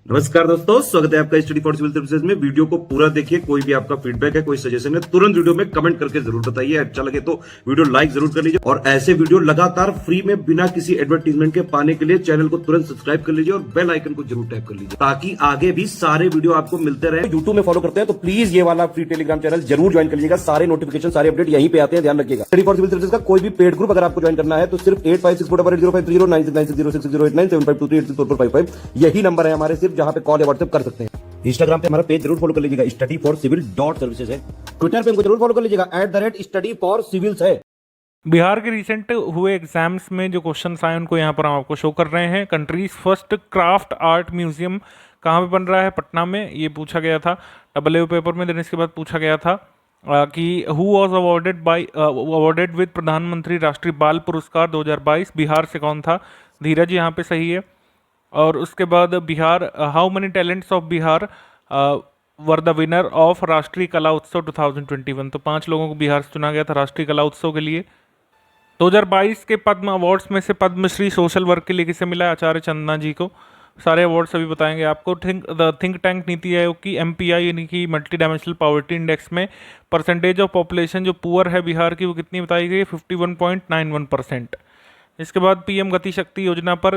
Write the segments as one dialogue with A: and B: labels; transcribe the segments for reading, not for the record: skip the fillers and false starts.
A: नमस्कार दोस्तों, स्वागत है आपका स्टडी फॉर सिविल सर्विसेज में। वीडियो को पूरा देखिए। कोई भी आपका फीडबैक है, कोई सजेशन है, तुरंत वीडियो में कमेंट करके जरूर बताइए। अच्छा लगे तो वीडियो लाइक जरूर कर लीजिए और ऐसे वीडियो लगातार फ्री में बिना किसी एडवर्टीजमेंट के पाने के लिए चैनल को तुरंत सब्सक्राइब कर लीजिए और बेल आइकन को जरूर टैप कर लीजिए ताकि आगे भी सारे वीडियो आपको मिलते रहे। यूट्यूब में फॉलो करते हैं तो प्लीज ये वाला फ्री टेलीग्राम चैनल जरूर ज्वाइन कर लीजिएगा। सारे नोटिफिकेशन, सारे अपडेट यहीं पे आते हैं, ध्यान रखिएगा। स्टडी फॉर सिविल सर्विसेज का कोई भी पेड ग्रुप अगर आपको ज्वाइन करना है तो सिर्फ 856480560606089752386455 यही नंबर है हमारे, सिर्फ जहां पे कॉल या व्हाट्सएप कर सकते हैं। इंस्टाग्राम पे हमारा पेज जरूर फॉलो कर लीजिएगा, स्टडी फॉर सिविल .सर्विसेज है। ट्विटर पे हमको जरूर फॉलो कर लीजिएगा, @study for civils है।
B: बिहार के रिसेंट हुए एग्जाम्स में जो क्वेश्चंस आए उनको यहाँ पर हम आपको शो कर रहे हैं। Countries first craft art museum कहाँ पे बन रहा है? पटना में। ये पूछा गया था डबल पेपर में। देन इसके बाद पूछा गया था कि हु वॉज अवॉर्डेड विद प्रधानमंत्री राष्ट्रीय बाल पुरस्कार 2022? बिहार से कौन था? धीरज यहाँ पे सही है। और उसके बाद Bihar, how many talents of Bihar were the winner of राष्ट्रीय कला उत्सव 2021? तो 5 लोगों को बिहार से चुना गया था राष्ट्रीय कला उत्सव के लिए। 2022 के पद्म अवार्ड्स में से पद्मश्री सोशल वर्क के लिए किसे मिला? आचार्य चंदना जी को। सारे अवार्ड्स अभी बताएंगे आपको। थिंक टैंक नीति आयोग की MPI यानी कि मल्टी डायमेंशनल पॉवर्टी इंडेक्स में परसेंटेज ऑफ पॉपुलेशन जो पुअर है बिहार की वो कितनी बताई गई? 51.91%। इसके बाद PM गति शक्ति योजना पर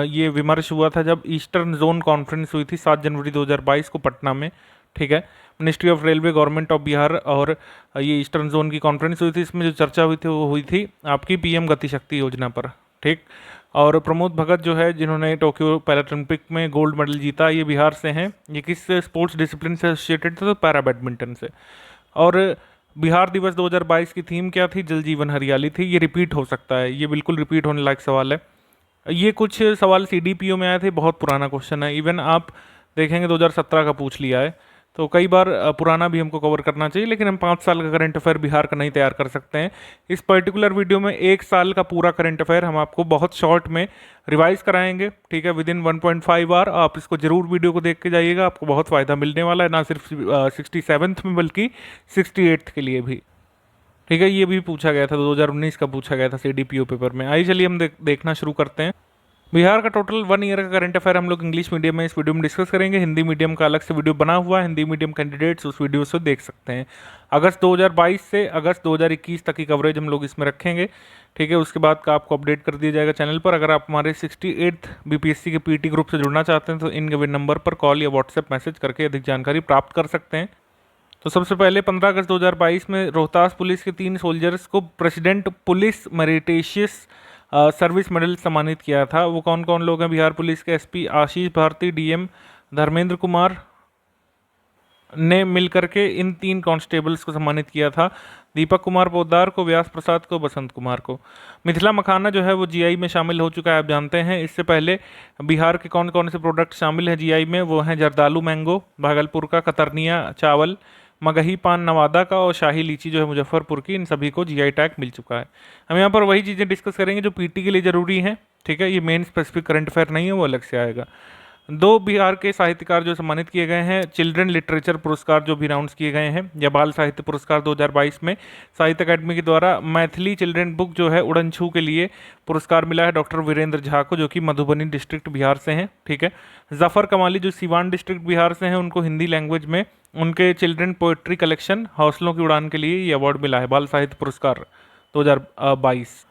B: ये विमर्श हुआ था जब ईस्टर्न जोन कॉन्फ्रेंस हुई थी 7 जनवरी 2022 को पटना में। ठीक है, ministry of railway, government of Bihar और ये ईस्टर्न जोन की कॉन्फ्रेंस हुई थी। इसमें जो चर्चा हुई थी वो हुई थी आपकी PM गति शक्ति योजना पर। ठीक, और प्रमोद भगत जो है जिन्होंने टोक्यो पैरालंपिक में गोल्ड मेडल जीता, ये बिहार से हैं। ये किस स्पोर्ट्स डिसिप्लिन से एसोसिएटेड थे? तो पैरा बैडमिंटन से। और बिहार दिवस 2022 की थीम क्या थी? जल जीवन हरियाली थी। ये रिपीट हो सकता है, ये बिल्कुल रिपीट होने लायक सवाल है। ये कुछ सवाल CDPO में आए थे, बहुत पुराना क्वेश्चन है। इवन आप देखेंगे 2017 का पूछ लिया है, तो कई बार पुराना भी हमको कवर करना चाहिए, लेकिन हम 5 साल का करंट अफेयर बिहार का नहीं तैयार कर सकते हैं। इस पर्टिकुलर वीडियो में 1 साल का पूरा करंट अफेयर हम आपको बहुत शॉर्ट में रिवाइज कराएंगे। ठीक है, विद इन 1.5 आवर। आप इसको जरूर वीडियो को देख के जाइएगा, आपको बहुत फ़ायदा मिलने वाला है, ना सिर्फ 67th में बल्कि 68th के लिए भी। ठीक है, ये भी पूछा गया था, 2019 का पूछा गया था CDPO पेपर में। आइए चलिए हम देखना शुरू करते हैं। बिहार का टोटल 1 ईयर का करंट अफेयर हम लोग इंग्लिश मीडियम में इस वीडियो में डिस्कस करेंगे। हिंदी मीडियम का अलग से वीडियो बना हुआ है, हिंदी मीडियम कैंडिडेट्स उस वीडियो से देख सकते हैं। अगस्त 2022 से अगस्त 2021 तक की कवरेज हम लोग इसमें रखेंगे। ठीक है, उसके बाद का आपको अपडेट कर दिया जाएगा चैनल पर। अगर आप हमारे 68th BPSC के PT ग्रुप से जुड़ना चाहते हैं तो इन गिवन नंबर पर कॉल या व्हाट्सएप मैसेज करके अधिक जानकारी प्राप्त कर सकते हैं। तो सबसे पहले 15 अगस्त 2022 में रोहतास पुलिस के 3 सोल्जर्स को प्रेसिडेंट पुलिस मेरिटेशियस सर्विस मेडल सम्मानित किया था। वो कौन कौन लोग हैं? बिहार पुलिस के SP आशीष भारती, DM धर्मेंद्र कुमार ने मिलकर के इन 3 कांस्टेबल्स को सम्मानित किया था। दीपक कुमार पोद्दार को, व्यास प्रसाद को, बसंत कुमार को। मिथिला मखाना जो है वो GI में शामिल हो चुका है, आप जानते हैं। इससे पहले बिहार के कौन कौन से प्रोडक्ट शामिल हैं GI में? वो हैं जर्दालू मैंगो भागलपुर का, कतरनिया चावल, मगही पान नवादा का और शाही लीची जो है मुजफ्फरपुर की। इन सभी को GI टैग मिल चुका है। हम यहाँ पर वही चीज़ें डिस्कस करेंगे जो PT के लिए ज़रूरी हैं। ठीक है, ये मेन स्पेसिफिक करंट अफेयर नहीं है, वो अलग से आएगा। 2 बिहार के साहित्यकार जो सम्मानित किए गए हैं, चिल्ड्रन लिटरेचर पुरस्कार जो भी अनाउंस किए गए हैं, या बाल साहित्य पुरस्कार 2022 में साहित्य अकादमी के द्वारा मैथिली चिल्ड्रन बुक जो है उड़नछू के लिए पुरस्कार मिला है डॉक्टर वीरेंद्र झा को, जो कि मधुबनी डिस्ट्रिक्ट बिहार से हैं। ठीक है, जफ़र कमाली जो सिवान डिस्ट्रिक्ट बिहार से हैं, उनको हिंदी लैंग्वेज में उनके चिल्ड्रन पोएट्री कलेक्शन हौसलों की उड़ान के लिए ये अवार्ड मिला है, बाल साहित्य पुरस्कार 2022।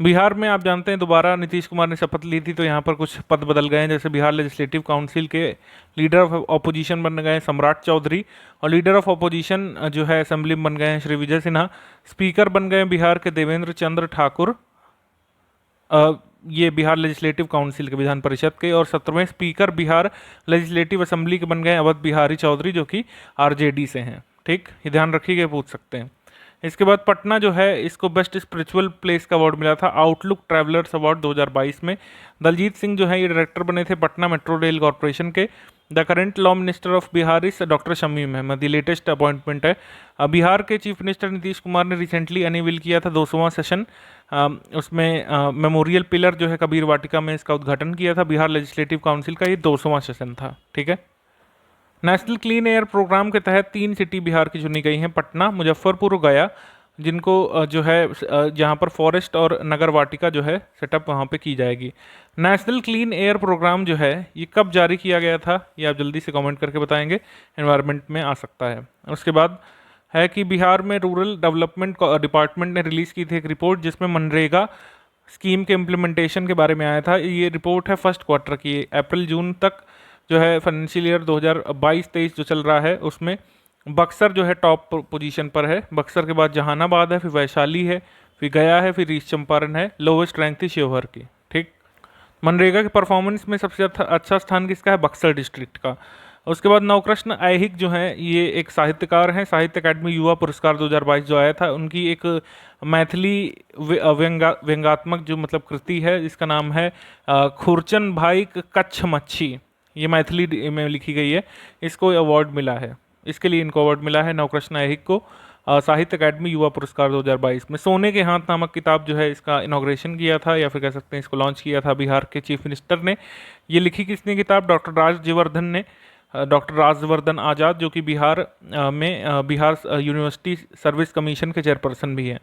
B: बिहार में आप जानते हैं दोबारा नीतीश कुमार ने शपथ ली थी, तो यहाँ पर कुछ पद बदल गए हैं। जैसे बिहार लेजिस्लेटिव काउंसिल के लीडर ऑफ ऑपोजिशन बन गए हैं सम्राट चौधरी, और लीडर ऑफ ऑपोजिशन जो है असेंबली में बन गए हैं श्री विजय सिन्हा। स्पीकर बन गए बिहार के देवेंद्र चंद्र ठाकुर, ये बिहार लेजिस्लेटिव काउंसिल के, विधान परिषद के। और 17वें स्पीकर बिहार लेजिस्लेटिव असेंबली के बन गए अवध बिहारी चौधरी, जो कि RJD से हैं। ठीक, ये ध्यान रखिएगा, पूछ सकते हैं। इसके बाद पटना जो है इसको बेस्ट स्पिरिचुअल प्लेस का अवार्ड मिला था आउटलुक ट्रैवलर्स अवार्ड 2022 में। दलजीत सिंह जो है ये डायरेक्टर बने थे पटना मेट्रो रेल कॉरपोरेशन के। The current law minister of Bihar is doctor Shamim Ahmad, ये लेटेस्ट अपॉइंटमेंट है। बिहार के चीफ मिनिस्टर नीतीश कुमार ने रिसेंटली अनवील किया था 200वां सेशन, उसमें मेमोरियल पिलर जो है कबीर वाटिका में इसका उद्घाटन किया था। बिहार लेजिस्लेटिव काउंसिल का ये 200वां सेशन था। ठीक है, नेशनल क्लीन एयर प्रोग्राम के तहत 3 सिटी बिहार की चुनी गई हैं, पटना, मुजफ्फरपुर और गया। जिनको जो है जहाँ पर फॉरेस्ट और नगर वाटिका जो है सेटअप वहाँ पे की जाएगी। नेशनल क्लीन एयर प्रोग्राम जो है ये कब जारी किया गया था, ये आप जल्दी से कमेंट करके बताएंगे, एनवायरनमेंट में आ सकता है। उसके बाद है कि बिहार में रूरल डेवलपमेंट डिपार्टमेंट ने रिलीज़ की थी एक रिपोर्ट जिसमें मनरेगा स्कीम के इम्प्लीमेंटेशन के बारे में आया था। ये रिपोर्ट है फर्स्ट क्वार्टर की, अप्रैल जून तक जो है फाइनेंशियल ईयर 2022-23 जो चल रहा है उसमें बक्सर जो है टॉप पोजीशन पर है। बक्सर के बाद जहानाबाद है, फिर वैशाली है, फिर गया है, फिर ईस्ट चंपारण है। लोवेस्ट रैंक थी शिवहर की। ठीक, मनरेगा के परफॉर्मेंस में सबसे अच्छा स्थान किसका है? बक्सर डिस्ट्रिक्ट का। उसके बाद नवकृष्ण ऐहिक जो हैं ये एक साहित्यकार हैं। साहित्य अकादमी युवा पुरस्कार 2022 जो आया था, उनकी एक मैथिली व्यंग्यात्मक जो मतलब कृति है जिसका नाम है खुरचन भाई कच्छ मच्छी, ये मैथिली में लिखी गई है। इसको अवार्ड मिला है, इसके लिए इनको अवार्ड मिला है नवकृष्ण ऐहिक को साहित्य अकादमी युवा पुरस्कार 2022 में। सोने के हाथ नामक किताब जो है इसका इनॉग्रेशन किया था, या फिर कह सकते हैं इसको लॉन्च किया था बिहार के चीफ मिनिस्टर ने। ये लिखी किसने किताब? डॉक्टर राजवर्धन ने, डॉक्टर राजवर्धन आज़ाद, जो कि बिहार में बिहार यूनिवर्सिटी सर्विस कमीशन के चेयरपर्सन भी हैं।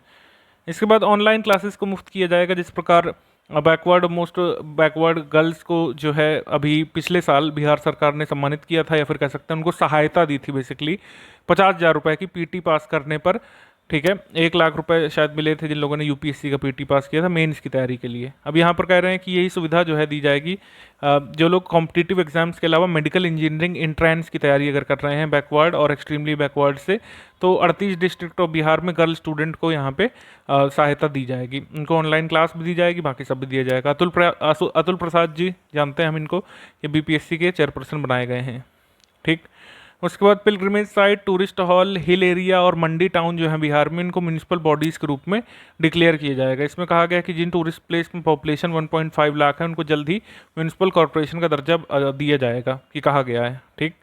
B: इसके बाद ऑनलाइन क्लासेस को मुफ्त किया जाएगा। जिस प्रकार मोस्ट बैकवर्ड गर्ल्स को जो है अभी पिछले साल बिहार सरकार ने सम्मानित किया था, या फिर कह सकते हैं उनको सहायता दी थी बेसिकली 50,000 रुपये की पीटी पास करने पर। ठीक है, 1 लाख रुपए शायद मिले थे जिन लोगों ने यूपीएससी का पीटी पास किया था मेंस की तैयारी के लिए। अब यहाँ पर कह रहे हैं कि यही सुविधा जो है दी जाएगी जो लोग कॉम्पिटिटिव एग्जाम्स के अलावा मेडिकल इंजीनियरिंग एंट्रेंस की तैयारी अगर कर रहे हैं बैकवर्ड और एक्सट्रीमली बैकवर्ड से, तो 38 डिस्ट्रिक्ट ऑफ बिहार में गर्ल स्टूडेंट को यहाँ पे सहायता दी जाएगी। उनको ऑनलाइन क्लास भी दी जाएगी, बाकी सब भी दिया जाएगा। अतुल प्रसाद जी जानते हैं हम इनको, ये बीपीएससी के चेयरपर्सन बनाए गए हैं। ठीक, उसके बाद pilgrimage site, tourist hall, hill area और मंडी टाउन जो है बिहार में, इनको म्यूनिसिपल बॉडीज़ के रूप में डिक्लेयर किया जाएगा। इसमें कहा गया है कि जिन टूरिस्ट प्लेस में पॉपुलेशन 1.5 लाख है उनको जल्द ही म्यूनिसिपल कॉरपोरेशन का दर्जा दिया जाएगा, कि कहा गया है। ठीक,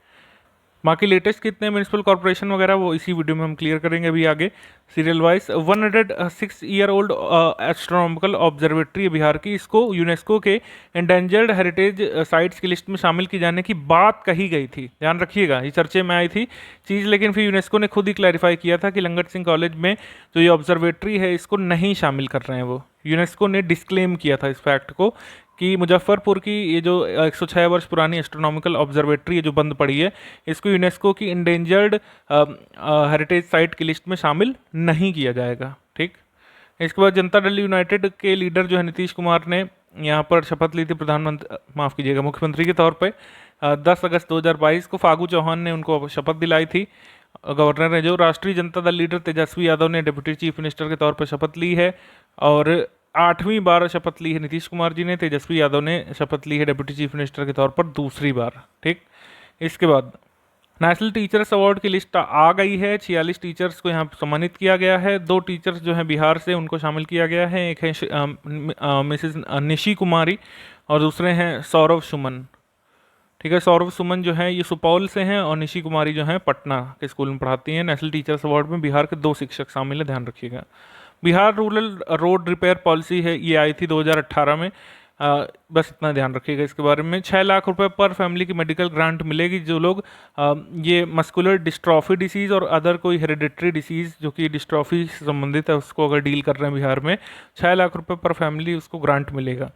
B: बाकी लेटेस्ट कितने म्यूनिसिपल कॉर्पोरेशन वगैरह वो इसी वीडियो में हम क्लियर करेंगे अभी आगे serial wise. 106 year old astronomical observatory है बिहार की, इसको यूनेस्को के एंडेंजर्ड हेरिटेज साइट्स की लिस्ट में शामिल किए जाने की बात कही गई थी। ध्यान रखिएगा, ये चर्चे में आई थी चीज़, लेकिन फिर यूनेस्को ने खुद ही क्लैरिफाई किया था कि लंगट सिंह कॉलेज में जो ये ऑब्जर्वेटरी है इसको नहीं शामिल कर रहे हैं। वो यूनेस्को ने डिस्क्लेम किया था इस फैक्ट को कि मुजफ्फरपुर की ये जो 106 वर्ष पुरानी एस्ट्रोनॉमिकल ऑब्जर्वेटरी है जो बंद पड़ी है, इसको यूनेस्को की इंडेंजर्ड हेरिटेज साइट की लिस्ट में शामिल नहीं किया जाएगा। ठीक, इसके बाद जनता दल यूनाइटेड के लीडर जो है नीतीश कुमार ने यहाँ पर शपथ ली थी मुख्यमंत्री के तौर पे 10 अगस्त 2022 को। फागू चौहान ने उनको शपथ दिलाई थी, गवर्नर ने। जो राष्ट्रीय जनता दल लीडर तेजस्वी यादव ने डिप्टी चीफ मिनिस्टर के तौर पर शपथ ली है, और 8वीं बार शपथ ली है नीतीश कुमार जी ने। तेजस्वी यादव ने शपथ ली है डिप्टी चीफ मिनिस्टर के तौर पर दूसरी बार। ठीक, इसके बाद नेशनल टीचर्स अवार्ड की लिस्ट आ गई है। 46 टीचर्स को यहाँ सम्मानित किया गया है। 2 टीचर्स जो हैं बिहार से उनको शामिल किया गया है, एक है मिसेस निशी कुमारी और दूसरे हैं सौरभ सुमन। ठीक है, सौरभ सुमन जो है ये सुपौल से हैं और निशी कुमारी जो है पटना के स्कूल में पढ़ाती हैं। नेशनल टीचर्स अवार्ड में बिहार के 2 शिक्षक शामिल हैं, ध्यान रखिएगा। Bihar rural road repair policy है, ये आई थी 2018 में। बस इतना ध्यान रखिएगा इसके बारे में। 6 लाख रुपए पर फैमिली की मेडिकल ग्रांट मिलेगी जो लोग ये मस्कुलर डिस्ट्रॉफी डिसीज़ और अदर कोई हेरिडिटरी डिसीज़ जो कि डिस्ट्रॉफी से संबंधित है उसको अगर डील कर रहे हैं बिहार में, 6 लाख रुपए पर फैमिली उसको ग्रांट मिलेगा।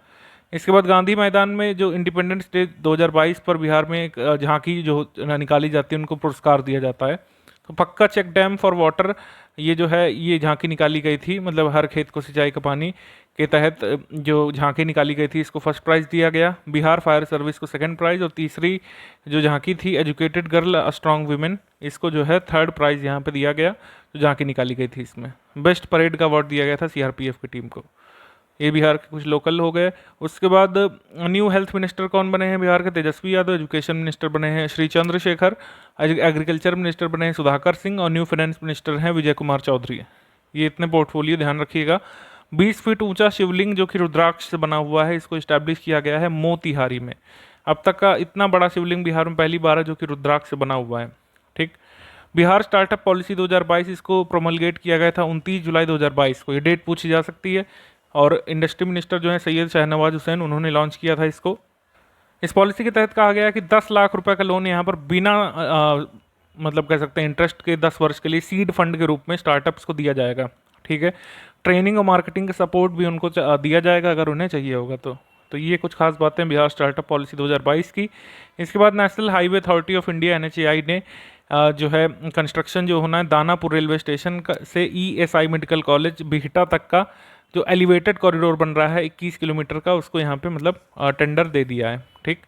B: इसके बाद गांधी मैदान में जो इंडिपेंडेंस डे 2022 पर बिहार में एक झांकी जो निकाली जाती है उनको पुरस्कार दिया जाता है। तो पक्का चेक डैम फॉर वाटर ये जो है ये झांकी निकाली गई थी, मतलब हर खेत को सिंचाई का पानी के तहत जो झांकी निकाली गई थी इसको फर्स्ट प्राइज़ दिया गया। बिहार फायर सर्विस को सेकंड प्राइज़, और तीसरी जो झांकी थी एजुकेटेड गर्ल स्ट्रॉन्ग वीमेन, इसको जो है थर्ड प्राइज़ यहाँ पे दिया गया जो झांकी निकाली गई थी। इसमें बेस्ट परेड का अवार्ड दिया गया था सीआरपीएफ की टीम को। ये बिहार के कुछ लोकल हो गए। उसके बाद न्यू हेल्थ मिनिस्टर कौन बने हैं बिहार के? तेजस्वी यादव। एजुकेशन मिनिस्टर बने हैं श्री चंद्रशेखर। एग्रीकल्चर मिनिस्टर बने हैं सुधाकर सिंह, और न्यू फाइनेंस मिनिस्टर हैं विजय कुमार चौधरी। ये इतने पोर्टफोलियो ध्यान रखिएगा। 20 फीट ऊंचा शिवलिंग जो कि रुद्राक्ष से बना हुआ है, इसको इस्टेब्लिश किया गया है मोतिहारी में। अब तक का इतना बड़ा शिवलिंग बिहार में पहली बार है जो कि रुद्राक्ष से बना हुआ है। ठीक, बिहार स्टार्टअप पॉलिसी 2022 इसको प्रोमलगेट किया गया था 29 जुलाई 2022 को। ये डेट पूछी जा सकती है। और इंडस्ट्री मिनिस्टर जो है सैयद शाहनवाज हुसैन, उन्होंने लॉन्च किया था इसको। इस पॉलिसी के तहत कहा गया है कि 10 लाख रुपए का लोन यहाँ पर बिना मतलब कह सकते हैं इंटरेस्ट के 10 वर्ष के लिए सीड फंड के रूप में स्टार्टअप्स को दिया जाएगा। ठीक है। ट्रेनिंग और मार्केटिंग का सपोर्ट भी उनको दिया जाएगा अगर उन्हें चाहिए होगा तो ये कुछ खास बातें बिहार स्टार्टअप पॉलिसी 2022 की। इसके बाद national highway authority of India NHAI ने जो है कंस्ट्रक्शन जो होना है दानापुर रेलवे स्टेशन से ESI मेडिकल कॉलेज बिहटा तक का जो एलिवेटेड कॉरिडोर बन रहा है 21 किलोमीटर का, उसको यहाँ पे मतलब टेंडर दे दिया है। ठीक,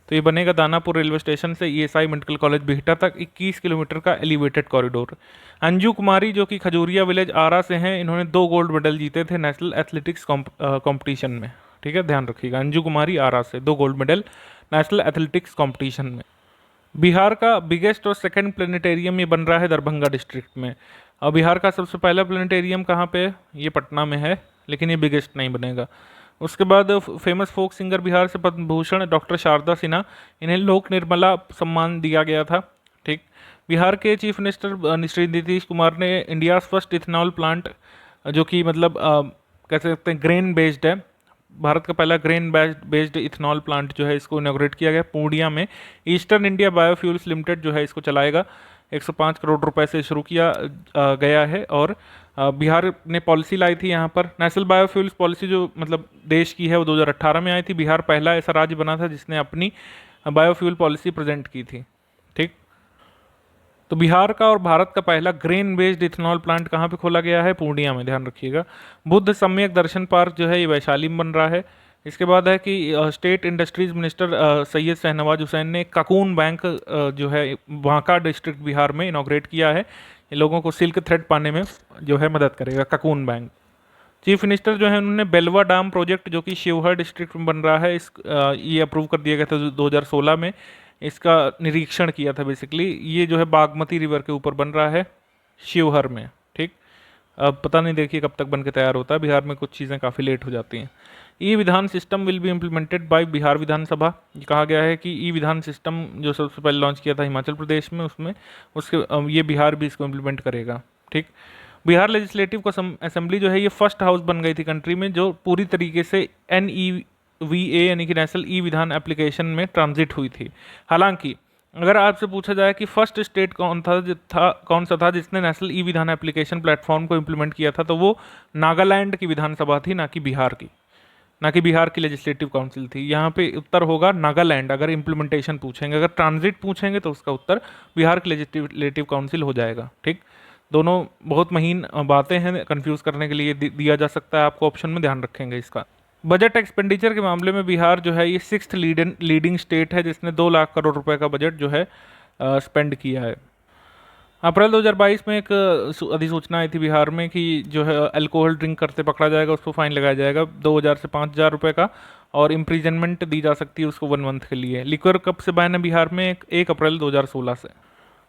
B: तो ये बनेगा दानापुर रेलवे स्टेशन से ESI मेडिकल कॉलेज बिहटा तक 21 किलोमीटर का एलिवेटेड कॉरिडोर। अंजू कुमारी जो कि खजूरिया विलेज आरा से हैं, इन्होंने 2 गोल्ड मेडल जीते थे नेशनल एथलेटिक्स कॉम्पिटिशन में। ठीक है, ध्यान रखिएगा, अंजू कुमारी आरा से 2 gold medal national athletics competition में। बिहार का बिगेस्ट और सेकंड प्लेनेटेरियम ये बन रहा है दरभंगा डिस्ट्रिक्ट में। और बिहार का सबसे पहला प्लेनेटेरियम कहाँ पे है? ये पटना में है, लेकिन ये बिगेस्ट नहीं बनेगा। उसके बाद फेमस फोक सिंगर बिहार से पद्म भूषण डॉक्टर शारदा सिन्हा, इन्हें लोक निर्मला सम्मान दिया गया था। ठीक, बिहार के चीफ मिनिस्टर श्री नीतीश कुमार ने इंडिया फर्स्ट इथेनॉल प्लांट, जो कि मतलब कह सकते हैं ग्रेन बेस्ड है, भारत का पहला ग्रेन बेस्ड इथेनॉल प्लांट जो है इसको इनॉग्रेट किया गया पूर्णिया में। ईस्टर्न इंडिया बायोफ्यूल्स लिमिटेड जो है इसको चलाएगा। 105 करोड़ रुपए से शुरू किया गया है। और बिहार ने पॉलिसी लाई थी यहाँ पर नेशनल बायोफ्यूल्स पॉलिसी, जो मतलब देश की है, वो 2018 में आई थी। बिहार पहला ऐसा राज्य बना था जिसने अपनी बायोफ्यूल पॉलिसी प्रेजेंट की थी। ठीक, तो बिहार का और भारत का पहला ग्रेन बेस्ड इथेनॉल प्लांट कहाँ पे खोला गया है? पूर्णिया में, ध्यान रखिएगा। बुद्ध सम्यक दर्शन पार्क जो है ये वैशाली में बन रहा है। इसके बाद है कि state industries minister Syed Shahnawaz Hussain ने ककून बैंक जो है बांका डिस्ट्रिक्ट बिहार में इनॉग्रेट किया है। ये लोगों को सिल्क थ्रेड पाने में जो है मदद करेगा ककून बैंक। चीफ मिनिस्टर जो है उन्होंने बेलवा डैम प्रोजेक्ट जो कि शिवहर डिस्ट्रिक्ट में बन रहा है, ये अप्रूव कर दिया गया था 2016 में। इसका निरीक्षण किया था बेसिकली। ये जो है बागमती रिवर के ऊपर बन रहा है शिवहर में। ठीक, अब पता नहीं, देखिए कब तक बन के तैयार होता है। बिहार में कुछ चीज़ें काफ़ी लेट हो जाती हैं। E Vidhan system will be implemented by Bihar Vidhansabha. ये कहा गया है कि ई विधान सिस्टम जो सबसे पहले लॉन्च किया था हिमाचल प्रदेश में, उसके ये बिहार भी इसको इम्प्लीमेंट करेगा। ठीक, बिहार लेजिस्लेटिव असेंबली जो है ये फर्स्ट हाउस बन गई थी कंट्री में जो पूरी तरीके से NEVA यानी कि नेशनल ई विधान एप्लीकेशन में ट्रांजिट हुई थी। हालांकि अगर आपसे पूछा जाए कि फर्स्ट स्टेट कौन सा था जिसने नेशनल ई विधान एप्लीकेशन प्लेटफॉर्म को इम्प्लीमेंट किया था, तो वो नागालैंड की विधानसभा थी, ना कि बिहार की लेजिस्लेटिव काउंसिल थी। यहाँ पे उत्तर होगा नागालैंड। अगर इम्प्लीमेंटेशन पूछेंगे, अगर ट्रांजिट पूछेंगे तो उसका उत्तर बिहार की लेजिस्लेटिव काउंसिल हो जाएगा। ठीक, दोनों बहुत महीन बातें हैं, कंफ्यूज करने के लिए दिया जा सकता है आपको ऑप्शन में, ध्यान रखेंगे इसका। बजट एक्सपेंडिचर के मामले में बिहार जो है ये 6th लीडिंग स्टेट है जिसने 2 लाख करोड़ रुपए का बजट जो है स्पेंड किया है। अप्रैल 2022 में एक अधिसूचना आई थी बिहार में कि जो है अल्कोहल ड्रिंक करते पकड़ा जाएगा उसको फाइन लगाया जाएगा 2000 से 5000 रुपये का, और इम्प्रीजनमेंट दी जा सकती है उसको 1 मंथ के लिए। लिक्वर कब से बैन है बिहार में? 1 अप्रैल 2016 से।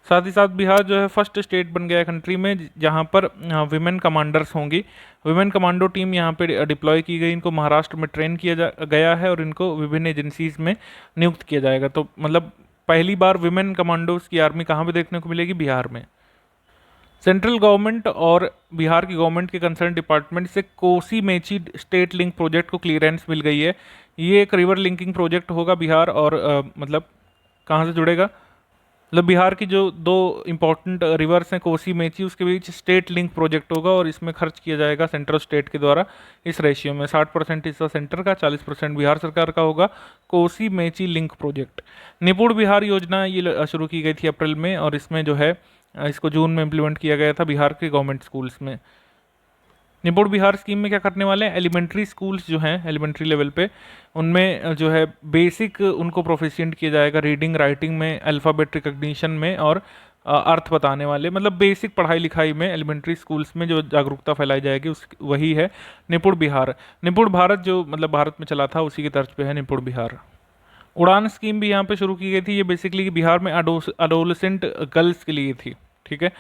B: साथ ही साथ बिहार जो है फर्स्ट स्टेट बन गया है कंट्री में जहां पर विमेन कमांडर्स होंगी। विमेन कमांडो टीम यहां पे डिप्लॉय की गई, इनको महाराष्ट्र में ट्रेन किया गया है और इनको विभिन्न एजेंसीज में नियुक्त किया जाएगा। तो मतलब पहली बार विमेन कमांडोज की आर्मी कहाँ पे देखने को मिलेगी? बिहार में। सेंट्रल गवर्नमेंट और बिहार की गवर्नमेंट के कंसर्न डिपार्टमेंट से Kosi Mechi state link project को क्लियरेंस मिल गई है। ये एक रिवर लिंकिंग प्रोजेक्ट होगा बिहार और मतलब कहाँ से जुड़ेगा? मतलब बिहार की जो 2 इंपॉर्टेंट रिवर्स हैं कोसी मेची, उसके बीच स्टेट लिंक प्रोजेक्ट होगा और इसमें खर्च किया जाएगा सेंट्रल स्टेट के द्वारा इस रेशियो में 60% हिस्सा सेंटर का, 40% बिहार सरकार का होगा। Kosi Mechi link project. निपुण बिहार योजना ये शुरू की गई थी अप्रैल में और इसमें जो है इसको जून में इम्प्लीमेंट किया गया था बिहार के गवर्नमेंट स्कूल्स में। निपुण बिहार स्कीम में क्या करने वाले हैं? एलिमेंट्री स्कूल्स जो हैं एलिमेंट्री लेवल पे उनमें जो है बेसिक उनको प्रोफिशिएंट किया जाएगा रीडिंग राइटिंग में, अल्फ़ाबेट रिकग्निशन में और अर्थ बताने वाले, मतलब बेसिक पढ़ाई लिखाई में एलिमेंट्री स्कूल्स में जो जागरूकता फैलाई जाएगी उस वही है निपुण बिहार। निपुण भारत जो मतलब भारत में चला था उसी की तर्ज पे है निपुण बिहार। उड़ान स्कीम भी यहाँ पे शुरू की गई थी। ये बेसिकली बिहार में अडोलेसेंट गर्ल्स के लिए थी। ठीक है,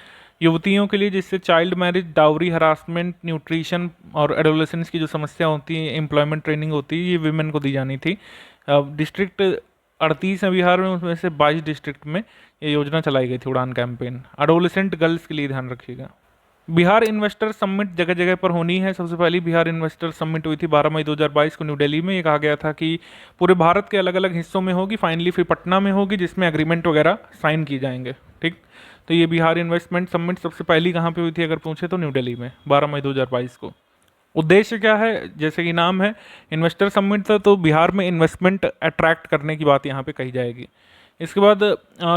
B: युवतियों के लिए, जिससे child marriage, dowry, harassment, nutrition और एडोलेसेंस की जो समस्या होती है, एम्प्लॉयमेंट ट्रेनिंग होती है, ये विमेन को दी जानी थी। डिस्ट्रिक्ट 38 है बिहार में, उसमें से 22 डिस्ट्रिक्ट में ये योजना चलाई गई थी उड़ान कैंपेन। एडोलेसेंट गर्ल्स के लिए ध्यान रखिएगा। बिहार इन्वेस्टर समिट जगह जगह पर होनी है। सबसे पहली बिहार इन्वेस्टर समिट हुई थी 12 मई 2022 को न्यू दिल्ली में। ये कहा गया था कि पूरे भारत के अलग अलग हिस्सों में होगी, फाइनली फिर पटना में होगी, जिसमें एग्रीमेंट वगैरह साइन किए जाएंगे। ठीक। तो ये बिहार इन्वेस्टमेंट समिट सबसे पहली कहाँ पे हुई थी अगर पूछे तो न्यू दिल्ली में 12 मई 2022 को। उद्देश्य क्या है, जैसे कि नाम है इन्वेस्टर समिट था, तो बिहार में इन्वेस्टमेंट अट्रैक्ट करने की बात यहाँ पे कही जाएगी। इसके बाद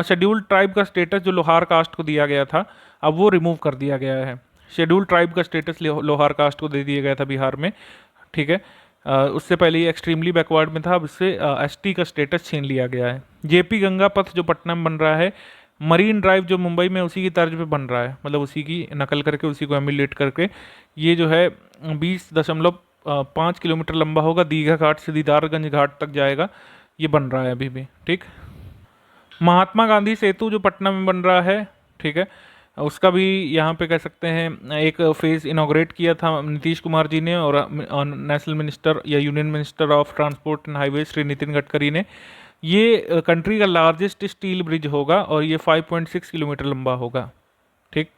B: शेड्यूल्ड ट्राइब का स्टेटस जो लोहार कास्ट को दिया गया था, अब वो रिमूव कर दिया गया है। शेड्यूल्ड ट्राइब का स्टेटस लोहार कास्ट को दे दिया गया था बिहार में, ठीक है। उससे पहले ये एक्सट्रीमली बैकवर्ड में था, अब इससे एसटी का स्टेटस छीन लिया गया है। जेपी गंगा पथ जो पटना में बन रहा है, मरीन ड्राइव जो मुंबई में उसी की तर्ज पे बन रहा है, मतलब उसी की नकल करके उसी को एमुलेट करके ये जो है 20.5 किलोमीटर लंबा होगा, दीघा घाट से दीदारगंज घाट तक जाएगा, ये बन रहा है अभी भी, ठीक। महात्मा गांधी सेतु जो पटना में बन रहा है, ठीक है, उसका भी यहाँ पे कह सकते हैं एक फेज़ इनॉग्रेट किया था नीतीश कुमार जी ने और नेशनल मिनिस्टर या union minister of transport and highway Shri Nitin Gadkari ने। ये कंट्री का लार्जेस्ट स्टील ब्रिज होगा और ये 5.6 किलोमीटर लंबा होगा, ठीक।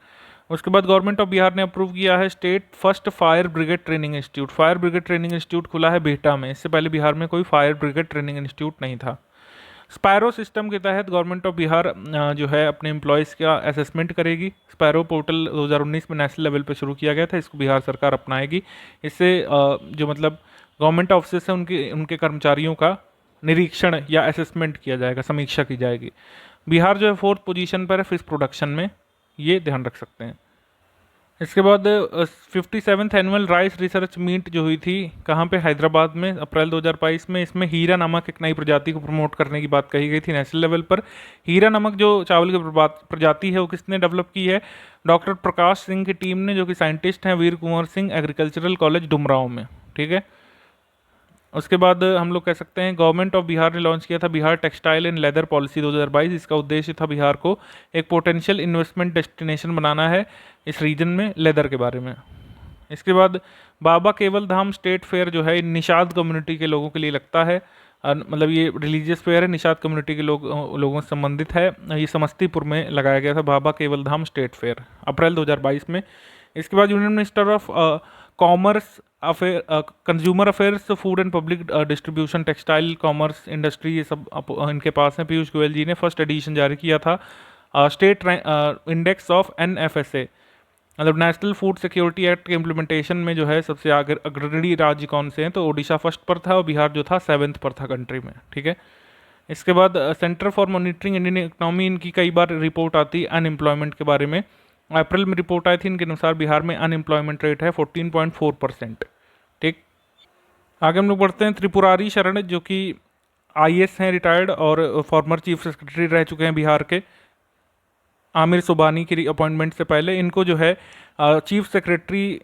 B: उसके बाद गवर्नमेंट ऑफ बिहार ने अप्रूव किया है state first fire brigade training institute. Fire brigade training institute खुला है बिहटा में, इससे पहले बिहार में कोई फायर ब्रिगेड ट्रेनिंग इंस्टीट्यूट नहीं था। स्पैरो सिस्टम के तहत गवर्नमेंट ऑफ बिहार जो है अपने एम्प्लॉयज़ का असेसमेंट करेगी। स्पैरो पोर्टल 2019 में नेशनल लेवल पर शुरू किया गया था, इसको बिहार सरकार अपनाएगी। इससे जो मतलब गवर्नमेंट ऑफिस है उनके कर्मचारियों का निरीक्षण या असेसमेंट किया जाएगा, समीक्षा की जाएगी। बिहार जो है 4th पोजीशन पर है फिश प्रोडक्शन में, ये ध्यान रख सकते हैं। इसके बाद 57th annual rice research meet जो हुई थी कहाँ पे, हैदराबाद में, अप्रैल 2022 में। इसमें हीरा नमक एक नई प्रजाति को प्रमोट करने की बात कही गई थी नेशनल लेवल पर। हीरा नमक जो चावल की प्रजाति है वो किसने डेवलप की है, डॉक्टर प्रकाश सिंह की टीम ने, जो कि साइंटिस्ट हैं वीर कुंवर सिंह, एग्रीकल्चरल कॉलेज डुमरांव में, ठीक है। उसके बाद हम लोग कह सकते हैं गवर्नमेंट ऑफ बिहार ने लॉन्च किया था Bihar textile and leather policy 2022। इसका उद्देश्य था बिहार को एक पोटेंशियल इन्वेस्टमेंट डेस्टिनेशन बनाना है इस रीजन में लेदर के बारे में। इसके बाद बाबा केवल धाम स्टेट फेयर जो है निषाद कम्युनिटी के लोगों के लिए लगता है, मतलब ये रिलीजियस फेयर है, निषाद कम्युनिटी के लोगों से संबंधित है। ये समस्तीपुर में लगाया गया था बाबा केवल धाम स्टेट फेयर अप्रैल 2022 में। इसके बाद union minister of commerce affair, consumer affairs, food and public distribution, textile, commerce, industry, ये सब इनके पास हैं। पीयूष गोयल जी ने फर्स्ट एडिशन जारी किया था। स्टेट इंडेक्स ऑफ NFSA, मतलब नेशनल फूड सिक्योरिटी एक्ट के इम्प्लीमेंटेशन में जो है सबसे आगे अग्रणी राज्य कौन से हैं, तो ओडिशा फर्स्ट पर था और बिहार जो था 7th पर था कंट्री में, ठीक है। इसके बाद centre for monitoring Indian economy, इनकी कई बार रिपोर्ट आती है अनएम्प्लॉयमेंट के बारे में। अप्रैल में रिपोर्ट आई थी, इनके अनुसार बिहार में अनएम्प्लॉयमेंट रेट है 14.4%, ठीक। आगे हम लोग बढ़ते हैं त्रिपुरारी शरण, जो कि IAS हैं रिटायर्ड और फॉर्मर चीफ सेक्रेटरी रह चुके हैं बिहार के। आमिर सुबानी की अपॉइंटमेंट से पहले इनको जो है चीफ सेक्रेटरी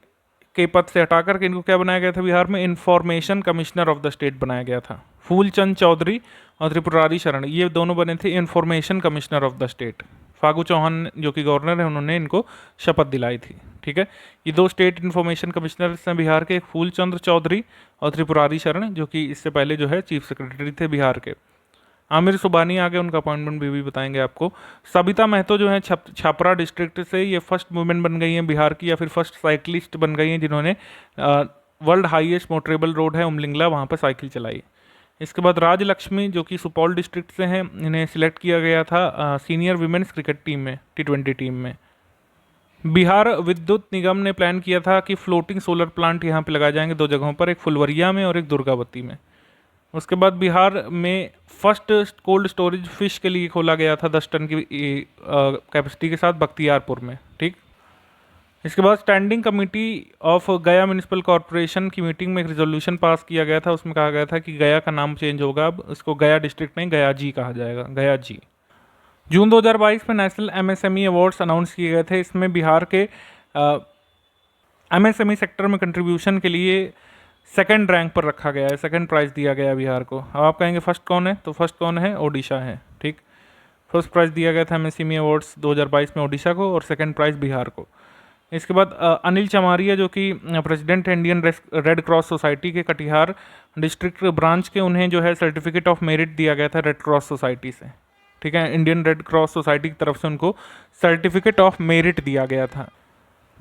B: के पद से हटा करके इनको क्या बनाया गया था बिहार में, information commissioner of the state बनाया गया था। फूलचंद चौधरी और त्रिपुरारी शरण ये दोनों बने थे information commissioner of the state. Phagu Chauhan जो कि गवर्नर है उन्होंने इनको शपथ दिलाई थी, ठीक है। ये 2 स्टेट इंफॉर्मेशन कमिश्नर हैं बिहार के, फूलचंद चौधरी और त्रिपुरारी शरण, जो कि इससे पहले जो है चीफ सेक्रेटरी थे बिहार के। आमिर सुबानी आगे उनका अपॉइंटमेंट भी बताएंगे आपको। सबिता महतो जो है छपरा डिस्ट्रिक्ट से, ये फर्स्ट वुमेन बन गई हैं बिहार की, या फिर फर्स्ट साइकिलिस्ट बन गई हैं जिन्होंने वर्ल्ड हाईएस्ट मोटरेबल रोड है उमलिंगला, वहाँ पर साइकिल चलाई। इसके बाद राजलक्ष्मी जो कि सुपौल डिस्ट्रिक्ट से हैं, इन्हें सिलेक्ट किया गया था सीनियर विमेंस क्रिकेट टीम में, T20 टीम में। बिहार विद्युत निगम ने प्लान किया था कि फ्लोटिंग सोलर प्लांट यहाँ पे लगाए जाएंगे 2 जगहों पर, एक फुलवरिया में और एक दुर्गावती में। उसके बाद बिहार में फर्स्ट कोल्ड स्टोरेज फिश के लिए खोला गया था 10 टन की कैपेसिटी के साथ बख्तियारपुर में, ठीक। इसके बाद स्टैंडिंग कमेटी ऑफ गया म्यूनिसिपल कॉरपोरेशन की मीटिंग में एक रिजोल्यूशन पास किया गया था, उसमें कहा गया था कि गया का नाम चेंज होगा, अब इसको गया डिस्ट्रिक्ट नहीं गया जी कहा जाएगा, गया जी। जून 2022 में नेशनल MSME अवार्ड्स अनाउंस किए गए थे। इसमें बिहार के MSME सेक्टर में कंट्रीब्यूशन के लिए 2nd रैंक पर रखा गया है, 2nd प्राइज़ दिया गया है बिहार को। अब आप कहेंगे फर्स्ट कौन है, तो फर्स्ट कौन है, ओडिशा है, ठीक। फर्स्ट प्राइज़ दिया गया था MSME अवार्ड्स 2022 में ओडिशा को और 2nd प्राइज़ बिहार को। इसके बाद अनिल चमारिया जो कि president Indian red cross society के कटिहार डिस्ट्रिक्ट ब्रांच के, उन्हें जो है सर्टिफिकेट ऑफ मेरिट दिया गया था रेड क्रॉस सोसाइटी से, ठीक है। इंडियन रेड क्रॉस सोसाइटी की तरफ से उनको सर्टिफिकेट ऑफ मेरिट दिया गया था।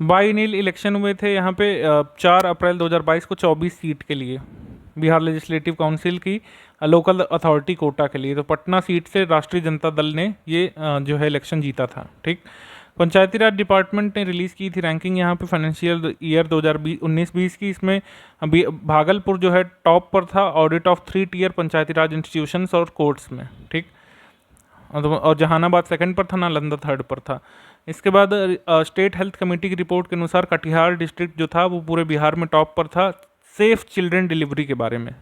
B: बाई नील इलेक्शन हुए थे यहाँ पे 4 अप्रैल 2022 को 24 सीट के लिए, बिहार लेजिस्लेटिव काउंसिल की लोकल अथॉरिटी कोटा के लिए। तो पटना सीट से राष्ट्रीय जनता दल ने ये जो है इलेक्शन जीता था। ठीक, पंचायती राज डिपार्टमेंट ने रिलीज़ की थी रैंकिंग यहाँ पे फाइनेंशियल ईयर 2019-20 की। इसमें भागलपुर जो है टॉप पर था audit of 3 tier Panchayati Raj institutions और कोर्ट्स में। ठीक, और जहानाबाद सेकंड पर था, नालंदा थर्ड पर था। इसके बाद स्टेट हेल्थ कमेटी की रिपोर्ट के अनुसार कटिहार डिस्ट्रिक्ट जो था वो पूरे बिहार में टॉप पर था सेफ चिल्ड्रन डिलीवरी के बारे में।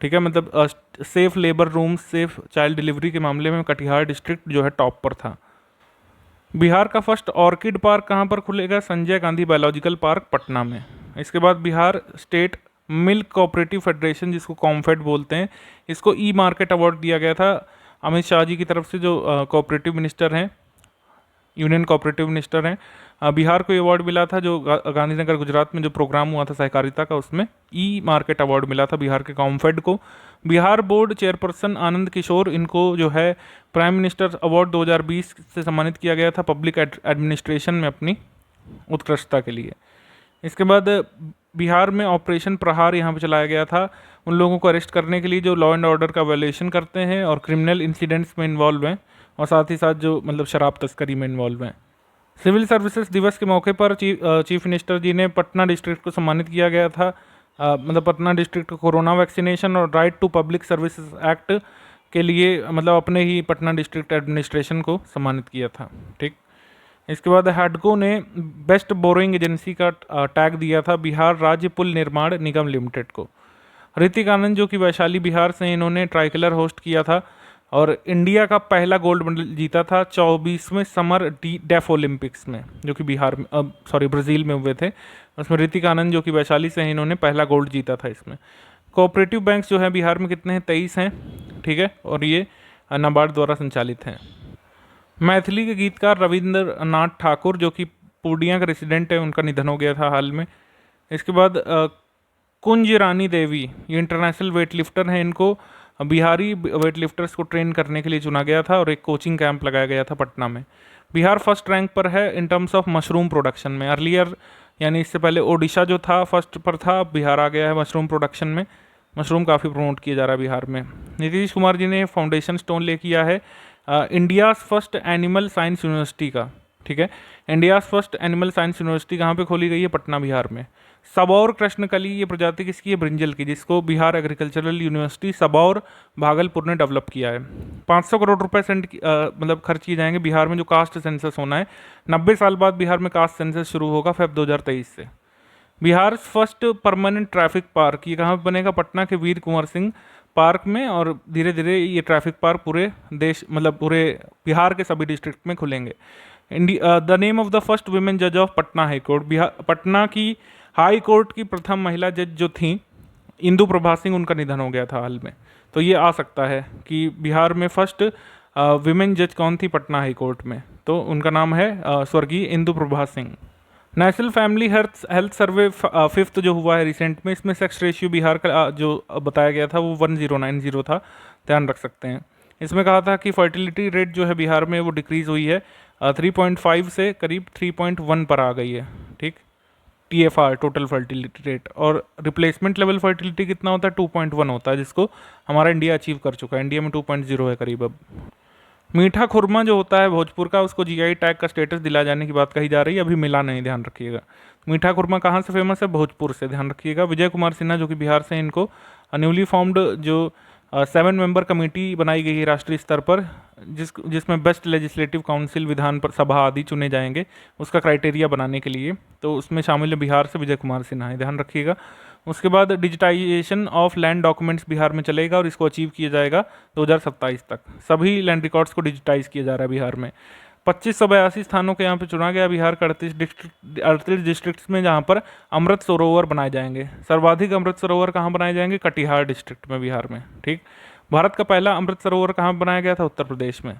B: ठीक है, मतलब safe labour room, safe child delivery के मामले में कटिहार डिस्ट्रिक्ट जो है टॉप पर था। बिहार का फर्स्ट ऑर्किड पार्क कहाँ पर खुलेगा? संजय गांधी बायोलॉजिकल पार्क पटना में। इसके बाद Bihar state milk cooperative federation, जिसको कॉम्फेड बोलते हैं, इसको ई मार्केट अवार्ड दिया गया था अमित शाह जी की तरफ से, जो कोऑपरेटिव मिनिस्टर हैं, यूनियन कोऑपरेटिव मिनिस्टर हैं। बिहार को अवार्ड मिला था जो गांधीनगर गुजरात में जो प्रोग्राम हुआ था सहकारिता का, उसमें ई मार्केट अवार्ड मिला था बिहार के कॉम्फेड को। बिहार बोर्ड चेयरपर्सन आनंद किशोर, इनको जो है प्राइम मिनिस्टर अवार्ड 2020 से सम्मानित किया गया था पब्लिक एडमिनिस्ट्रेशन में अपनी उत्कृष्टता के लिए। इसके बाद बिहार में ऑपरेशन प्रहार यहाँ पे चलाया गया था उन लोगों को अरेस्ट करने के लिए जो लॉ एंड ऑर्डर का वायलेशन करते हैं और क्रिमिनल इंसिडेंट्स में इन्वॉल्व हैं, और साथ ही साथ जो मतलब शराब तस्करी में इन्वॉल्व हैं। सिविल सर्विसेज दिवस के मौके पर चीफ मिनिस्टर जी ने पटना डिस्ट्रिक्ट को सम्मानित किया गया था। मतलब पटना डिस्ट्रिक्ट को कोरोना वैक्सीनेशन और right to public services act के लिए मतलब अपने ही पटना डिस्ट्रिक्ट एडमिनिस्ट्रेशन को सम्मानित किया था। ठीक, इसके बाद हैडको ने बेस्ट बोरोइंग एजेंसी का टैग दिया था बिहार राज्य पुल निर्माण निगम लिमिटेड को। ऋतिक आनंद जो कि वैशाली बिहार से, इन्होंने ट्राइकलर होस्ट किया था और इंडिया का पहला गोल्ड मेडल जीता था 24वें समर डेफ ओलंपिक्स में, जो कि बिहार में ब्राज़ील में हुए थे। उसमें ऋतिक आनंद जो कि वैशाली से हैं, इन्होंने पहला गोल्ड जीता था इसमें। कोऑपरेटिव बैंक्स जो है बिहार में कितने हैं? 23 हैं। ठीक है, और ये नाबार्ड द्वारा संचालित हैं। मैथिली के गीतकार रविंद्रनाथ ठाकुर जो कि पूर्णिया का रेसिडेंट है, उनका निधन हो गया था हाल में। इसके बाद कुंज रानी देवी, ये इंटरनेशनल वेट लिफ्टर हैं, इनको बिहारी वेट लिफ्टर्स को ट्रेन करने के लिए चुना गया था और एक कोचिंग कैंप लगाया गया था पटना में। बिहार फर्स्ट रैंक पर है in terms of mushroom production में। अर्लियर यानी इससे पहले ओडिशा जो था फर्स्ट पर था, बिहार आ गया है मशरूम प्रोडक्शन में। मशरूम काफ़ी प्रमोट किया जा रहा है बिहार में। नीतीश कुमार जी ने फाउंडेशन स्टोन ले किया है India's first animal science university का। ठीक है, India's first animal science university कहाँ पे खोली गई है? पटना बिहार में। सबौर कृष्णकली ये प्रजाति किसकी है? ब्रिंजल की, जिसको बिहार एग्रीकल्चरल यूनिवर्सिटी सबौर भागलपुर ने डेवलप किया है। 500 करोड़ रुपए मतलब खर्च किए जाएंगे बिहार में जो कास्ट सेंसस होना है। 90 साल बाद बिहार में कास्ट सेंसस शुरू होगा फेब 2023 से। Bihar first permanent traffic park ये कहाँ पर बनेगा? पटना के वीर कुंवर सिंह पार्क में, और धीरे धीरे ये ट्रैफिक पार्क पूरे देश मतलब पूरे बिहार के सभी डिस्ट्रिक्ट में खुलेंगे। The name of the first women जज of Patna high court, Patna की हाई कोर्ट की प्रथम महिला जज जो थी इंदु प्रभा सिंह, उनका निधन हो गया था हाल में। तो ये आ सकता है कि बिहार में फर्स्ट विमेन जज कौन थी पटना हाई कोर्ट में, तो उनका नाम है स्वर्गीय Indu Prabha Singh. National family health survey 5th जो हुआ है रिसेंट में, इसमें सेक्स रेशियो बिहार का जो बताया गया था वो 1090 था, ध्यान रख सकते हैं। इसमें कहा था कि फर्टिलिटी रेट जो है बिहार में वो डिक्रीज़ हुई है 3.5 से करीब 3.1 पर आ गई है। ठीक, TFR टोटल फर्टिलिटी रेट, और रिप्लेसमेंट लेवल फर्टिलिटी कितना होता है? 2.1 होता है, जिसको हमारा इंडिया अचीव कर चुका है। इंडिया में 2.0 है करीब। अब मीठा खुरमा जो होता है भोजपुर का, उसको GI टैग का स्टेटस दिला जाने की बात कही जा रही है, अभी मिला नहीं, ध्यान रखिएगा। मीठा खुरमा कहाँ से फेमस है? भोजपुर से, ध्यान रखिएगा। विजय कुमार सिन्हा जो कि बिहार से, इनको न्यूली फॉर्म्ड जो 7 मेंबर कमेटी बनाई गई है राष्ट्रीय स्तर पर, जिसमें बेस्ट लेजिस्लेटिव काउंसिल, विधान पर सभा आदि चुने जाएंगे उसका क्राइटेरिया बनाने के लिए, तो उसमें शामिल है बिहार से विजय कुमार सिन्हा है, ध्यान रखिएगा। उसके बाद digitisation of land documents Bihar में चलेगा और इसको अचीव किया जाएगा 2027 तक। सभी लैंड रिकॉर्ड्स को डिजिटाइज किया जा रहा है बिहार में। 2582 स्थानों के यहाँ पे चुना गया बिहार के 38 डिस्ट्रिक्ट्स में, जहाँ पर अमृत सरोवर बनाए जाएंगे। सर्वाधिक अमृत सरोवर कहाँ बनाए जाएंगे? कटिहार डिस्ट्रिक्ट में बिहार में। ठीक, भारत का पहला अमृत सरोवर कहाँ बनाया गया था? उत्तर प्रदेश में।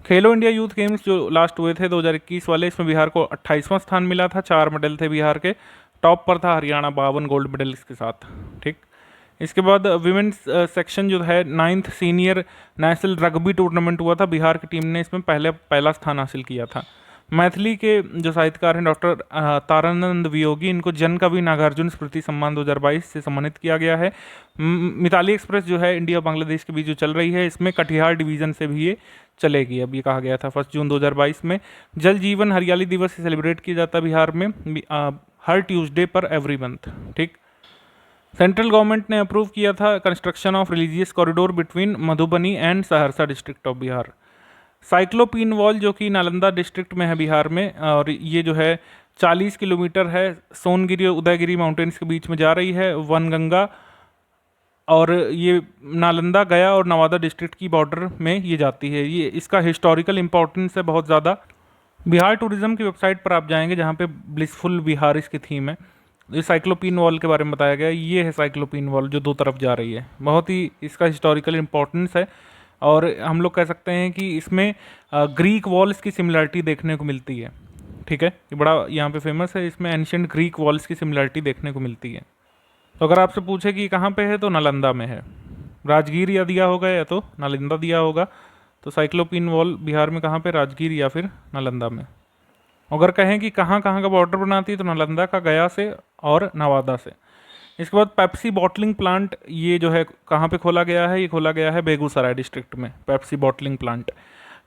B: खेलो इंडिया यूथ गेम्स जो लास्ट हुए थे 2021 वाले, इसमें बिहार को 28वां स्थान मिला था, 4 मेडल थे बिहार के। टॉप पर था हरियाणा 52 गोल्ड मेडल्स के साथ। ठीक, इसके बाद विमेंस सेक्शन जो है 9th senior national rugby tournament हुआ था, बिहार की टीम ने इसमें पहला स्थान हासिल किया था। मैथिली के जो साहित्यकार हैं डॉक्टर तारानंद वियोगी, इनको जन कवि नागार्जुन स्मृति सम्मान 2022 से सम्मानित किया गया है। मिताली एक्सप्रेस जो है इंडिया बांग्लादेश के बीच जो चल रही है, इसमें कटिहार डिवीज़न से भी ये चलेगी, अब ये कहा गया था 1 जून 2022 में। जल जीवन हरियाली दिवस सेलिब्रेट किया जाता है बिहार में हर ट्यूसडे पर एवरी मंथ। ठीक, सेंट्रल गवर्नमेंट ने अप्रूव किया था construction of religious corridor between Madhubani and Saharsa district of Bihar. Cyclopean wall जो कि नालंदा डिस्ट्रिक्ट में है बिहार में, और ये जो है 40 किलोमीटर है, सोनगिरी और उदयगिरी माउंटेन्स के बीच में जा रही है, वनगंगा, और ये नालंदा, गया और नवादा डिस्ट्रिक्ट की बॉर्डर में ये जाती है। ये इसका हिस्टोरिकल इंपॉर्टेंस है बहुत ज़्यादा। बिहार टूरिज्म की वेबसाइट पर आप जाएंगे जहाँ पे ब्लिसफुल बिहार इसकी थीम है। ये साइक्लोपीन वॉल के बारे में बताया गया है। ये है साइक्लोपीन वॉल जो 2 तरफ जा रही है, बहुत ही इसका हिस्टोरिकल इंपॉर्टेंस है। और हम लोग कह सकते हैं कि इसमें ग्रीक वॉल्स की सिमिलरिटी देखने को मिलती है। ठीक है, ये बड़ा यहाँ पे फेमस है, इसमें एंशियंट ग्रीक वॉल्स की सिमिलरिटी देखने को मिलती है। तो अगर आपसे पूछे कि कहाँ पे है, तो नालंदा में है। राजगीर या दिया होगा या तो नालंदा दिया होगा। तो साइक्लोपीन वॉल बिहार में कहाँ पे, राजगीर या फिर नालंदा में। अगर कहें कि कहाँ कहाँ का बॉर्डर बनाती है, तो नालंदा का गया से और नवादा से। इसके बाद पेप्सी बॉटलिंग प्लांट, ये जो है कहाँ पे खोला गया है, ये खोला गया है बेगूसराय डिस्ट्रिक्ट में, Pepsi bottling plant.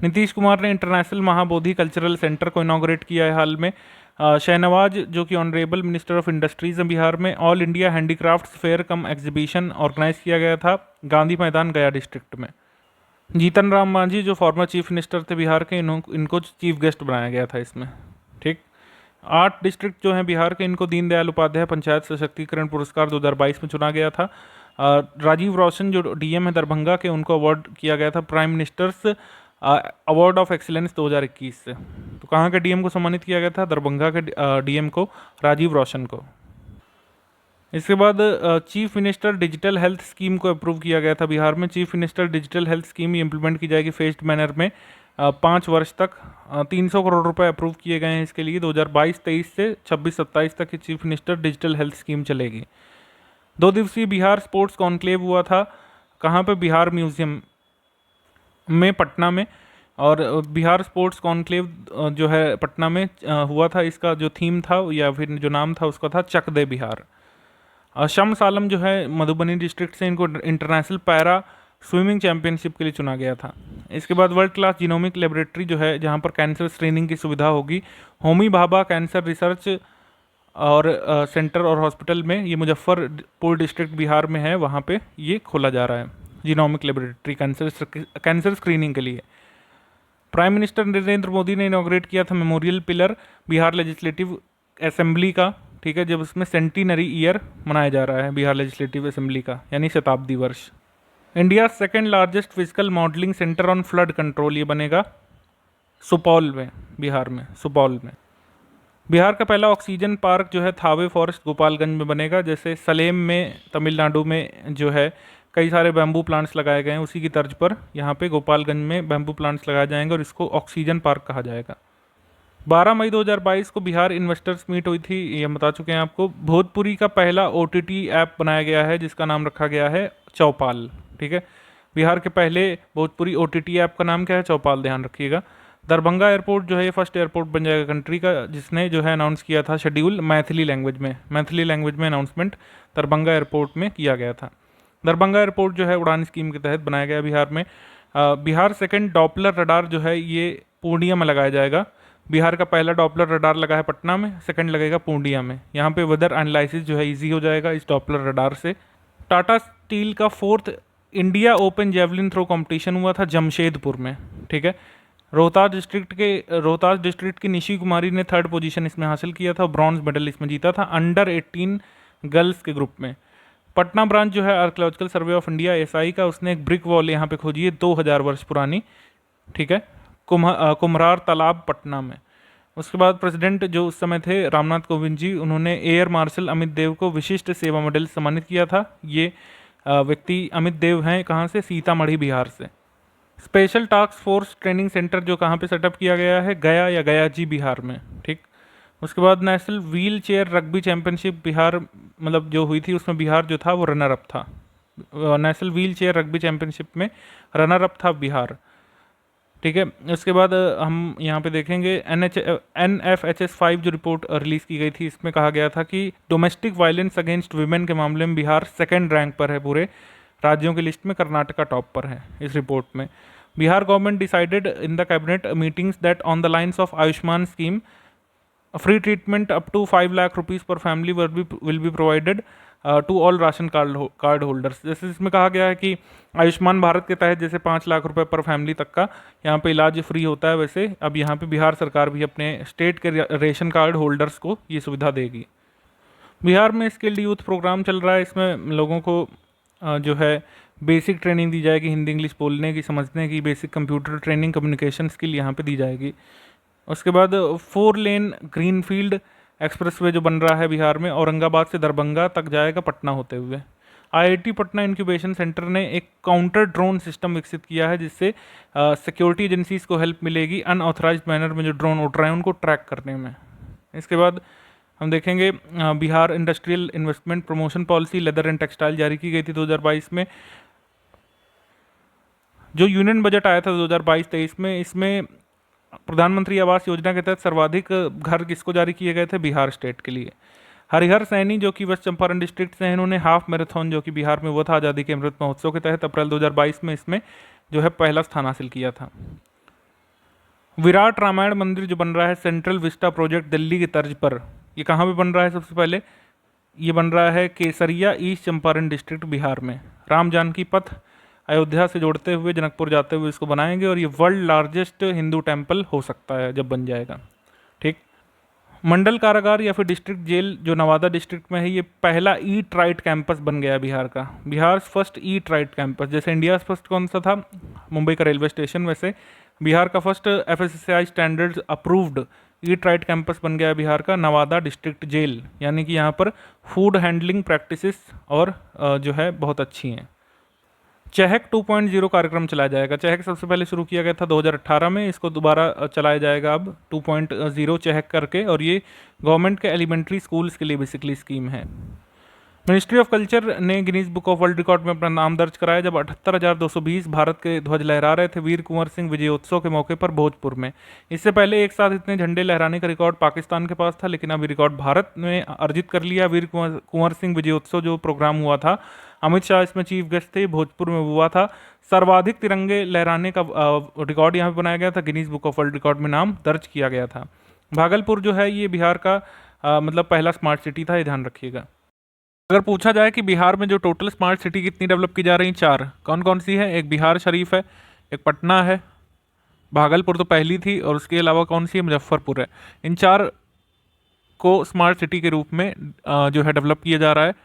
B: Nitish Kumar ने इंटरनेशनल महाबोधि कल्चरल सेंटर को इनॉग्रेट किया है हाल में। शहनवाज जो कि ऑनरेबल मिनिस्टर ऑफ इंडस्ट्रीज हैं बिहार में, ऑल इंडिया हैंडीक्राफ्ट्स फेयर कम एग्जीबिशन ऑर्गेनाइज किया गया था गांधी मैदान गया डिस्ट्रिक्ट में। जीतन राम मांझी जो फॉर्मर चीफ मिनिस्टर थे बिहार के, इनको चीफ गेस्ट बनाया गया था इसमें। ठीक, 8 डिस्ट्रिक्ट जो हैं बिहार के, इनको दीनदयाल उपाध्याय पंचायत सशक्तिकरण पुरस्कार 2022 में चुना गया था। राजीव रोशन जो डीएम है दरभंगा के, उनको अवार्ड किया गया था prime ministers award of excellence 2021 से। तो कहाँ के डीएम को सम्मानित किया गया था, दरभंगा के डीएम को, राजीव रोशन को। इसके बाद chief minister digital health scheme को अप्रूव किया गया था बिहार में। Chief minister digital health scheme implement की जाएगी फेस्ड मैनर में 5 वर्ष तक। 300 करोड़ रुपए अप्रूव किए गए हैं इसके लिए। 2022-23 से 26-27 तक chief minister digital health scheme चलेगी। 2 दिवसीय बिहार स्पोर्ट्स कॉन्क्लेव हुआ था, कहाँ पे, बिहार म्यूजियम में पटना में। और बिहार स्पोर्ट्स कॉन्क्लेव जो है पटना में हुआ था। इसका जो थीम था या फिर जो नाम था उसका था चक दे बिहार। शम्स आलम जो है मधुबनी डिस्ट्रिक्ट से, इनको इंटरनेशनल पैरा स्विमिंग चैंपियनशिप के लिए चुना गया था। इसके बाद वर्ल्ड क्लास जीनोमिक लेबोरेटरी जो है, जहाँ पर कैंसर स्क्रीनिंग की सुविधा होगी, होमी भाभा कैंसर रिसर्च और सेंटर और हॉस्पिटल में, ये मुजफ्फरपुर डिस्ट्रिक्ट बिहार में है, वहाँ पे ये खोला जा रहा है जीनोमिक लेबोरेटरी कैंसर स्क्रीनिंग के लिए। प्राइम मिनिस्टर नरेंद्र मोदी ने इनॉग्रेट किया था memorial pillar Bihar legislative assembly का। ठीक है, जब उसमें सेंटिनरी ईयर मनाया जा रहा है बिहार लेजिस्लेटिव असेंबली का, यानी शताब्दी वर्ष। India second largest physical modelling centre on flood control, ये बनेगा सुपौल में, बिहार में, सुपौल में। बिहार का पहला ऑक्सीजन पार्क जो है थावे फॉरेस्ट गोपालगंज में बनेगा। जैसे सलेम में तमिलनाडु में जो है कई सारे बैम्बू प्लांट्स लगाए गए हैं, उसी की तर्ज पर यहाँ पे गोपालगंज में बैम्बू प्लांट्स लगाए जाएंगे और इसको ऑक्सीजन पार्क कहा जाएगा। 12 मई 2022 को बिहार इन्वेस्टर्स मीट हुई थी, ये हम बता चुके हैं आपको। भोजपुरी का पहला OTT ऐप बनाया गया है जिसका नाम रखा गया है चौपाल। ठीक है, बिहार के पहले भोजपुरी OTT ऐप का नाम क्या है, चौपाल, ध्यान रखिएगा। दरभंगा एयरपोर्ट जो है ये फर्स्ट एयरपोर्ट बन जाएगा कंट्री का, जिसने जो है अनाउंस किया था शेड्यूल मैथिली लैंग्वेज में अनाउंसमेंट दरभंगा एयरपोर्ट में किया गया था। दरभंगा एयरपोर्ट जो है उड़ान स्कीम के तहत बनाया गया बिहार में। बिहार सेकंड डॉपलर रडार जो है ये पूर्णिया में लगाया जाएगा। बिहार का पहला डॉपलर रडार लगा है पटना में, सेकंड लगेगा पूर्णिया में। यहाँ पे वेदर एनालिसिस जो है इजी हो जाएगा इस डॉपलर रडार से। टाटा स्टील का 4th India open javelin throw competition हुआ था जमशेदपुर में। ठीक है, रोहतास डिस्ट्रिक्ट की निशी कुमारी ने 3rd पोजीशन इसमें हासिल किया था, ब्रॉन्ज मेडल इसमें जीता था अंडर 18 गर्ल्स के ग्रुप में। पटना ब्रांच जो है archaeological survey of India SI का, उसने एक ब्रिक वॉल यहाँ पे खोजी है 2000 वर्ष पुरानी। ठीक है, कुम्हरार तालाब पटना में। उसके बाद प्रेसिडेंट जो उस समय थे रामनाथ कोविंद जी, उन्होंने एयर मार्शल अमित देव को विशिष्ट सेवा मेडल सम्मानित किया था। ये व्यक्ति अमित देव हैं कहाँ से, सीतामढ़ी बिहार से। Special task force training centre जो कहाँ पे सेटअप किया गया है, गया या गया जी बिहार में। ठीक, उसके बाद national wheel chair rugby championship Bihar मतलब जो हुई थी उसमें बिहार जो था वो रनर अप था। National wheel chair rugby championship में रनर अप था बिहार। ठीक है। उसके बाद हम यहाँ पे देखेंगे NFHS 5 जो रिपोर्ट रिलीज़ की गई थी, इसमें कहा गया था कि डोमेस्टिक वायलेंस अगेंस्ट वुमेन के मामले में बिहार सेकेंड रैंक पर है पूरे राज्यों की लिस्ट में, कर्नाटका टॉप पर है इस रिपोर्ट में। Bihar government decided in the cabinet meetings that on the lines of Ayushman scheme free treatment up to 5 lakh rupees per family will be provided to all ration card holders. जैसे इसमें कहा गया है कि आयुष्मान भारत के तहत जैसे 5 लाख रुपए पर फैमिली तक का यहाँ पे इलाज फ्री होता है, वैसे अब यहाँ पे बिहार सरकार भी अपने स्टेट के रेशन कार्ड होल्डर्स को ये सुविधा देगी। बिहार में स्किल्ड यूथ प्रोग्राम चल रहा है, इसमें लोगों को जो है बेसिक ट्रेनिंग दी जाएगी, हिंदी इंग्लिश बोलने की, समझने की, basic computer training, communication skill यहाँ पे दी जाएगी। उसके बाद 4 लेन ग्रीनफील्ड एक्सप्रेसवे जो बन रहा है बिहार में, औरंगाबाद से दरभंगा तक जाएगा पटना होते हुए। IIT पटना इंक्यूबेशन सेंटर ने एक काउंटर ड्रोन सिस्टम विकसित किया है, जिससे सिक्योरिटी एजेंसीज को हेल्प मिलेगी अनऑथराइज्ड मैनर में जो ड्रोन उड़ रहे हैं उनको ट्रैक करने में। इसके बाद हम देखेंगे Bihar industrial investment promotion policy leather and textile जारी की गई थी 2022 में। जो यूनियन बजट आया था 2022-23 में, इसमें प्रधानमंत्री आवास योजना के तहत सर्वाधिक घर किसको जारी किए गए थे? बिहार स्टेट के लिए। हरिहर सैनी जो कि वेस्ट चंपारण डिस्ट्रिक्ट से हैं, इन्होंने हाफ मैराथन जो कि बिहार में हुआ था आज़ादी के अमृत महोत्सव के तहत अप्रैल 2022 में, इसमें जो है पहला स्थान हासिल किया था। विराट रामायण मंदिर जो बन रहा है सेंट्रल विस्टा प्रोजेक्ट दिल्ली की तर्ज पर, ये कहाँ पे बन रहा है? सबसे पहले ये बन रहा है केसरिया ईस्ट चंपारण डिस्ट्रिक्ट बिहार में। राम जानकी पथ अयोध्या से जोड़ते हुए जनकपुर जाते हुए इसको बनाएंगे और ये वर्ल्ड लार्जेस्ट हिंदू टेम्पल हो सकता है जब बन जाएगा। ठीक। मंडल कारागार या फिर डिस्ट्रिक्ट जेल जो नवादा डिस्ट्रिक्ट में है, ये पहला ई ट्राइट कैंपस बन गया बिहार का। बिहार फर्स्ट ई ट्राइट कैंपस, जैसे इंडिया फर्स्ट कौन सा था? मुंबई का रेलवे स्टेशन, वैसे बिहार का फर्स्ट FSSAI स्टैंडर्ड्स अप्रूव्ड ई ट्राइट कैंपस बन गया बिहार का नवादा डिस्ट्रिक्ट जेल। यानी कि यहाँ पर फूड हैंडलिंग प्रैक्टिसेस और जो है बहुत अच्छी हैं। चहक 2.0 कार्यक्रम चलाया जाएगा। चहक सबसे पहले शुरू किया गया था 2018 में, इसको दोबारा चलाया जाएगा अब 2.0 चहक करके, और ये गवर्नमेंट के एलिमेंट्री स्कूल्स के लिए बेसिकली स्कीम है। मिनिस्ट्री ऑफ कल्चर ने Guinness book of world record में अपना नाम दर्ज कराया जब 78,220 भारत के ध्वज लहरा रहे थे वीर कुंवर सिंह विजयोत्सव के मौके पर भोजपुर में। इससे पहले एक साथ इतने झंडे लहराने का रिकॉर्ड पाकिस्तान के पास था, लेकिन अभी रिकॉर्ड भारत ने अर्जित कर लिया। वीर कुंवर सिंह विजयोत्सव जो प्रोग्राम हुआ था, अमित शाह इसमें चीफ गेस्ट थे, भोजपुर में हुआ था। सर्वाधिक तिरंगे लहराने का रिकॉर्ड यहाँ पे बनाया गया था, Guinness book of world record में नाम दर्ज किया गया था। भागलपुर जो है ये बिहार का मतलब पहला स्मार्ट सिटी था, ये ध्यान रखिएगा। अगर पूछा जाए कि बिहार में जो टोटल स्मार्ट सिटी कितनी डेवलप की जा रही, 4, कौन कौन सी है? एक बिहार शरीफ है, एक पटना है, भागलपुर तो पहली थी, और उसके अलावा कौन सी है? मुजफ्फरपुर है। इन 4 को स्मार्ट सिटी के रूप में जो है डेवलप किया जा रहा है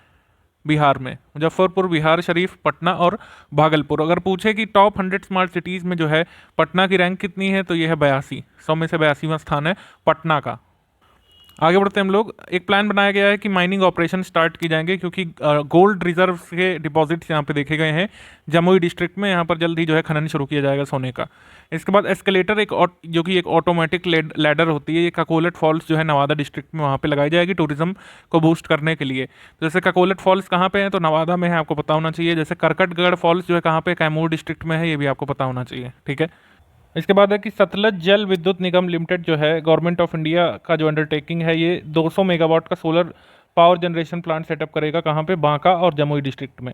B: बिहार में। मुजफ्फरपुर, बिहार शरीफ, पटना और भागलपुर। अगर पूछे कि टॉप 100 स्मार्ट सिटीज़ में जो है पटना की रैंक कितनी है, तो ये है 82, 100 में से 82वां स्थान है पटना का। आगे बढ़ते हैं हम लोग। एक प्लान बनाया गया है कि माइनिंग ऑपरेशन स्टार्ट की जाएंगे, क्योंकि गोल्ड रिजर्व के डिपॉजिट्स यहाँ पे देखे गए हैं जमुई डिस्ट्रिक्ट में। यहाँ पर जल्द ही जो है खनन शुरू किया जाएगा सोने का। इसके बाद एस्केलेटर जो कि एक ऑटोमेटिक लैडर होती है, ये ककोलट फॉल्स जो है नवादा डिस्ट्रिक्ट में वहाँ पे लगाई जाएगी टूरिज्म को बूस्ट करने के लिए। जैसे ककोलट फॉल्स कहाँ पे है? तो नवादा में है, आपको पता होना चाहिए। जैसे करकटगढ़ फॉल्स जो है कहाँ पे? कैमूर डिस्ट्रिक्ट में है, ये भी आपको पता होना चाहिए। ठीक है। इसके बाद है कि सतलज जल विद्युत निगम लिमिटेड जो है गवर्नमेंट ऑफ इंडिया का जो अंडरटेकिंग है, ये 200 मेगावाट का solar power generation plant setup करेगा। कहाँ पे? बांका और जमुई डिस्ट्रिक्ट में।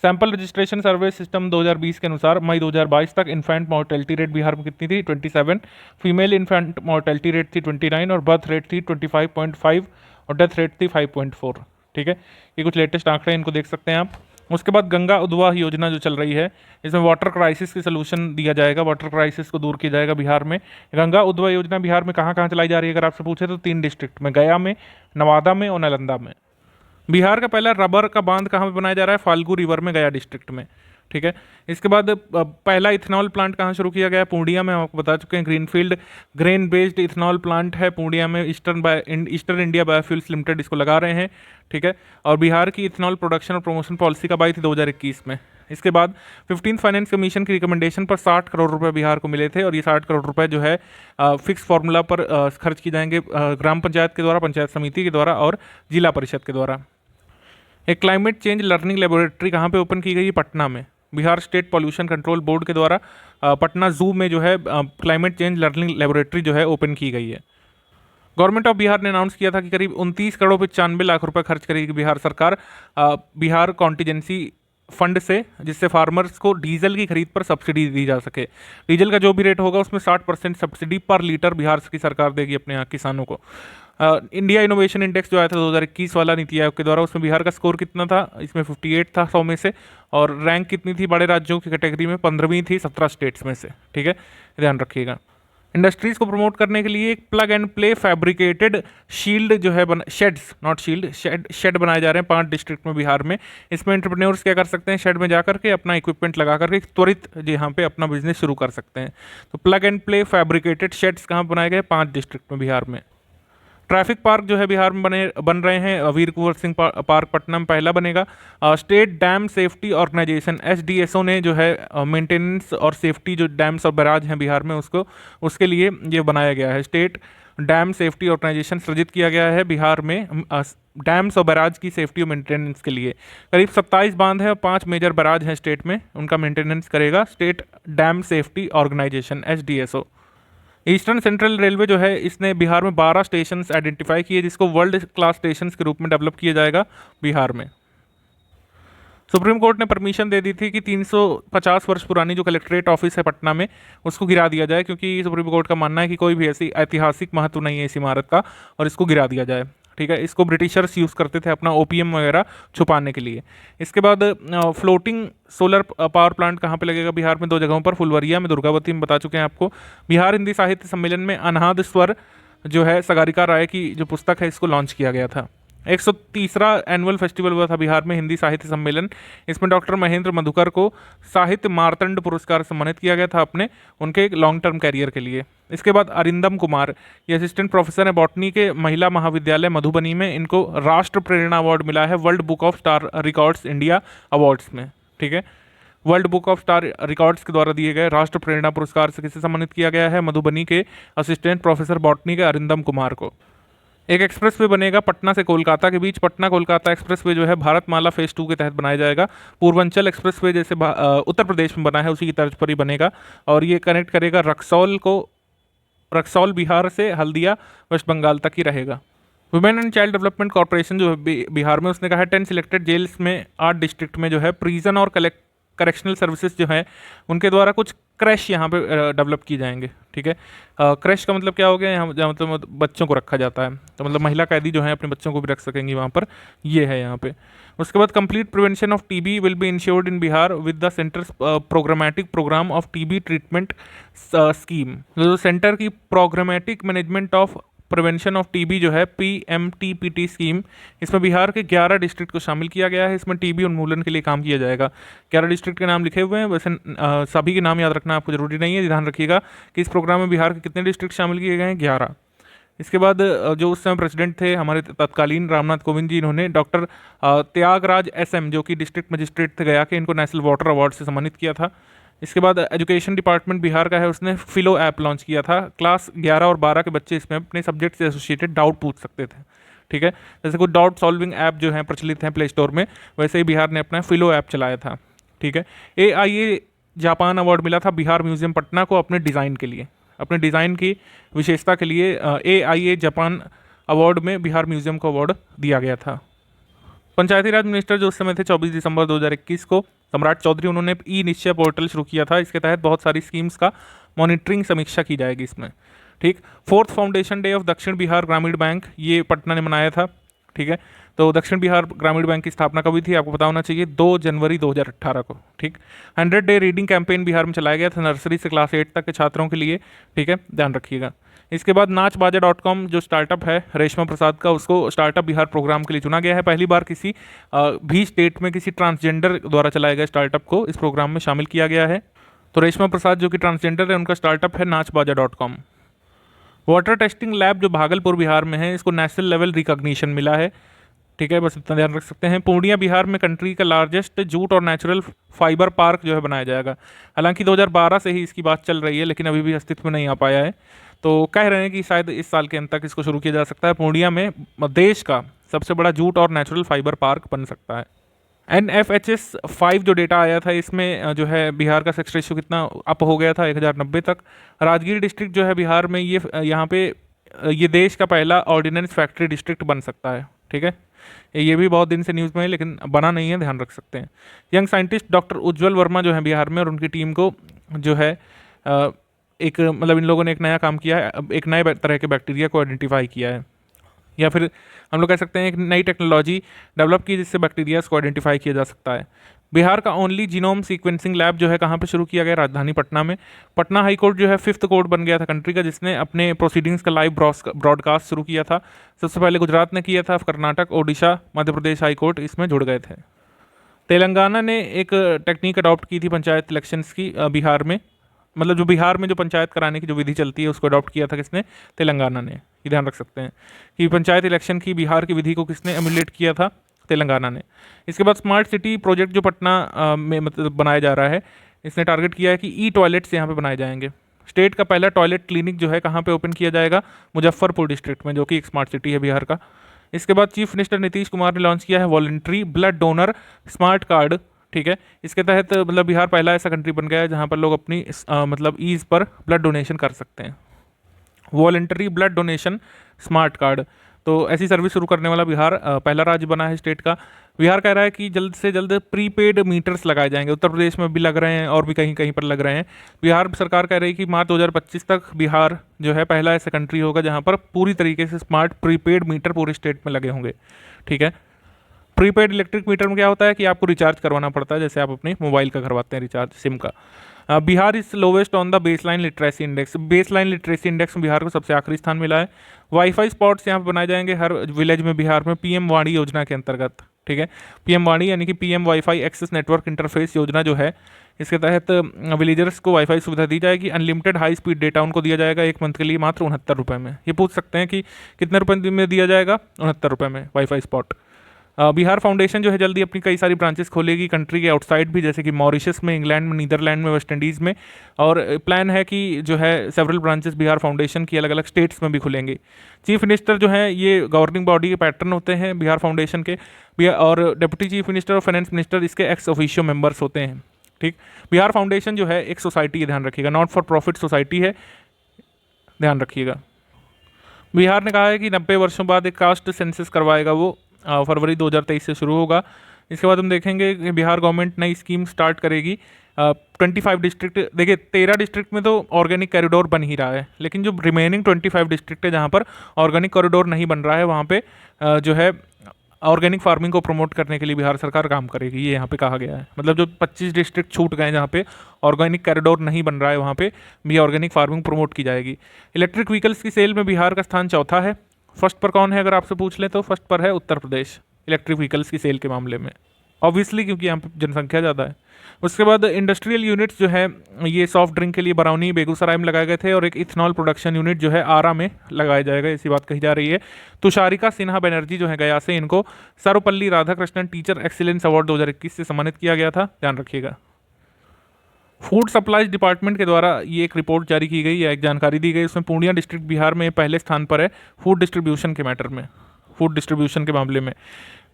B: सैंपल रजिस्ट्रेशन सर्वे सिस्टम 2020 के अनुसार मई 2022 तक इन्फेंट मॉर्टेलिटी रेट बिहार में कितनी थी? 27, फीमेल इन्फेंट मॉर्टेलिटी रेट थी 29, और बर्थ रेट थी 25.5 और डेथ रेट थी 5.4। ठीक है, ये कुछ लेटेस्ट आंकड़े, इनको देख सकते हैं आप। उसके बाद गंगा उद्वाह योजना जो चल रही है, इसमें वाटर क्राइसिस की सलूशन दिया जाएगा, वाटर क्राइसिस को दूर किया जाएगा बिहार में। गंगा उद्वाह योजना बिहार में कहाँ कहाँ चलाई जा रही है अगर आपसे पूछे तो 3 डिस्ट्रिक्ट में, गया में, नवादा में और नालंदा में। बिहार का पहला रबर का बांध कहाँ पे बनाया जा रहा है? फाल्गु रिवर में, गया डिस्ट्रिक्ट में। ठीक है। इसके बाद पहला इथेनॉल प्लांट कहाँ शुरू किया गया? पूर्णिया में, हम आपको बता चुके हैं। Greenfield grain based ethanol plant है पूर्णिया में, ईस्टर्न इंडिया बायोफ्यूल्स लिमिटेड इसको लगा रहे हैं। ठीक है। और बिहार की इथेनॉल प्रोडक्शन और प्रमोशन पॉलिसी कब आई थी? 2021 में। इसके बाद 15th फाइनेंस कमीशन की रिकमेंडेशन पर 60 करोड़ रुपए बिहार को मिले थे, और ये 60 करोड़ रुपए जो है फिक्स फार्मूला पर खर्च किए जाएंगे ग्राम पंचायत के द्वारा, पंचायत समिति के द्वारा और जिला परिषद के द्वारा। एक क्लाइमेट चेंज लर्निंग लेबोरेटरी कहाँ पे ओपन की गई है? पटना में। Bihar state pollution control board के द्वारा पटना जू में जो है क्लाइमेट चेंज लर्निंग लेबोरेटरी जो है ओपन की गई है। गवर्नमेंट ऑफ बिहार ने अनाउंस किया था कि करीब 29 करोड़ 95 लाख रुपए खर्च करेगी बिहार सरकार बिहार कॉन्टीजेंसी फंड से, जिससे फार्मर्स को डीजल की खरीद पर सब्सिडी दी जा सके। डीजल का जो भी रेट होगा उसमें 60% सब्सिडी पर लीटर बिहार की सरकार देगी अपने यहाँ किसानों को। इंडिया इनोवेशन इंडेक्स जो आया था 2021 वाला नीति आयोग के द्वारा, उसमें बिहार का स्कोर कितना था, इसमें 58 था 100 में से, और रैंक कितनी थी बड़े राज्यों की कैटेगरी में, 15वीं थी 17 स्टेट्स में से। ठीक है, ध्यान रखिएगा। इंडस्ट्रीज को प्रमोट करने के लिए एक plug and play fabricated shield जो है शेड्स नॉट शील्ड शेड बनाए जा रहे हैं 5 डिस्ट्रिक्ट में बिहार में। इसमें एंटरप्रेन्योर्स क्या कर सकते हैं, शेड में जा करके अपना इक्विपमेंट लगा करके त्वरित यहाँ पे अपना बिजनेस शुरू कर सकते हैं। तो plug and play fabricated shades कहाँ बनाए गए, 5 डिस्ट्रिक्ट में बिहार में। ट्रैफिक पार्क जो है बिहार में बन रहे हैं, वीर कुंवर सिंह पार्क पटना में पहला बनेगा। State dam safety organisation SDSO ने जो है मेंटेनेंस और सेफ्टी जो डैम्स और बैराज हैं बिहार में उसके लिए ये बनाया गया है। स्टेट डैम सेफ्टी ऑर्गेनाइजेशन सृजित किया गया है बिहार में डैम्स और बैराज की सेफ्टी और मेंटेनेंस के लिए। करीब 27 बांध हैं और 5 मेजर बैराज हैं स्टेट में, उनका मेंटेनेंस करेगा state dam safety organisation SDSO। Eastern central railway जो है इसने बिहार में 12 स्टेशन आइडेंटिफाई किए, जिसको वर्ल्ड क्लास स्टेशन के रूप में डेवलप किया जाएगा बिहार में। सुप्रीम कोर्ट ने परमिशन दे दी थी कि 350 वर्ष पुरानी जो कलेक्ट्रेट ऑफिस है पटना में उसको गिरा दिया जाए, क्योंकि सुप्रीम कोर्ट का मानना है कि कोई भी ऐसी ऐतिहासिक महत्व नहीं है इस इमारत का और इसको गिरा दिया जाए। ठीक है, इसको ब्रिटिशर्स यूज़ करते थे अपना ओपीएम वगैरह छुपाने के लिए। इसके बाद फ्लोटिंग सोलर पावर प्लांट कहाँ पे लगेगा बिहार में, 2 जगहों पर, फुलवरिया में, दुर्गावती में, बता चुके हैं आपको। बिहार हिंदी साहित्य सम्मेलन में अनाहद स्वर जो है सागरिका राय की जो पुस्तक है इसको लॉन्च किया गया था। 130वां एनुअल फेस्टिवल हुआ था बिहार में हिंदी साहित्य सम्मेलन। इसमें डॉक्टर महेंद्र मधुकर को साहित्य मार्तंड पुरस्कार सम्मानित किया गया था अपने उनके एक लॉन्ग टर्म कैरियर के लिए। इसके बाद अरिंदम कुमार, ये असिस्टेंट प्रोफेसर है बॉटनी के महिला महाविद्यालय मधुबनी में, इनको राष्ट्र प्रेरणा अवार्ड मिला है world book of star records India awards में। ठीक है, world book of star records के द्वारा दिए गए राष्ट्र प्रेरणा पुरस्कार से किसे सम्मानित किया गया है, मधुबनी के असिस्टेंट प्रोफेसर बॉटनी के अरिंदम कुमार को। एक एक्सप्रेसवे बनेगा पटना से कोलकाता के बीच, पटना कोलकाता एक्सप्रेसवे जो है भारतमाला फेज 2 के तहत बनाया जाएगा। पूर्वांचल एक्सप्रेसवे जैसे उत्तर प्रदेश में बना है उसी की तर्ज पर ही बनेगा, और ये कनेक्ट करेगा रक्सौल बिहार से हल्दिया वेस्ट बंगाल तक ही रहेगा। Women and child development corporation जो है बिहार में, उसने कहा है 10 सिलेक्टेड जेल्स में 8 डिस्ट्रिक्ट में जो है प्रिजन और करेक्शनल सर्विसेज जो है उनके द्वारा कुछ क्रैश यहाँ पे डेवलप की जाएंगे। ठीक है, क्रैश का मतलब क्या हो गया, यहाँ जहाँ मतलब बच्चों को रखा जाता है, तो मतलब महिला कैदी जो है अपने बच्चों को भी रख सकेंगी वहाँ पर, ये है यहाँ पे। उसके बाद complete prevention of TB will be ensured in Bihar with the centre's programmatic programme of TB treatment scheme. जो सेंटर की programmatic management of prevention of TB जो है PMTPT स्कीम, इसमें बिहार के 11 डिस्ट्रिक्ट को शामिल किया गया है। इसमें टीबी उन्मूलन के लिए काम किया जाएगा। 11 डिस्ट्रिक्ट के नाम लिखे हुए हैं, वैसे सभी के नाम याद रखना आपको जरूरी नहीं है। ध्यान रखिएगा कि इस प्रोग्राम में बिहार के कितने डिस्ट्रिक्ट शामिल किए गए हैं, 11। इसके बाद जो उस समय प्रेसिडेंट थे हमारे तत्कालीन रामनाथ कोविंद जी, इन्होंने डॉक्टर त्यागराज SM जो कि डिस्ट्रिक्ट मजिस्ट्रेट थे गया के, इनको नेशनल वाटर अवार्ड से सम्मानित किया था। इसके बाद एजुकेशन डिपार्टमेंट बिहार का है, उसने फिलो ऐप लॉन्च किया था। क्लास 11 और 12 के बच्चे इसमें अपने सब्जेक्ट से एसोसिएटेड डाउट पूछ सकते थे। ठीक है, जैसे कुछ डाउट सॉल्विंग ऐप जो हैं प्रचलित हैं प्ले स्टोर में, वैसे ही बिहार ने अपना फिलो ऐप चलाया था। ठीक है, AIA जापान अवार्ड मिला था बिहार म्यूजियम पटना को अपने डिज़ाइन के लिए, अपने डिज़ाइन की विशेषता के लिए AIA जापान अवार्ड में बिहार म्यूजियम को अवार्ड दिया गया था। पंचायती राज मिनिस्टर जो उस समय थे 24 दिसंबर 2021 को सम्राट चौधरी, उन्होंने ई निश्चय पोर्टल शुरू किया था। इसके तहत बहुत सारी स्कीम्स का मॉनिटरिंग समीक्षा की जाएगी इसमें। ठीक, 4th फाउंडेशन डे ऑफ दक्षिण बिहार ग्रामीण बैंक, ये पटना ने मनाया था। ठीक है, तो दक्षिण बिहार ग्रामीण बैंक की स्थापना कभी थी आपको पता होना चाहिए, 2 जनवरी 2018 को। ठीक, 100 डे रीडिंग कैंपेन बिहार में चलाया गया था नर्सरी से क्लास 8 तक के छात्रों के लिए। ठीक है, ध्यान रखिएगा। इसके बाद नाचबाजा.com जो स्टार्टअप है रेशमा प्रसाद का, उसको स्टार्टअप बिहार प्रोग्राम के लिए चुना गया है। पहली बार किसी भी स्टेट में किसी ट्रांसजेंडर द्वारा चलाए गए स्टार्टअप को इस प्रोग्राम में शामिल किया गया है। तो रेशमा प्रसाद जो कि ट्रांसजेंडर है, उनका स्टार्टअप है नाचबाजा.com। वाटर टेस्टिंग लैब जो भागलपुर बिहार में है, इसको नेशनल लेवल रिकॉग्निशन मिला है। ठीक है, बस इतना ध्यान रख सकते हैं। पूर्णिया बिहार में कंट्री का लार्जेस्ट जूट और नेचुरल फाइबर पार्क जो है बनाया जाएगा। हालांकि 2012 से ही इसकी बात चल रही है, लेकिन अभी भी अस्तित्व में नहीं आ पाया है। तो कह रहे हैं कि शायद इस साल के अंत तक इसको शुरू किया जा सकता है। पूर्णिया में देश का सबसे बड़ा जूट और नेचुरल फाइबर पार्क बन सकता है। NFHS 5 जो डेटा आया था इसमें जो है बिहार का सेक्स रेशियो कितना अप हो गया था 1090 तक। राजगीर डिस्ट्रिक्ट जो है बिहार में ये यहाँ पे ये देश का पहला ऑर्डिनेंस फैक्ट्री डिस्ट्रिक्ट बन सकता है, ठीक है। ये भी बहुत दिन से न्यूज़ में है लेकिन बना नहीं है, ध्यान रख सकते हैं। यंग साइंटिस्ट डॉक्टर उज्जवल वर्मा जो है बिहार में और उनकी टीम को जो है एक मतलब इन लोगों ने एक नया काम किया है, एक नए तरह के बैक्टीरिया को आइडेंटिफाई किया है, या फिर हम लोग कह सकते हैं एक नई टेक्नोलॉजी डेवलप की जिससे बैक्टीरियाज को आइडेंटिफाई किया जा सकता है। बिहार का ओनली जीनोम सीक्वेंसिंग लैब जो है कहाँ पे शुरू किया गया, राजधानी पटना में। पटना हाई कोर्ट जो है 5th कोर्ट बन गया था कंट्री का जिसने अपने प्रोसीडिंग्स का लाइव ब्रॉडकास्ट शुरू किया था। सबसे पहले गुजरात ने किया था, कर्नाटक, ओडिशा, मध्य प्रदेश हाई कोर्ट इसमें जुड़ गए थे। तेलंगाना ने एक टेक्निक अडॉप्ट की थी पंचायत इलेक्शंस की बिहार में, मतलब जो बिहार में जो पंचायत कराने की जो विधि चलती है उसको अडॉप्ट किया था किसने, तेलंगाना ने। ये ध्यान रख सकते हैं कि पंचायत इलेक्शन की बिहार की विधि को किसने एमुलेट किया था, तेलंगाना ने। इसके बाद स्मार्ट सिटी प्रोजेक्ट जो पटना में मतलब बनाया जा रहा है, इसने टारगेट किया है कि टॉयलेट्स यहाँ पे बनाए जाएंगे। स्टेट का पहला टॉयलेट क्लिनिक जो है कहाँ पे ओपन किया जाएगा, मुजफ्फरपुर डिस्ट्रिक्ट में, जो कि एक स्मार्ट सिटी है बिहार का। इसके बाद चीफ मिनिस्टर नीतीश कुमार ने लॉन्च किया है voluntary blood donor smart card, ठीक है। इसके तहत मतलब बिहार पहला ऐसा कंट्री बन गया है जहाँ पर लोग अपनी मतलब ईज पर ब्लड डोनेशन कर सकते हैं। Voluntary blood donation smart card, तो ऐसी सर्विस शुरू करने वाला बिहार पहला राज्य बना है स्टेट का। बिहार कह रहा है कि जल्द से जल्द प्रीपेड मीटर्स लगाए जाएंगे। उत्तर प्रदेश में भी लग रहे हैं और भी कहीं कहीं पर लग रहे हैं। बिहार सरकार कह रही है कि मार्च 2025 तक बिहार जो है पहला ऐसा कंट्री होगा जहाँ पर पूरी तरीके से स्मार्ट प्रीपेड मीटर पूरे स्टेट में लगे होंगे, ठीक है। प्रीपेड इलेक्ट्रिक मीटर में क्या होता है कि आपको रिचार्ज करवाना पड़ता है, जैसे आप अपने मोबाइल का करवाते हैं रिचार्ज सिम का। Bihar is lowest on the baseline literacy index. Baseline literacy index में बिहार को सबसे आखिरी स्थान मिला है। वाईफाई स्पॉट्स यहाँ पे बनाए जाएंगे हर विलेज में बिहार में, पीएम वाणी योजना के अंतर्गत, ठीक है। पीएम वाणी यानी कि PM wifi access network interface योजना जो है, इसके तहत विलेजर्स को वाईफाई सुविधा दी जाएगी। अनलिमिटेड हाई स्पीड डेटा उनको दिया जाएगा 1 मंथ के लिए मात्र 69 रुपये में। ये पूछ सकते हैं कि कितने रुपये में दिया जाएगा, 69 रुपये में वाईफाई स्पॉट। बिहार फाउंडेशन जो है जल्दी अपनी कई सारी ब्रांचेस खोलेगी कंट्री के आउटसाइड भी, जैसे कि मॉरिशस में, इंग्लैंड में, नीदरलैंड में, वेस्ट इंडीज़ में। और प्लान है कि जो है सेवरल ब्रांचेस बिहार फाउंडेशन की अलग अलग स्टेट्स में भी खुलेंगे। चीफ मिनिस्टर जो है ये गवर्निंग बॉडी के पैटर्न होते हैं बिहार फाउंडेशन के, और डिप्टी चीफ मिनिस्टर और फाइनेंस मिनिस्टर इसके एक्स ऑफिशियो मेंबर्स होते हैं, ठीक। बिहार फाउंडेशन जो है एक सोसाइटी, ध्यान रखिएगा, नॉट फॉर प्रॉफिट सोसाइटी है, ध्यान रखिएगा। बिहार ने कहा है कि 90 वर्षों बाद एक कास्ट सेंसस करवाएगा वो, फरवरी 2023 से शुरू होगा। इसके बाद हम देखेंगे कि बिहार गवर्नमेंट नई स्कीम स्टार्ट करेगी। 25 डिस्ट्रिक्ट, देखिए 13 डिस्ट्रिक्ट में तो ऑर्गेनिक कॉरिडोर बन ही रहा है, लेकिन जो रिमेनिंग 25 डिस्ट्रिक्ट है जहाँ पर ऑर्गेनिक कॉरिडोर नहीं बन रहा है वहाँ पे जो है ऑर्गेनिक फार्मिंग को प्रमोट करने के लिए बिहार सरकार काम करेगी, ये यहाँ पे कहा गया है। मतलब जो 25 डिस्ट्रिक्ट छूट गए जहाँ पे ऑर्गेनिक कॉरिडोर नहीं बन रहा है वहाँ पे भी ऑर्गेनिक फार्मिंग प्रमोट की जाएगी। इलेक्ट्रिक व्हीकल्स की सेल में बिहार का स्थान चौथा है। फर्स्ट पर कौन है अगर आपसे पूछ लें तो फर्स्ट पर है उत्तर प्रदेश इलेक्ट्रिक व्हीकल्स की सेल के मामले में, ऑब्वियसली क्योंकि यहाँ पे जनसंख्या ज़्यादा है। उसके बाद इंडस्ट्रियल यूनिट्स जो है ये सॉफ्ट ड्रिंक के लिए बरौनी, बेगूसराय में लगाए गए थे, और एक इथेनॉल प्रोडक्शन यूनिट जो है आरा में लगाया जाएगा, ऐसी बात कही जा रही है। तुषारिका सिन्हा बनर्जी जो है गया से, इनको Sarvepalli Radhakrishnan teacher excellence award 2021 से सम्मानित किया गया था, ध्यान रखिएगा। फूड सप्लाईज डिपार्टमेंट के द्वारा ये एक रिपोर्ट जारी की गई या एक जानकारी दी गई, उसमें पूर्णिया डिस्ट्रिक्ट बिहार में पहले स्थान पर है फूड डिस्ट्रीब्यूशन के मैटर में, फूड डिस्ट्रीब्यूशन के मामले में।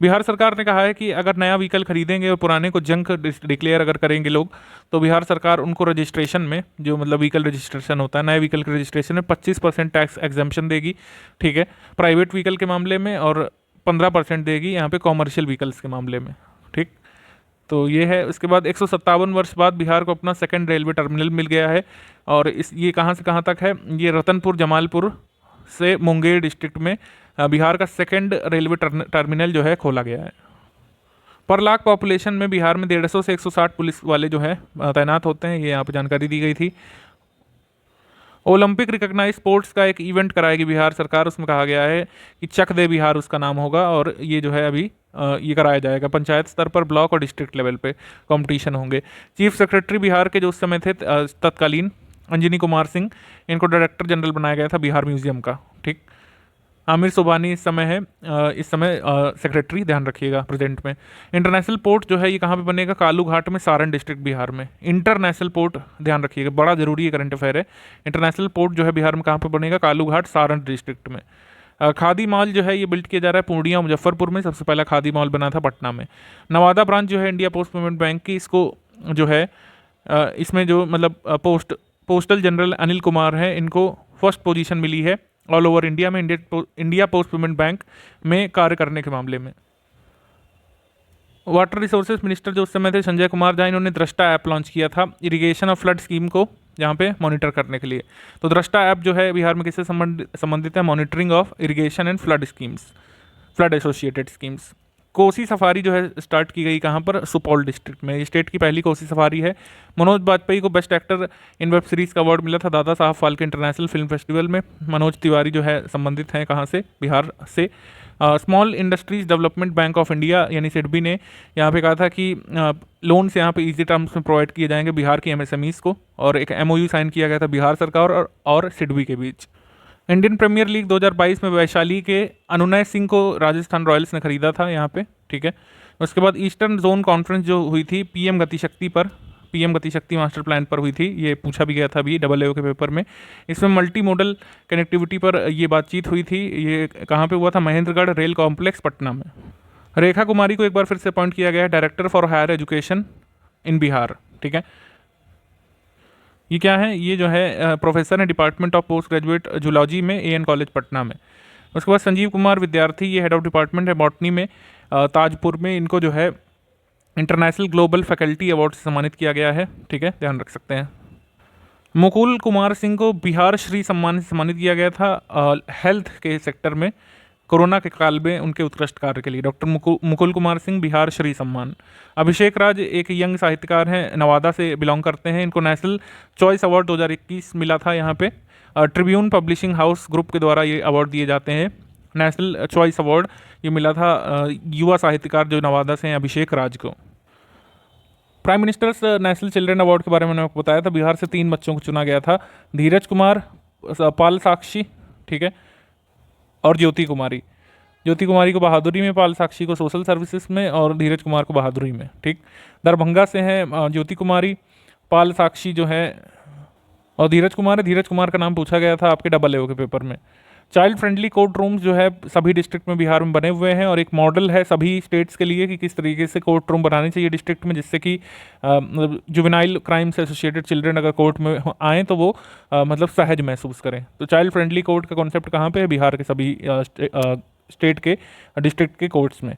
B: बिहार सरकार ने कहा है कि अगर नया व्हीकल खरीदेंगे और पुराने को जंक डिक्लेयर अगर करेंगे लोग, तो बिहार सरकार उनको रजिस्ट्रेशन में, जो मतलब व्हीकल रजिस्ट्रेशन होता है, नए व्हीकल के रजिस्ट्रेशन में 25% टैक्स एग्जेम्पशन देगी, ठीक है, प्राइवेट व्हीकल के मामले में, और 15% देगी यहाँ पे कॉमर्शियल व्हीकल्स के मामले में, ठीक। तो ये है। उसके बाद 157 वर्ष बाद बिहार को अपना सेकंड रेलवे टर्मिनल मिल गया है, और ये कहाँ से कहाँ तक है, ये रतनपुर जमालपुर से मुंगेर डिस्ट्रिक्ट में बिहार का सेकंड रेलवे टर्मिनल जो है खोला गया है। पर लाख पॉपुलेशन में बिहार में 150 से 160 पुलिस वाले जो है तैनात होते हैं, ये यहाँ पर जानकारी दी गई थी। ओलंपिक रिकॉग्नाइज स्पोर्ट्स का एक इवेंट कराएगी बिहार सरकार, उसमें कहा गया है कि चक दे बिहार उसका नाम होगा, और ये जो है अभी ये कराया जाएगा पंचायत स्तर पर, ब्लॉक और डिस्ट्रिक्ट लेवल पे कंपटीशन होंगे। चीफ सेक्रेटरी बिहार के जो उस समय थे तत्कालीन अंजनी कुमार सिंह, इनको डायरेक्टर जनरल बनाया गया था बिहार म्यूजियम का, ठीक। आमिर सुबानी इस समय है इस समय सेक्रेटरी, ध्यान रखिएगा प्रेजेंट में। इंटरनेशनल पोर्ट जो है ये कहाँ पे बनेगा, कालू घाट में, सारण डिस्ट्रिक्ट बिहार में। इंटरनेशनल पोर्ट ध्यान रखिएगा, बड़ा जरूरी है, करंट अफेयर है। इंटरनेशनल पोर्ट जो है बिहार में कहाँ पे बनेगा, कालू घाट, सारण डिस्ट्रिक्ट में। खादी मॉल जो है ये बिल्ड किया जा रहा है पूर्णिया मुजफ्फरपुर में। सबसे पहला खादी मॉल बना था पटना में। नवादा ब्रांच जो है इंडिया पोस्ट पेमेंट बैंक की, इसको जो है इसमें जो मतलब पोस्टल जनरल अनिल कुमार है, इनको फर्स्ट पोजीशन मिली है ऑल ओवर इंडिया में इंडिया पोस्ट पेमेंट बैंक में कार्य करने के मामले में। वाटर रिसोर्सेज मिनिस्टर जो उस समय थे संजय कुमार झा, इन्होंने दृष्टा ऐप लॉन्च किया था इरिगेशन और फ्लड स्कीम को यहाँ पे मॉनिटर करने के लिए। तो दृष्टा ऐप जो है बिहार में किससे संबंधित है? Monitoring of irrigation and flood schemes, flood associated schemes. Kosi safari जो है स्टार्ट की गई कहाँ पर? सुपौल डिस्ट्रिक्ट में। स्टेट की पहली कोसी सफारी है। मनोज बाजपेयी को best actor in web series का अवार्ड मिला था Dada Saheb Phalke international film festival में। मनोज तिवारी जो है संबंधित हैं कहाँ से? बिहार से। Small industries development bank of India यानी सिडबी ने यहाँ पे कहा था कि लोन्स यहाँ पे इजी टर्म्स में प्रोवाइड किए जाएंगे बिहार की एमएसएमईज को, और एक एमओयू साइन किया गया था बिहार सरकार और सिडबी के बीच। इंडियन प्रीमियर लीग 2022 में वैशाली के अनुनय सिंह को राजस्थान रॉयल्स ने खरीदा था यहाँ पे, ठीक है। उसके बाद ईस्टर्न जोन कॉन्फ्रेंस जो हुई थी पीएम गति शक्ति मास्टर प्लान पर हुई थी, ये पूछा भी गया था अभी AAO के पेपर में। इसमें मल्टी मोडल कनेक्टिविटी पर ये बातचीत हुई थी। ये कहाँ पे हुआ था? महेंद्रगढ़ रेल कॉम्प्लेक्स पटना में। रेखा कुमारी को एक बार फिर से अपॉइंट किया गया है director for higher education in Bihar, ठीक है। ये क्या है? ये जो है प्रोफेसर है department of post graduate zoology में AN कॉलेज पटना में। उसके बाद संजीव कुमार विद्यार्थी, ये हेड ऑफ डिपार्टमेंट है बॉटनी में ताजपुर में। इनको जो है इंटरनेशनल ग्लोबल फैकल्टी अवार्ड से सम्मानित किया गया है, ठीक है, ध्यान रख सकते हैं। मुकुल कुमार सिंह को बिहार श्री सम्मान से सम्मानित किया गया था हेल्थ के सेक्टर में कोरोना के काल में उनके उत्कृष्ट कार्य के लिए। डॉक्टर मुकुल कुमार सिंह बिहार श्री सम्मान। अभिषेक राज एक यंग साहित्यकार हैं, नवादा से बिलोंग करते हैं। इनको नेशनल चॉइस अवार्ड 2021 मिला था यहाँ पे। ट्रिब्यून पब्लिशिंग हाउस ग्रुप के द्वारा ये अवार्ड दिए जाते हैं। नेशनल चॉइस अवार्ड ये मिला था युवा साहित्यकार जो नवादा से हैं अभिषेक राज को। Prime ministers national children award के बारे में मैंने आपको बताया था। बिहार से 3 बच्चों को चुना गया था, धीरज कुमार, पाल साक्षी, ठीक है, और ज्योति कुमारी को बहादुरी में, पाल साक्षी को सोशल सर्विसेज में और धीरज कुमार को बहादुरी में, ठीक। दरभंगा से हैं ज्योति कुमारी, पाल साक्षी जो है और धीरज कुमार का नाम पूछा गया था आपके AAO के पेपर में। चाइल्ड फ्रेंडली कोर्ट रूम्स जो है सभी डिस्ट्रिक्ट में बिहार में बने हुए हैं और एक मॉडल है सभी स्टेट्स के लिए कि किस तरीके से कोर्ट रूम बनाने चाहिए डिस्ट्रिक्ट में, जिससे कि मतलब जुवेनाइल क्राइम से एसोसिएटेड चिल्ड्रन अगर कोर्ट में आएँ तो वो मतलब सहज महसूस करें। तो चाइल्ड फ्रेंडली कोर्ट का कॉन्सेप्ट कहाँ पे है? बिहार के सभी स्टेट के डिस्ट्रिक्ट के कोर्ट्स में।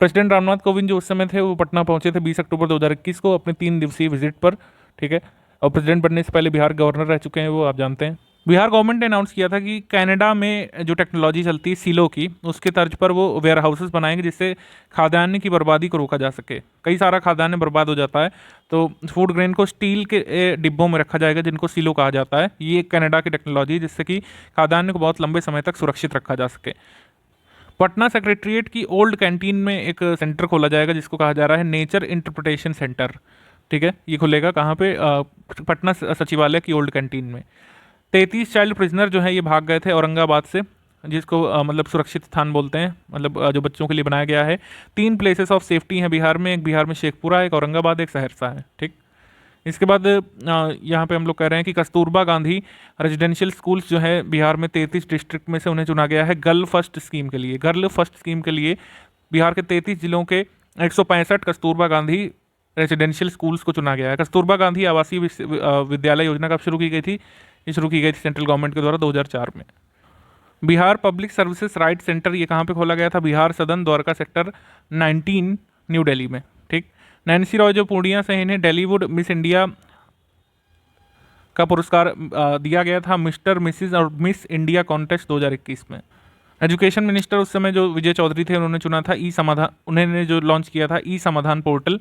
B: प्रेसिडेंट रामनाथ कोविंद जो उस समय थे वो पटना पहुंचे थे 20 अक्टूबर 2021 को अपने 3 दिवसीय विजिट पर, ठीक है। और प्रेसिडेंट बनने से पहले बिहार गवर्नर रह चुके हैं वो, आप जानते हैं। बिहार गवर्नमेंट ने अनाउंस किया था कि कनाडा में जो टेक्नोलॉजी चलती है सिलो की, उसके तर्ज पर वो वेयर हाउसेस बनाएंगे जिससे खाद्यान्न की बर्बादी को रोका जा सके। कई सारा खाद्यान्न बर्बाद हो जाता है तो फूड ग्रेन को स्टील के डिब्बों में रखा जाएगा जिनको सिलो कहा जाता है। ये कनाडा की टेक्नोलॉजी है जिससे कि खाद्यान्न को बहुत लंबे समय तक सुरक्षित रखा जा सके। पटना सेक्रेटरीट की ओल्ड कैंटीन में एक सेंटर खोला जाएगा जिसको कहा जा रहा है नेचर इंटरप्रिटेशन सेंटर, ठीक है। ये खुलेगा कहाँ पे? पटना सचिवालय की ओल्ड कैंटीन में। 33 चाइल्ड प्रिजनर जो है ये भाग गए थे औरंगाबाद से, जिसको मतलब सुरक्षित स्थान बोलते हैं, मतलब जो बच्चों के लिए बनाया गया है। 3 प्लेसेस ऑफ सेफ्टी हैं बिहार में, एक बिहार में शेखपुरा, एक औरंगाबाद, एक सहरसा है, ठीक। इसके बाद यहाँ पे हम लोग कह रहे हैं कि कस्तूरबा गांधी रेजिडेंशियल स्कूल्स जो है बिहार में 33 डिस्ट्रिक्ट में से उन्हें चुना गया है गर्ल फर्स्ट स्कीम के लिए। बिहार के 33 जिलों के 165 कस्तूरबा गांधी रेजिडेंशियल स्कूल्स को चुना गया है। कस्तूरबा गांधी आवासीय विद्यालय योजना कब शुरू की गई थी? ये शुरू की गई थी सेंट्रल गवर्नमेंट के द्वारा 2004 में। Bihar public services right centre ये कहाँ पे खोला गया था? बिहार सदन द्वारका सेक्टर 19 न्यू दिल्ली में, ठीक। नैन्सी रॉय जो पूर्णिया से, इन्हें डॉलीवुड मिस इंडिया का पुरस्कार दिया गया था मिस्टर, मिसिज और मिस इंडिया कॉन्टेस्ट 2021 में। एजुकेशन मिनिस्टर उस समय जो विजय चौधरी थे उन्होंने चुना था उन्होंने जो लॉन्च किया था ई समाधान पोर्टल,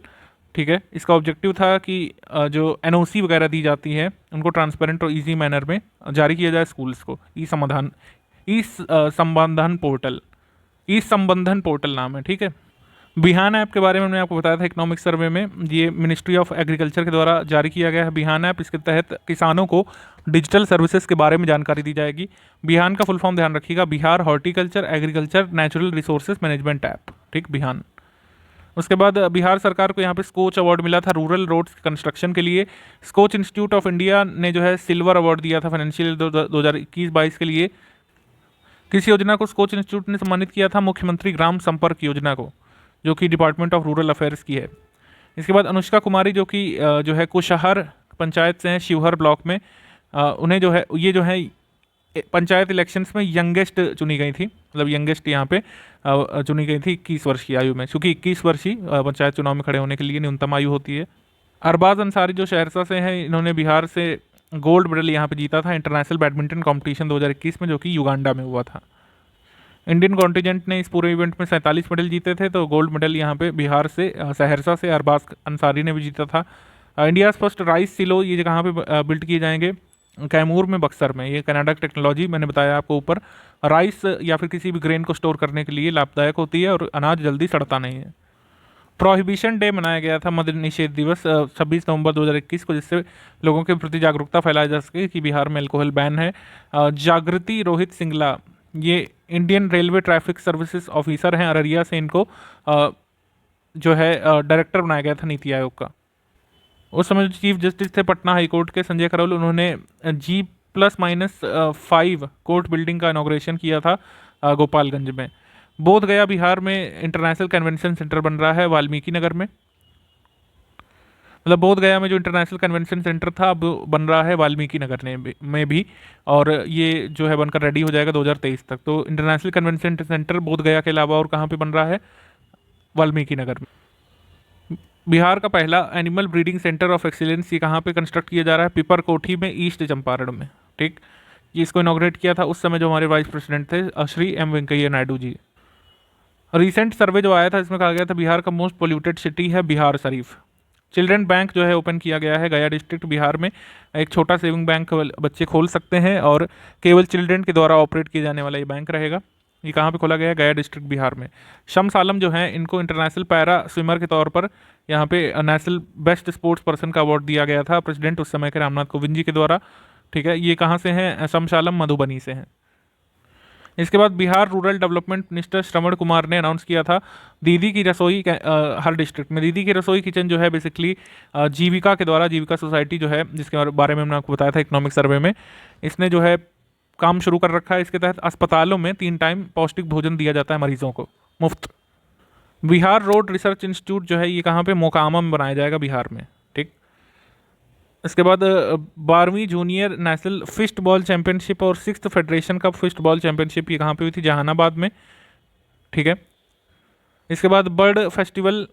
B: ठीक है। इसका ऑब्जेक्टिव था कि जो NOC वगैरह दी जाती है उनको ट्रांसपेरेंट और इजी मैनर में जारी किया जाए स्कूल्स को। ई संबंधन पोर्टल नाम है, ठीक है। बिहान ऐप के बारे में मैंने आपको बताया था इकोनॉमिक सर्वे में, ये मिनिस्ट्री ऑफ एग्रीकल्चर के द्वारा जारी किया गया है बिहान ऐप। इसके तहत किसानों को डिजिटल सर्विसेज के बारे में जानकारी दी जाएगी। बिहान का फुल फॉर्म ध्यान रखिएगा, Bihar horticulture agriculture natural resources management app, ठीक, बिहान। उसके बाद बिहार सरकार को यहाँ पे स्कोच अवार्ड मिला था रूरल रोड्स कंस्ट्रक्शन के लिए। स्कोच इंस्टीट्यूट ऑफ इंडिया ने जो है सिल्वर अवार्ड दिया था फाइनेंशियल 2021-22 के लिए। किस योजना को स्कोच इंस्टीट्यूट ने सम्मानित किया था? मुख्यमंत्री ग्राम संपर्क योजना को, जो कि डिपार्टमेंट ऑफ रूरल अफेयर्स की है। इसके बाद अनुष्का कुमारी जो कि जो है कुशहर पंचायत से हैं, शिवहर ब्लॉक में, उन्हें जो है ये जो है पंचायत इलेक्शंस में यंगेस्ट चुनी गई थी, मतलब यंगेस्ट यहाँ पे चुनी गई थी 21 वर्ष की आयु में, क्योंकि 21 वर्ष ही पंचायत चुनाव में खड़े होने के लिए न्यूनतम आयु होती है। अरबाज अंसारी जो सहरसा से हैं, इन्होंने बिहार से गोल्ड मेडल यहाँ पे जीता था इंटरनेशनल बैडमिंटन कॉम्पिटिशन 2021 में, जो कि युगांडा में हुआ था। इंडियन कॉन्टिजेंट ने इस पूरे इवेंट में 47 मेडल जीते थे, तो गोल्ड मेडल यहाँ पे बिहार से सहरसा से अरबाज अंसारी ने भी जीता था। इंडिया फर्स्ट राइस सिलो ये कहाँ पे बिल्ड किए जाएंगे? कैमूर में, बक्सर में। ये कनाडा की टेक्नोलॉजी मैंने बताया आपको ऊपर, राइस या फिर किसी भी ग्रेन को स्टोर करने के लिए लाभदायक होती है और अनाज जल्दी सड़ता नहीं है। प्रोहिबिशन डे मनाया गया था, मद्य निषेध दिवस 26 नवंबर 2021 को, जिससे लोगों के प्रति जागरूकता फैलाई जा सके कि बिहार में अल्कोहल बैन है। जागृति रोहित सिंगला ये Indian railway traffic services officer हैं अररिया से, इनको जो है डायरेक्टर बनाया गया था नीति आयोग का। उस समय जो चीफ जस्टिस थे पटना हाई कोर्ट के संजय करोल, उन्होंने G+-5 कोर्ट बिल्डिंग का इनॉग्रेशन किया था गोपालगंज में। बोध गया बिहार में इंटरनेशनल कन्वेंशन सेंटर बन रहा है वाल्मीकि नगर में, मतलब बोध गया में जो इंटरनेशनल कन्वेंशन सेंटर था अब बन रहा है वाल्मीकि नगर में भी, और ये जो है बनकर रेडी हो जाएगा 2023 तक। तो इंटरनेशनल कन्वेंशन सेंटर बोध गया के अलावा और कहाँ पे बन रहा है? वाल्मीकि नगर में। बिहार का पहला animal breeding centre of excellence ये कहाँ पे कंस्ट्रक्ट किया जा रहा है? पिपर कोठी में, ईस्ट चंपारण में। ठीक, ये इसको इनॉग्रेट किया था उस समय जो हमारे वाइस प्रेसिडेंट थे श्री एम वेंकैया नायडू जी। रिसेंट सर्वे जो आया था इसमें कहा गया था बिहार का मोस्ट पोल्यूटेड सिटी है बिहार शरीफ। चिल्ड्रन बैंक जो है ओपन किया गया है गया डिस्ट्रिक्ट बिहार में, एक छोटा सेविंग बैंक बच्चे खोल सकते हैं और केवल चिल्ड्रन के द्वारा ऑपरेट किया जाने वाला ये बैंक रहेगा। ये कहाँ पे खोला गया है? गया डिस्ट्रिक्ट बिहार में। शम्स आलम जो है इनको इंटरनेशनल पैरा स्विमर के तौर पर यहाँ पे नेशनल बेस्ट स्पोर्ट्स पर्सन का अवार्ड दिया गया था प्रेसिडेंट उस समय के रामनाथ कोविंद जी के द्वारा। ठीक है, ये कहाँ से हैं? शम्स आलम मधुबनी से हैं। इसके बाद Bihar rural development minister Shravan Kumar ने अनाउंस किया था दीदी की रसोई हर डिस्ट्रिक्ट में। दीदी की रसोई किचन जो है बेसिकली जीविका के द्वारा, जीविका सोसाइटी जो है जिसके बारे में हमने आपको बताया था इकोनॉमिक सर्वे में, इसने जो है काम शुरू कर रखा है। इसके तहत अस्पतालों में 3 टाइम पौष्टिक भोजन दिया जाता है मरीजों को मुफ्त। बिहार रोड रिसर्च इंस्टीट्यूट जो है ये कहाँ पे? मोकामा में बनाया जाएगा बिहार में। ठीक, इसके बाद 12वीं junior national fist ball championship और 6th federation cup fist ball championship ये कहाँ पे हुई थी? जहानाबाद में। ठीक है, इसके बाद बर्ड फेस्टिवल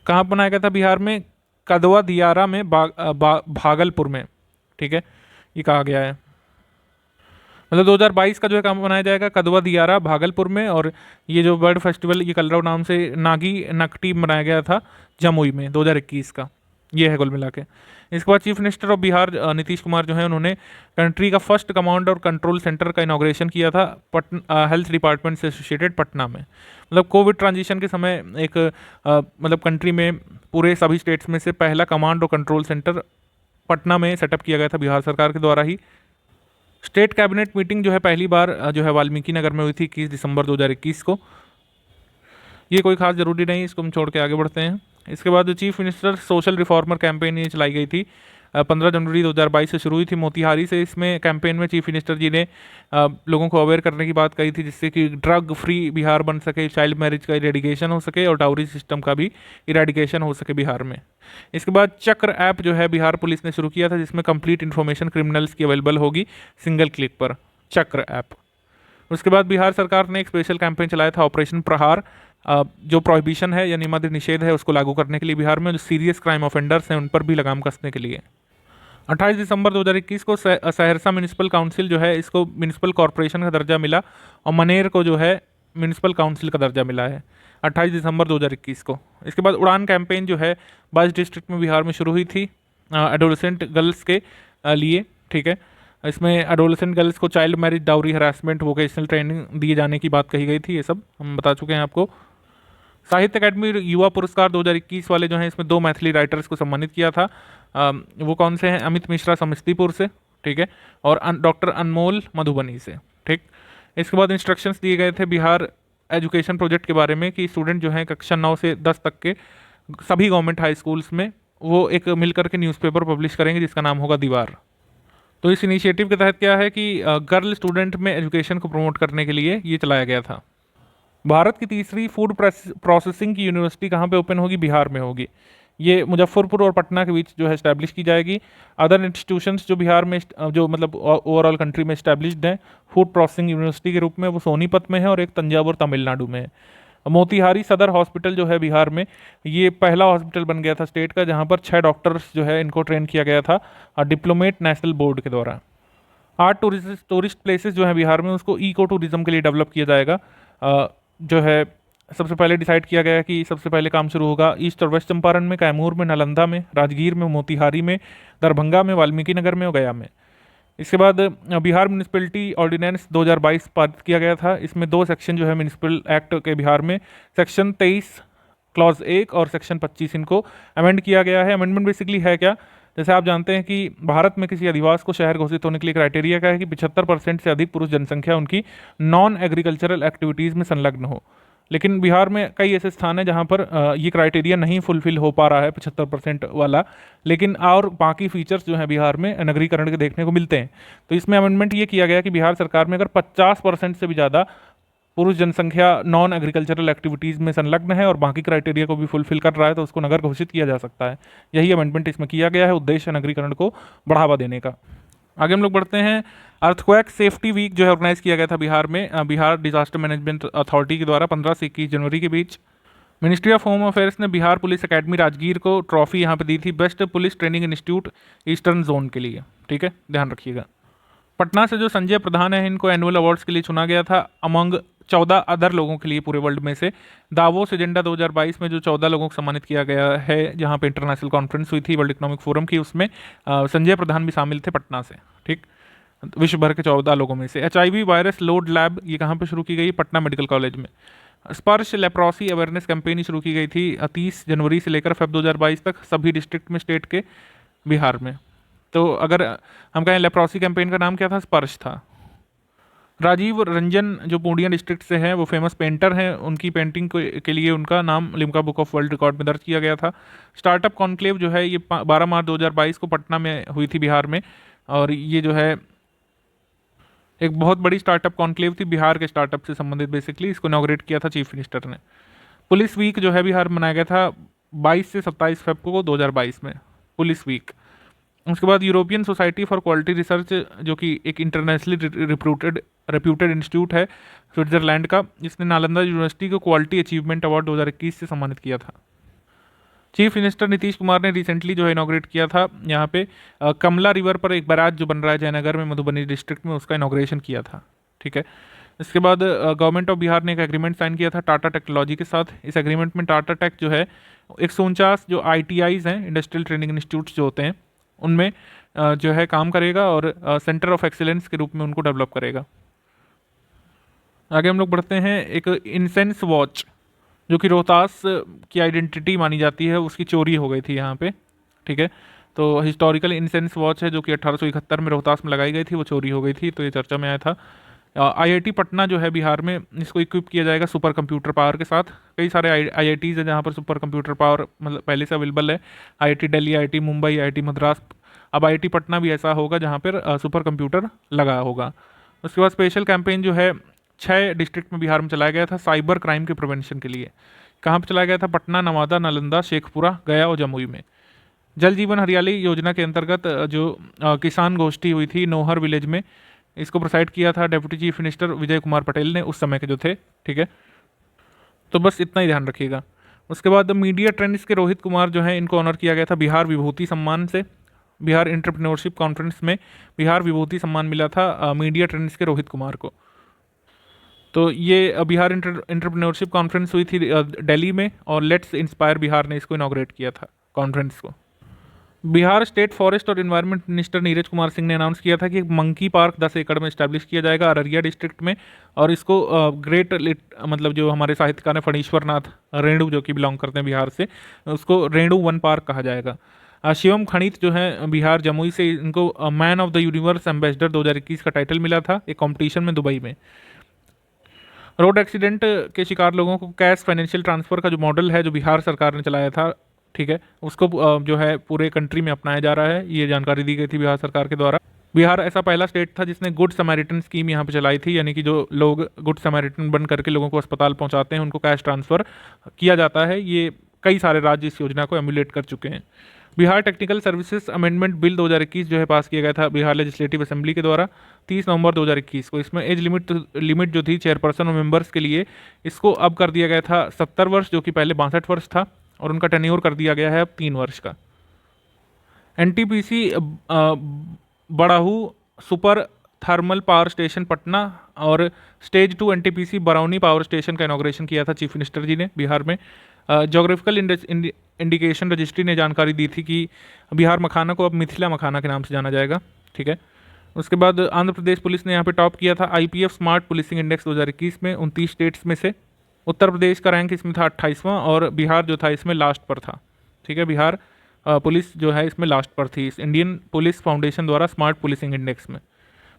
B: कहाँ बनाया गया था बिहार में? कदवा दियारा में, भागलपुर में। ठीक है, ये कहा गया है, मतलब 2022 का जो है काम बनाया जाएगा कदवा दियारा भागलपुर में, और ये जो बर्ड फेस्टिवल ये कलरव नाम से नागी नकटी बनाया गया था जमुई में 2021 का, ये है कुल मिला के। इसके बाद chief minister of Bihar Nitish Kumar जो है उन्होंने कंट्री का फर्स्ट कमांड और कंट्रोल सेंटर का इनॉग्रेशन किया था हेल्थ डिपार्टमेंट से एसोसिएटेड पटना में। मतलब कोविड ट्रांजिशन के समय एक मतलब कंट्री में पूरे सभी स्टेट्स में से पहला कमांड और कंट्रोल सेंटर पटना में सेटअप किया गया था बिहार सरकार के द्वारा ही। स्टेट कैबिनेट मीटिंग जो है पहली बार जो है वाल्मीकि नगर में हुई थी 21 दिसंबर 2021 को। ये कोई खास जरूरी नहीं, इसको हम छोड़ के आगे बढ़ते हैं। इसके बाद chief minister social reformer campaign ये चलाई गई थी 15 जनवरी 2022 से शुरू हुई थी मोतिहारी से। इसमें कैंपेन में चीफ मिनिस्टर जी ने लोगों को अवेयर करने की बात कही थी जिससे कि ड्रग फ्री बिहार बन सके, चाइल्ड मैरिज का इरेडिकेशन हो सके और डाउरी सिस्टम का भी इरेडिकेशन हो सके बिहार में। इसके बाद चक्र ऐप जो है बिहार पुलिस ने शुरू किया था जिसमें कंप्लीट इन्फॉर्मेशन क्रिमिनल्स की अवेलेबल होगी सिंगल क्लिक पर, चक्र ऐप। उसके बाद बिहार सरकार ने एक स्पेशल कैंपेन चलाया था ऑपरेशन प्रहार, जो प्रोहिबिशन है यानी मद्य निषेध है उसको लागू करने के लिए बिहार में, जो सीरियस क्राइम ऑफेंडर्स हैं उन पर भी लगाम कसने के लिए। 28 दिसंबर 2021 को सहरसा म्यूनिसिपल काउंसिल जो है इसको म्यूनिसिपल कॉरपोरेशन का दर्जा मिला और मनेर को जो है म्यूनिसिपल काउंसिल का दर्जा मिला है 28 दिसंबर 2021 को। इसके बाद उड़ान कैंपेन जो है 22 डिस्ट्रिक्ट में बिहार में शुरू हुई थी एडोलेसेंट गर्ल्स के लिए। ठीक है, इसमें एडोलेसेंट गर्ल्स को child marriage, dowry, harassment, vocational training दिए जाने की बात कही गई थी। ये सब हम बता चुके हैं आपको। साहित्य अकादमी युवा पुरस्कार 2021 वाले जो हैं इसमें 2 मैथिली राइटर्स को सम्मानित किया था। वो कौन से हैं? अमित मिश्रा समस्तीपुर से, ठीक है, और डॉक्टर अनमोल मधुबनी से। ठीक, इसके बाद इंस्ट्रक्शंस दिए गए थे बिहार एजुकेशन प्रोजेक्ट के बारे में कि स्टूडेंट जो हैं कक्षा 9 से 10 तक के सभी गवर्नमेंट हाई स्कूल्स में वो एक मिलकर के न्यूज़पेपर पब्लिश करेंगे जिसका नाम होगा दीवार। तो इस इनिशिएटिव के तहत क्या है कि गर्ल स्टूडेंट में एजुकेशन को प्रमोट करने के लिए ये चलाया गया था। भारत की तीसरी फूड प्रोसेसिंग की यूनिवर्सिटी कहाँ पे ओपन होगी? बिहार में होगी। ये मुजफ्फरपुर और पटना के बीच जो है इस्टेब्लिश की जाएगी। अदर इंस्टीट्यूशंस जो बिहार में जो मतलब ओवरऑल कंट्री में इस्टेब्लिश्ड हैं फूड प्रोसेसिंग यूनिवर्सिटी के रूप में, वो सोनीपत में है और एक तंजावुर तमिलनाडु में है। मोतिहारी सदर हॉस्पिटल जो है बिहार में, ये पहला हॉस्पिटल बन गया था स्टेट का जहाँ पर 6 डॉक्टर्स जो है इनको ट्रेन किया गया था डिप्लोमेट नेशनल बोर्ड के द्वारा। 8 टूरिस्ट प्लेसेस जो है बिहार में उसको इको टूरिज्म के लिए डेवलप किया जाएगा। जो है सबसे पहले डिसाइड किया गया कि सबसे पहले काम शुरू होगा ईस्ट और वेस्ट चंपारण में, कैमूर में, नालंदा में, राजगीर में, मोतिहारी में, दरभंगा में, वाल्मीकि नगर में और गया में। इसके बाद बिहार म्यूनिसिपैलिटी ऑर्डिनेंस 2022 पारित किया गया था। इसमें 2 सेक्शन जो है म्यूनिसिपल एक्ट के बिहार में, सेक्शन 23 क्लॉज 1 और सेक्शन 25 इनको अमेंड किया गया है। अमेंडमेंट बेसिकली है क्या? जैसे आप जानते हैं कि भारत में किसी अधिवास को शहर घोषित होने के लिए क्राइटेरिया क्या है कि 75% से अधिक पुरुष जनसंख्या उनकी नॉन एग्रीकल्चरल एक्टिविटीज़ में संलग्न हो। लेकिन बिहार में कई ऐसे स्थान हैं जहाँ पर ये क्राइटेरिया नहीं फुलफिल हो पा रहा है 75% वाला, लेकिन और बाकी फीचर्स जो है बिहार में नगरीकरण के देखने को मिलते हैं। तो इसमें अमेंडमेंट ये किया गया कि बिहार सरकार में अगर 50% से भी ज़्यादा पुरुष जनसंख्या नॉन एग्रीकल्चरल एक्टिविटीज़ में संलग्न है और बाकी क्राइटेरिया को भी फुलफिल कर रहा है तो उसको नगर घोषित किया जा सकता है। यही अमेंडमेंट इसमें किया गया है, उद्देश्य नगरीकरण को बढ़ावा देने का। आगे हम लोग बढ़ते हैं। अर्थक्वेक सेफ्टी वीक जो है ऑर्गेनाइज किया गया था बिहार में, बिहार डिजास्टर मैनेजमेंट अथॉरिटी के द्वारा 15 से 21 जनवरी के बीच। मिनिस्ट्री ऑफ होम अफेयर्स ने बिहार पुलिस एकेडमी राजगीर को ट्रॉफी यहाँ पे दी थी best police training institute eastern zone के लिए। ठीक है, ध्यान रखिएगा। पटना से जो संजय प्रधान है इनको एनुअल अवार्ड्स के लिए चुना गया था अमंग 14 अदर लोगों के लिए पूरे वर्ल्ड में से। दावोस एजेंडा 2022 में जो 14 लोगों को सम्मानित किया गया है जहाँ पे इंटरनेशनल कॉन्फ्रेंस हुई थी वर्ल्ड इकोनॉमिक फोरम की, उसमें संजय प्रधान भी शामिल थे पटना से। ठीक, विश्व भर के 14 लोगों में से। HIV वायरस लोड लैब ये कहाँ पे शुरू की गई? पटना मेडिकल कॉलेज में। स्पर्श लेप्रोसी अवेयरनेस कैंपेन शुरू की गई थी 30 जनवरी से लेकर फेब 2022 तक सभी डिस्ट्रिक्ट में स्टेट के बिहार में। तो अगर हम कहें लेप्रोसी कैंपेन का नाम क्या था? स्पर्श था। राजीव रंजन जो पूर्णिया डिस्ट्रिक्ट से हैं वो फेमस पेंटर हैं, उनकी पेंटिंग के लिए उनका नाम Limca book of world record में दर्ज किया गया था। स्टार्टअप कॉन्क्लेव जो है ये 12 मार्च 2022 को पटना में हुई थी बिहार में, और ये जो है एक बहुत बड़ी स्टार्टअप कॉन्क्लेव थी बिहार के स्टार्टअप से संबंधित। बेसिकली इसको इनॉग्रेट किया था चीफ मिनिस्टर ने। पुलिस वीक जो है बिहार मनाया गया था 22 से 27 फेब को 2022 में, पुलिस वीक। उसके बाद European society for quality research जो कि एक इंटरनेशनली रेप्यूटेड इंस्टीट्यूट है स्विट्जरलैंड का, जिसने नालंदा यूनिवर्सिटी को क्वालिटी अचीवमेंट अवार्ड 2021 से सम्मानित किया था। चीफ मिनिस्टर नीतीश कुमार ने रिसेंटली जो है इनॉग्रेट किया था यहाँ पे कमला रिवर पर एक बैराज जो बन रहा है जयनगर में मधुबनी डिस्ट्रिक्ट में, उसका इनॉग्रेशन किया था। ठीक है, इसके बाद गवर्नमेंट ऑफ बिहार ने एक एग्रीमेंट साइन किया था टाटा टेक्नोलॉजी के साथ। इस एग्रीमेंट में टाटा टेक जो है 149 जो ITIs हैं इंडस्ट्रियल ट्रेनिंग इंस्टीट्यूट्स जो होते हैं उनमें जो है काम करेगा और सेंटर ऑफ एक्सीलेंस के रूप में उनको डेवलप करेगा। आगे हम लोग बढ़ते हैं। एक इंसेंस वॉच जो कि रोहतास की आइडेंटिटी मानी जाती है, उसकी चोरी हो गई थी यहाँ पे। ठीक है, तो हिस्टोरिकल इंसेंस वॉच है जो कि 1871 में रोहतास में लगाई गई थी, वो चोरी हो गई थी, तो ये चर्चा में आया था। IIT पटना जो है बिहार में, इसको इक्विप किया जाएगा सुपर कंप्यूटर पावर के साथ। कई सारे IITs हैं जहाँ पर सुपर कंप्यूटर पावर मतलब पहले से अवेलेबल है। IIT Delhi, IIT Mumbai, IIT Madras. अब IIT पटना भी ऐसा होगा जहाँ पर सुपर कंप्यूटर लगा होगा। उसके बाद स्पेशल कैंपेन जो है 6 डिस्ट्रिक्ट में बिहार में चलाया गया था साइबर क्राइम के प्रिवेंशन के लिए। कहाँ पर चलाया गया था? पटना, नवादा, नालंदा, शेखपुरा, गया और जमुई में। जल जीवन हरियाली योजना के अंतर्गत जो किसान गोष्ठी हुई थी नौहर विलेज में, इसको प्रोसाइड किया था deputy chief minister Vijay Kumar Patel ने उस समय के जो थे। ठीक है, तो बस इतना ही ध्यान रखिएगा। उसके बाद मीडिया ट्रेंड्स के रोहित कुमार जो है इनको ऑनर किया गया था बिहार विभूति सम्मान से। बिहार एंटरप्रेन्योरशिप कॉन्फ्रेंस में बिहार विभूति सम्मान मिला था मीडिया ट्रेंड्स के रोहित कुमार को। तो ये बिहार एंटरप्रेन्योरशिप कॉन्फ्रेंस हुई थी दिल्ली में, और लेट्स इंस्पायर बिहार ने इसको इनॉग्रेट किया था कॉन्फ्रेंस को। बिहार स्टेट फॉरेस्ट और एनवायरनमेंट मिनिस्टर नीरज कुमार सिंह ने अनाउंस किया था कि एक मंकी पार्क 10 एकड़ में इस्टेब्लिश किया जाएगा अररिया डिस्ट्रिक्ट में, और इसको मतलब जो हमारे साहित्यकार हैं फणीश्वर नाथ रेणु जो कि बिलोंग करते हैं बिहार से, उसको रेणु वन पार्क कहा जाएगा। शिवम खणित जो है बिहार जमुई से, इनको man of the universe ambassador 2021 का टाइटल मिला था एक कॉम्पिटिशन में दुबई में। रोड एक्सीडेंट के शिकार लोगों को कैश फाइनेंशियल ट्रांसफ़र का जो मॉडल है जो बिहार सरकार ने चलाया था, ठीक है, उसको जो है पूरे कंट्री में अपनाया जा रहा है, ये जानकारी दी गई थी बिहार सरकार के द्वारा। बिहार ऐसा पहला स्टेट था जिसने गुड समैरिटन स्कीम यहाँ पे चलाई थी, यानी कि जो लोग गुड समैरिटन बन करके लोगों को अस्पताल पहुँचाते हैं उनको कैश ट्रांसफ़र किया जाता है। ये कई सारे राज्य इस योजना को एमुलेट कर चुके हैं। Bihar technical services amendment bill 2021 जो है पास किया गया था बिहार लेजिस्लेटिव असेंबली के द्वारा 30 नवंबर 2021 को। इसमें एज लिमिट जो थी चेयरपर्सन और मेंबर्स के लिए, इसको अब कर दिया गया था 70 वर्ष, जो कि पहले 62 वर्ष था, और उनका टेन्योर कर दिया गया है अब 3 वर्ष का। NTPC Barh super thermal power station Patna और stage 2 NTPC Barauni power station का इनॉग्रेशन किया था चीफ मिनिस्टर जी ने बिहार में। जोग्राफिकल इंडिकेशन रजिस्ट्री ने जानकारी दी थी कि बिहार मखाना को अब मिथिला मखाना के नाम से जाना जाएगा, ठीक है। उसके बाद आंध्र प्रदेश पुलिस ने यहाँ पे टॉप किया था आईपीएफ स्मार्ट पुलिसिंग इंडेक्स 2021 में 29 स्टेट्स में से। उत्तर प्रदेश का रैंक इसमें था 28वां और बिहार जो था इसमें लास्ट पर था, ठीक है। बिहार पुलिस जो है इसमें लास्ट पर थी इस इंडियन पुलिस फाउंडेशन द्वारा स्मार्ट पुलिसिंग इंडेक्स में।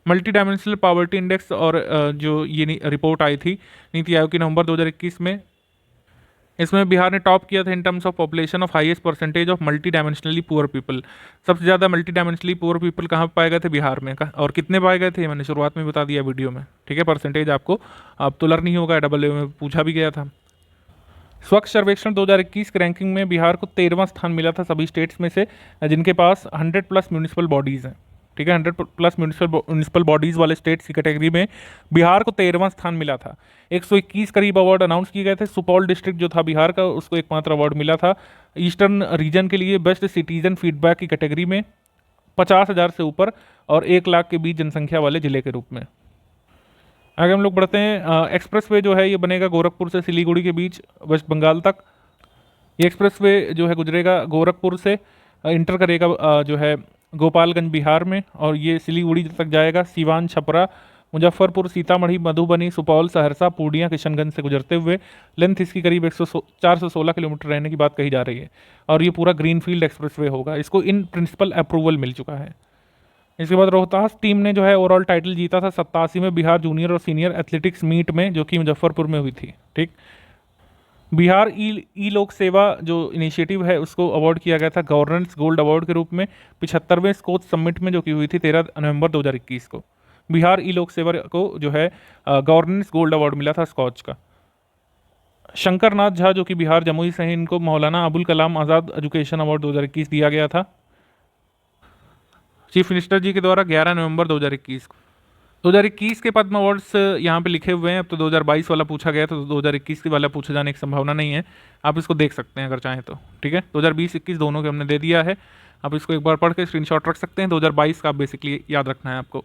B: मल्टी डायमेंशनल पॉवर्टी इंडेक्स और जो ये रिपोर्ट आई थी नीति आयोग की नवंबर 2021 में, इसमें बिहार ने टॉप किया था in terms of population of highest percentage of multi dimensionally poor people. सबसे ज़्यादा मल्टी डायमेंशनली पुअर पीपल कहाँ पाए गए थे? बिहार में। और कितने पाए गए थे मैंने शुरुआत में बता दिया वीडियो में, ठीक है। परसेंटेज आपको अब तो लर्न नहीं होगा, डबल में पूछा भी गया था। स्वच्छ सर्वेक्षण 2021 की रैंकिंग में बिहार को 13वां स्थान मिला था सभी स्टेट्स में से जिनके पास 100+ म्यूनिसिपल बॉडीज़ हैं, ठीक है। 100+ म्यूनिसिपल बॉडीज़ वाले स्टेट्स की कैटेगरी में बिहार को 13वां स्थान मिला था। 121 करीब अवार्ड अनाउंस किए गए थे। सुपौल डिस्ट्रिक्ट जो था बिहार का, उसको एकमात्र अवार्ड मिला था ईस्टर्न रीजन के लिए बेस्ट सिटीजन फीडबैक की कैटेगरी में 50,000 से ऊपर और 1 लाख के बीच जनसंख्या वाले जिले के रूप में। आगे हम लोग बढ़ते हैं। एक्सप्रेस वे जो है ये बनेगा गोरखपुर से सिलीगुड़ी के बीच वेस्ट बंगाल तक। ये एक्सप्रेस वे जो है गुजरेगा गोरखपुर से, इंटर करेगा जो है गोपालगंज बिहार में, और ये सिलीगुड़ी तक जाएगा। सीवान, छपरा, मुजफ्फरपुर, सीतामढ़ी, मधुबनी, सुपौल, सहरसा, पूर्णिया, किशनगंज से गुजरते हुए लेंथ इसकी करीब 416 किलोमीटर रहने की बात कही जा रही है। और ये पूरा ग्रीनफील्ड एक्सप्रेस वे होगा। इसको इन प्रिंसिपल अप्रूवल मिल चुका है। इसके बाद रोहतास टीम ने जो है ओवरऑल टाइटल जीता था 87 में बिहार जूनियर और सीनियर एथलेटिक्स मीट में, जो कि मुजफ्फरपुर में हुई थी, ठीक। बिहार ई लोक सेवा जो इनिशिएटिव है उसको अवार्ड किया गया था गवर्नेंस गोल्ड अवार्ड के रूप में 75वें स्कोच समिट में, जो कि हुई थी 13 नवंबर 2021 को। बिहार ई लोक सेवा को जो है गवर्नेंस गोल्ड अवार्ड मिला था स्कॉच का। शंकर नाथ झा जो कि बिहार जमुई से हैं, इनको मौलाना अबुल कलाम आज़ाद एजुकेशन अवार्ड 2021 दिया गया था चीफ मिनिस्टर जी के द्वारा 11 नवंबर 2021 को। 2021 के पद्म अवार्ड्स यहाँ पे लिखे हुए हैं। अब तो 2022 वाला पूछा गया, तो 2021 वाला पूछे जाने की संभावना नहीं है। आप इसको देख सकते हैं अगर चाहें तो, ठीक है। 2020-21 दोनों के हमने दे दिया है। आप इसको एक बार पढ़ के स्क्रीनशॉट रख सकते हैं। 2022 का बेसिकली याद रखना है आपको।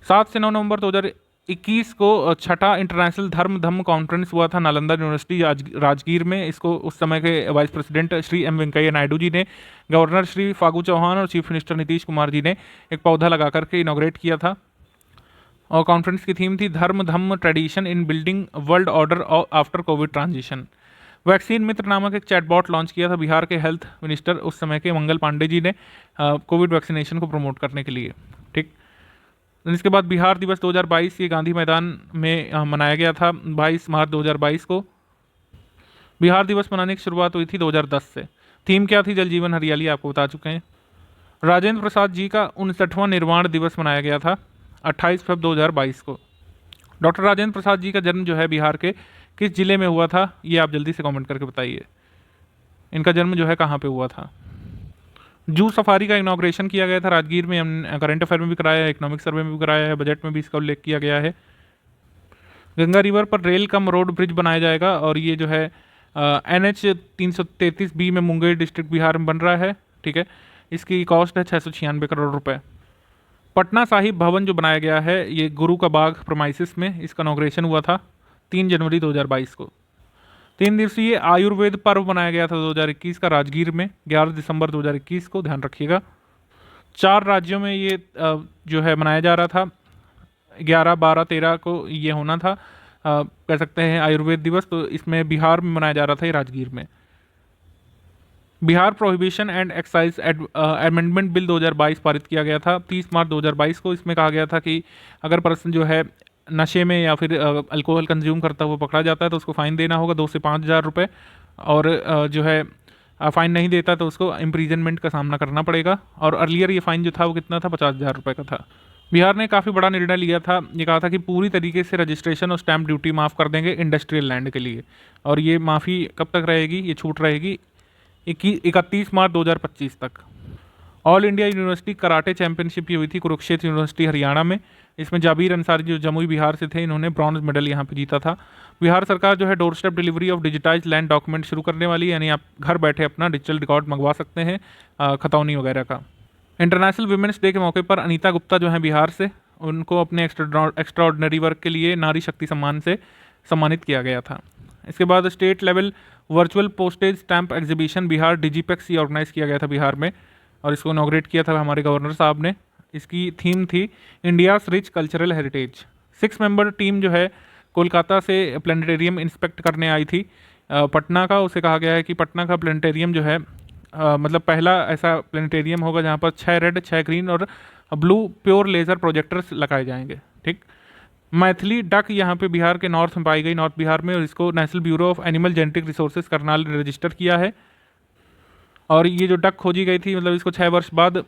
B: 7 से 9 नवंबर 2021 को छठा इंटरनेशनल धम्म कॉन्फ्रेंस हुआ था नालंदा यूनिवर्सिटी राजगीर में। इसको उस समय के vice president Shri M Venkaiah Naidu ji ने, गवर्नर श्री फागू चौहान और चीफ मिनिस्टर नीतीश कुमार जी ने एक पौधा लगा करके इनॉग्रेट किया था। और कॉन्फ्रेंस की थीम थी Dhamma tradition in building world order after covid transition. Vaccine Mitra नामक एक चैटबॉट लॉन्च किया था बिहार के हेल्थ मिनिस्टर उस समय के मंगल पांडे जी ने कोविड वैक्सीनेशन को प्रमोट करने के लिए, ठीक। इसके बाद बिहार दिवस 2022 ये गांधी मैदान में मनाया गया था 22 मार्च 2022 को। बिहार दिवस मनाने की शुरुआत हुई थी 2010 से। थीम क्या थी? जल जीवन हरियाली, आपको बता चुके हैं। राजेंद्र प्रसाद जी का 59वां निर्वाण दिवस मनाया गया था 28 फरवरी 2022 को। डॉक्टर राजेंद्र प्रसाद जी का जन्म जो है बिहार के किस जिले में हुआ था, ये आप जल्दी से कमेंट करके बताइए। इनका जन्म जो है कहाँ पे हुआ था? जू सफारी का इनॉग्रेशन किया गया था राजगीर में। हमने करंट अफेयर में भी कराया है, इकोनॉमिक सर्वे में भी कराया है, बजट में भी इसका उल्लेख किया गया है। गंगा रिवर पर रेल कम रोड ब्रिज बनाया जाएगा और ये जो है NH 333B में मुंगेर डिस्ट्रिक्ट बिहार में बन रहा है, ठीक है। इसकी कॉस्ट है 696 करोड़ रुपए। पटना साहिब भवन जो बनाया गया है ये गुरु का बाग प्रोमाइसिस में, इसका इनॉग्रेशन हुआ था 3 जनवरी 2022 को। 3 दिवसीय आयुर्वेद पर्व बनाया गया था 2021 का राजगीर में 11 दिसंबर 2021 को, ध्यान रखिएगा। 4 राज्यों में ये जो है मनाया जा रहा था। 11, 12, 13 को ये होना था, कह सकते हैं आयुर्वेद दिवस। तो इसमें बिहार में मनाया जा रहा था ये राजगीर में। Bihar prohibition and excise amendment bill 2022 पारित किया गया था 30 मार्च 2022 को। इसमें कहा गया था कि अगर पर्सन जो है नशे में या फिर अल्कोहल कंज्यूम करता हुआ पकड़ा जाता है तो उसको फाइन देना होगा 2 से 5 हज़ार रुपये। और जो है फ़ाइन नहीं देता तो उसको इम्प्रीजनमेंट का सामना करना पड़ेगा। और अर्लियर ये फ़ाइन जो था वो कितना था, 50,000 रुपये का था। बिहार ने काफ़ी बड़ा निर्णय लिया था, ये कहा था कि पूरी तरीके से रजिस्ट्रेशन और स्टैंप ड्यूटी माफ़ कर देंगे इंडस्ट्रियल लैंड के लिए। और ये माफ़ी कब तक रहेगी, ये छूट रहेगी 31 मार्च 2025 तक। All India university karate championship ये हुई थी कुरुक्षेत्र यूनिवर्सिटी हरियाणा में। इसमें जाबिर अंसारी जो जमुई बिहार से थे, इन्होंने ब्रॉन्ज मेडल यहाँ पे जीता था। बिहार सरकार जो है door step delivery of digitise land document शुरू करने वाली है, यानी आप घर बैठे अपना डिजिटल रिकॉर्ड मंगवा सकते हैं खतौनी वगैरह का। इंटरनेशनल वुमेंस डे के मौके पर अनीता गुप्ता जो हैं बिहार से, उनको अपने एक्स्ट्रा ऑर्डिनरी वर्क के लिए नारी शक्ति सम्मान से सम्मानित किया गया था। इसके बाद state level virtual postage stamp exhibition Bihar Digipex ये ऑर्गेनाइज किया गया था बिहार में, और इसको इनॉग्रेट किया था हमारे गवर्नर साहब ने। इसकी थीम थी India's rich cultural heritage. 6 member team जो है कोलकाता से प्लानिटेरियम इंस्पेक्ट करने आई थी पटना का। उसे कहा गया है कि पटना का प्लानिटेरियम जो है मतलब पहला ऐसा प्लानिटेरियम होगा जहाँ पर 6 रेड 6 ग्रीन और ब्लू प्योर लेज़र प्रोजेक्टर्स लगाए जाएंगे। ठीक, मैथिली डक यहाँ पे बिहार के नॉर्थ में पाई गई, नॉर्थ बिहार में, और इसको national bureau of animal genetic resources Karnal ने रजिस्टर किया है। और ये जो डक खोजी गई थी, मतलब इसको 6 वर्ष बाद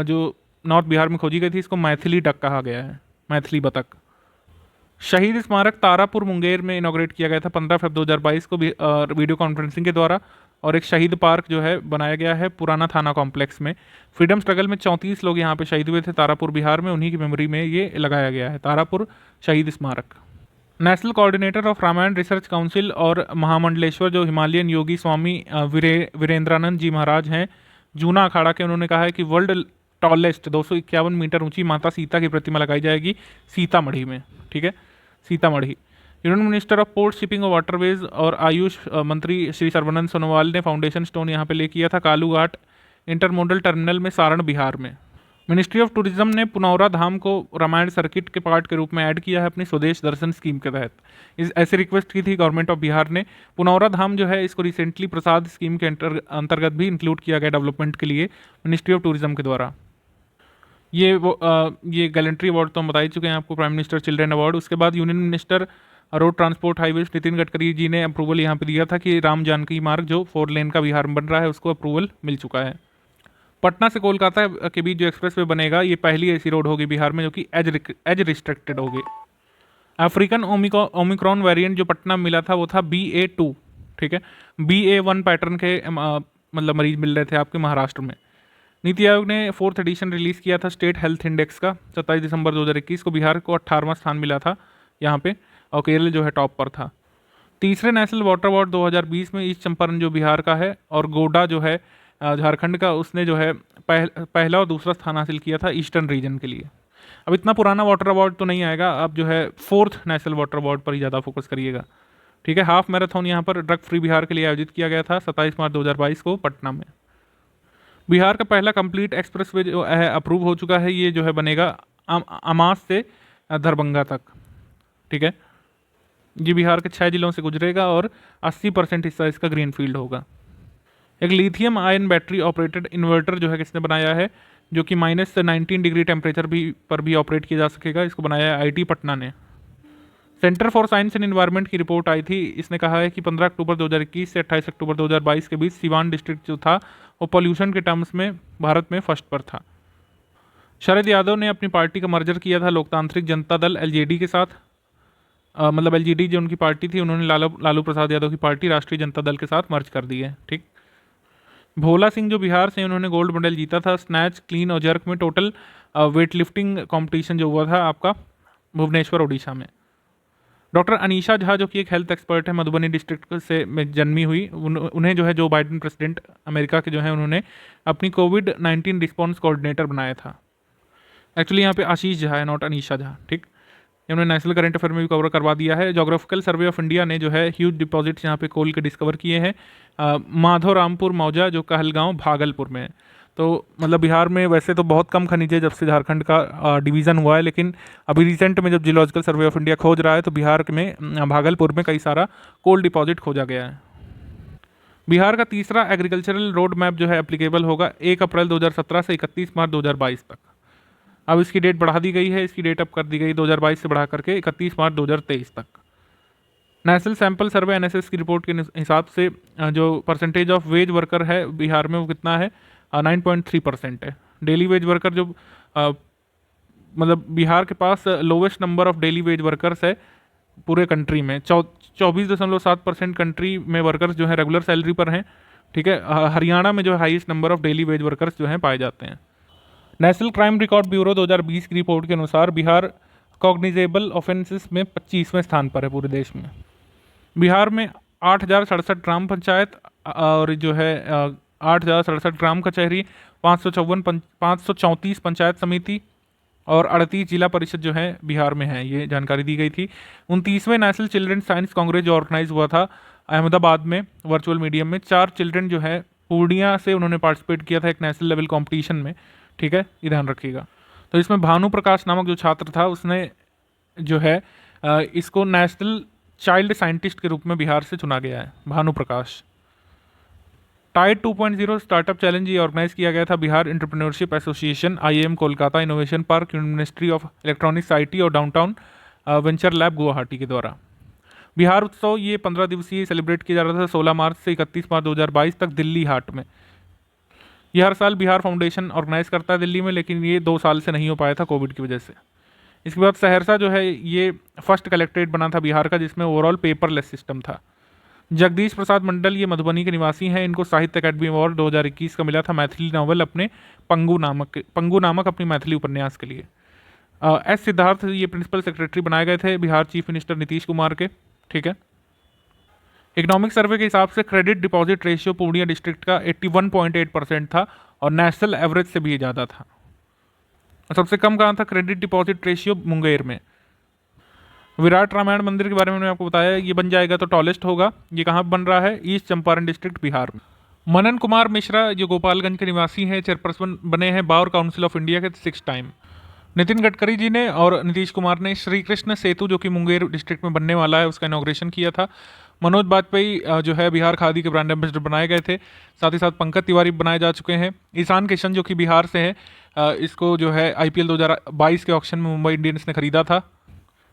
B: जो नॉर्थ बिहार में खोजी गई थी, इसको मैथिली डक कहा गया है, मैथिली बतख। शहीद स्मारक तारापुर मुंगेर में इनॉग्रेट किया गया था 15 फरवरी 2022 को वीडियो कॉन्फ्रेंसिंग के द्वारा। और एक शहीद पार्क जो है बनाया गया है पुराना थाना कॉम्प्लेक्स में। फ्रीडम स्ट्रगल में 34 लोग यहाँ पे शहीद हुए थे तारापुर बिहार में, उन्हीं की मेमोरी में ये लगाया गया है तारापुर शहीद स्मारक। National coordinator of Ramayan research council और महामंडलेश्वर जो हिमालयन योगी स्वामी वीरेंद्रानंद जी महाराज हैं जूना अखाड़ा के, उन्होंने कहा है कि वर्ल्ड टॉलेस्ट 251 मीटर ऊंची माता सीता की प्रतिमा लगाई जाएगी सीतामढ़ी में। ठीक है, Sitamarhi. Union minister of port shipping और वाटरवेज और आयुष मंत्री श्री सर्बानंद सोनोवाल ने फाउंडेशन स्टोन यहाँ पे ले किया था कालूघाट इंटरमोडल टर्मिनल में सारण बिहार में। मिनिस्ट्री ऑफ टूरिज्म ने पुनौरा धाम को रामायण सर्किट के पार्ट के रूप में ऐड किया है अपनी स्वदेश दर्शन स्कीम के तहत। इस ऐसी रिक्वेस्ट की थी गवर्नमेंट ऑफ बिहार ने। पुनौरा धाम जो है इसको रिसेंटली प्रसाद स्कीम के अंतर्गत भी इंक्लूड किया गया डेवलपमेंट के लिए मिनिस्ट्री ऑफ टूरिज्म के द्वारा। ये गैलेंट्री अवार्ड तो हम बता ही चुके हैं आपको, प्राइम मिनिस्टर चिल्ड्रन अवार्ड। उसके बाद union minister road transport highways Nitin Gadkari ji ने अप्रूवल यहाँ पे दिया था कि राम जानकी मार्ग जो 4 लेन का बिहार में बन रहा है उसको अप्रूवल मिल चुका है। पटना से कोलकाता के बीच जो एक्सप्रेस वे बनेगा ये पहली ऐसी रोड होगी बिहार में जो कि एज रिस्ट्रिक्टेड होगी। अफ्रीकन ओमिक्रॉन वेरिएंट जो पटना में मिला था वो था BA.2। ठीक है, BA.1 पैटर्न के मतलब मरीज मिल रहे थे आपके महाराष्ट्र में। नीति आयोग ने 4th एडिशन रिलीज़ किया था स्टेट हेल्थ इंडेक्स का 27 दिसंबर 2021 को। बिहार को 18वां स्थान मिला था यहाँ पे, और केरल जो है टॉप पर था। तीसरे नेशनल वाटर अवार्ड 2020 में ईस्ट चंपारण जो बिहार का है और गोडा जो है झारखंड का, उसने जो है पहला और दूसरा स्थान हासिल किया था ईस्टर्न रीजन के लिए। अब इतना पुराना वाटर अवार्ड तो नहीं आएगा, अब जो है 4th नेशनल वाटर अवार्ड पर ही ज़्यादा फोकस करिएगा। ठीक है, हाफ मैराथन यहाँ पर ड्रग फ्री बिहार के लिए आयोजित किया गया था 27 मार्च 2022 को पटना में। बिहार का पहला कंप्लीट एक्सप्रेसवे जो है अप्रूव हो चुका है, ये जो है बनेगा अमास से दरभंगा तक। ठीक है, ये बिहार के 6 जिलों से गुजरेगा और 80% हिस्सा इसका ग्रीन फील्ड होगा। एक lithium ion battery operated inverter जो है किसने बनाया है, जो कि -19 डिग्री टेम्परेचर पर भी ऑपरेट किया जा सकेगा, इसको बनाया है IT पटना ने। Centre for science and environment की रिपोर्ट आई थी, इसने कहा है कि 15 अक्टूबर 2021 से 28 अक्टूबर 2022 के बीच सिवान डिस्ट्रिक्ट जो था वो पॉल्यूशन के टर्म्स में भारत में फर्स्ट पर था। शरद यादव ने अपनी पार्टी का मर्जर किया था लोकतांत्रिक जनता दल LJD के साथ, मतलब LJD जो उनकी पार्टी थी, उन्होंने लालू प्रसाद यादव की पार्टी राष्ट्रीय जनता दल के साथ मर्ज कर दी है। ठीक, भोला सिंह जो बिहार से, उन्होंने गोल्ड मेडल जीता था स्नैच, क्लीन और जर्क में टोटल वेट लिफ्टिंग कॉम्पिटिशन जो हुआ था आपका भुवनेश्वर उड़ीसा में। डॉक्टर अनीशा झा जो कि एक हेल्थ एक्सपर्ट है, मधुबनी डिस्ट्रिक्ट से में जन्मी हुई, उन्हें जो है जो बाइडेन प्रेसिडेंट अमेरिका के जो है उन्होंने अपनी कोविड-19 रिस्पॉन्स कोऑर्डिनेटर बनाया था। एक्चुअली यहाँ पे आशीष झा है, नॉट अनीशा झा। ठीक, उन्होंने नेशनल करंट अफेयर में भी कवर करवा दिया है। जोग्राफिकल सर्वे ऑफ इंडिया ने जो है ह्यूज डिपॉजिट्स यहाँ पे कोल के डिस्कवर किए हैं। माधोरामपुर मौजा जो कहलगांव भागलपुर में है। तो मतलब बिहार में वैसे तो बहुत कम खनिज है जब से झारखंड का डिवीज़न हुआ है, लेकिन अभी रिसेंट में जब जियोलॉजिकल सर्वे ऑफ इंडिया खोज रहा है तो बिहार में भागलपुर में कई सारा कोल डिपॉजिट खोजा गया है। बिहार का तीसरा एग्रीकल्चरल रोड मैप जो है एप्लीकेबल होगा 1 अप्रैल 2017 से 31 मार्च 2022 तक। अब इसकी डेट बढ़ा दी गई है, इसकी डेट अब कर दी गई 2022 से बढ़ा करके 31 मार्च 2023 तक। नेशनल सैंपल सर्वे एनएसएस की रिपोर्ट के हिसाब से जो परसेंटेज ऑफ वेज वर्कर है बिहार में वो कितना है, 9.3% है। डेली वेज वर्कर जो मतलब बिहार के पास lowest number of daily wage workers है पूरे कंट्री में। 24.7% कंट्री में वर्कर्स जो है रेगुलर सैलरी पर हैं, ठीक है। हरियाणा में जो है highest number of daily wage workers जो हैं पाए जाते हैं। नेशनल क्राइम रिकॉर्ड ब्यूरो 2020 की रिपोर्ट के अनुसार बिहार कॉग्निजेबल ऑफेंसेस में 25वें स्थान पर है पूरे देश में। बिहार में 8,067 ग्राम पंचायत और जो है 8,067 ग्राम कचहरी, 534 पंचायत समिति और 38 जिला परिषद जो है बिहार में है, ये जानकारी दी गई थी। 29वें नेशनल चिल्ड्रन साइंस कांग्रेस जो ऑर्गेनाइज हुआ था अहमदाबाद में वर्चुअल मीडियम में, 4 चिल्ड्रन जो है पूर्णिया से उन्होंने पार्टिसिपेट किया था एक नेशनल लेवल कॉम्पिटिशन में, ठीक है, ये ध्यान रखिएगा। तो इसमें भानु प्रकाश नामक जो छात्र था उसने जो है इसको नेशनल चाइल्ड साइंटिस्ट के रूप में बिहार से चुना गया है, भानु प्रकाश। टाइड 2.0 स्टार्टअप चैलेंज ये ऑर्गेनाइज किया गया था Bihar entrepreneurship association, IIM Kolkata, innovation park, ministry of electronics IT और डाउनटाउन वेंचर लैब गुवाहाटी के द्वारा। बिहार उत्सव ये 15 दिवसीय सेलिब्रेट किया जा रहा था 16 मार्च से 31 मार्च 2022 तक दिल्ली हाट में। ये हर साल बिहार फाउंडेशन ऑर्गेनाइज करता है दिल्ली में, लेकिन ये 2 साल से नहीं हो पाया था कोविड की वजह से। इसके बाद सहरसा जो है ये फर्स्ट कलेक्ट्रेट बना था बिहार का, जिसमें ओवरऑल पेपरलेस सिस्टम था। जगदीश प्रसाद मंडल ये मधुबनी के निवासी हैं, इनको साहित्य अकादमी अवार्ड 2021 का मिला था मैथिली नावल अपने पंगु नामक अपनी मैथिली उपन्यास के लिए। एस सिद्धार्थ ये प्रिंसिपल सेक्रेटरी बनाए गए थे बिहार चीफ मिनिस्टर नीतीश कुमार के, ठीक है। इकोनॉमिक सर्वे के हिसाब से credit deposit ratio Purnia district का 81.8% था और नेशनल एवरेज से भी ज़्यादा था। सबसे कम कहाँ था क्रेडिट डिपॉजिट रेशियो? मुंगेर में। विराट रामायण मंदिर के बारे में मैंने आपको बताया, ये बन जाएगा तो टॉलेस्ट होगा। ये कहाँ बन रहा है? ईस्ट चंपारण डिस्ट्रिक्ट बिहार में। मनन कुमार मिश्रा जो गोपालगंज के निवासी हैं, चेयरपर्सन बने हैं बार काउंसिल ऑफ इंडिया के 6 टाइम। नितिन गडकरी जी ने और नीतीश कुमार ने श्री कृष्ण सेतु जो कि मुंगेर डिस्ट्रिक्ट में बनने वाला है उसका इनॉग्रेशन किया था। मनोज वाजपेयी जो है बिहार खादी के ब्रांड एम्बेसडर बनाए गए थे। साथ ही साथ पंकज तिवारी बनाए जा चुके हैं। ईशान किशन जो कि बिहार से हैं, इसको जो है IPL 2022 के ऑक्शन में मुंबई इंडियंस ने खरीदा था।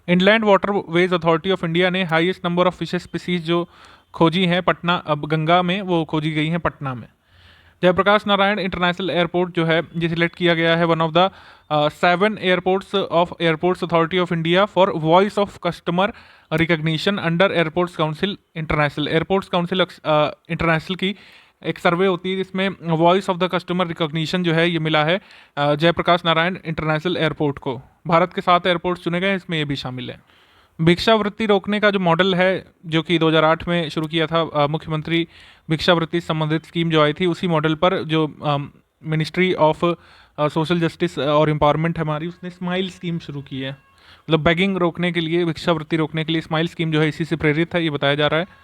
B: Inland waterways authority of India ने highest number of fishes species जो खोजी हैं पटना, अब गंगा में वो खोजी गई हैं पटना में। जयप्रकाश नारायण इंटरनेशनल एयरपोर्ट जो है ये सिलेक्ट किया गया है one of the 7 airports of airports authority of India for voice of customer recognition under airports council international. Airports council international की एक सर्वे होती है जिसमें voice of the customer recognition जो है ये मिला है जयप्रकाश नारायण इंटरनेशनल एयरपोर्ट को। भारत के 7 एयरपोर्ट चुने गए, इसमें ये भी शामिल है। भिक्षावृत्ति रोकने का जो मॉडल है जो कि 2008 में शुरू किया था मुख्यमंत्री भिक्षावृत्ति संबंधित स्कीम जो आई थी, उसी मॉडल पर जो मिनिस्ट्री ऑफ सोशल जस्टिस और एम्पावरमेंट हमारी, उसने स्माइल स्कीम शुरू की है। मतलब बैगिंग रोकने के लिए, भिक्षावृत्ति रोकने के लिए स्माइल स्कीम जो है इसी से प्रेरित है, ये बताया जा रहा है।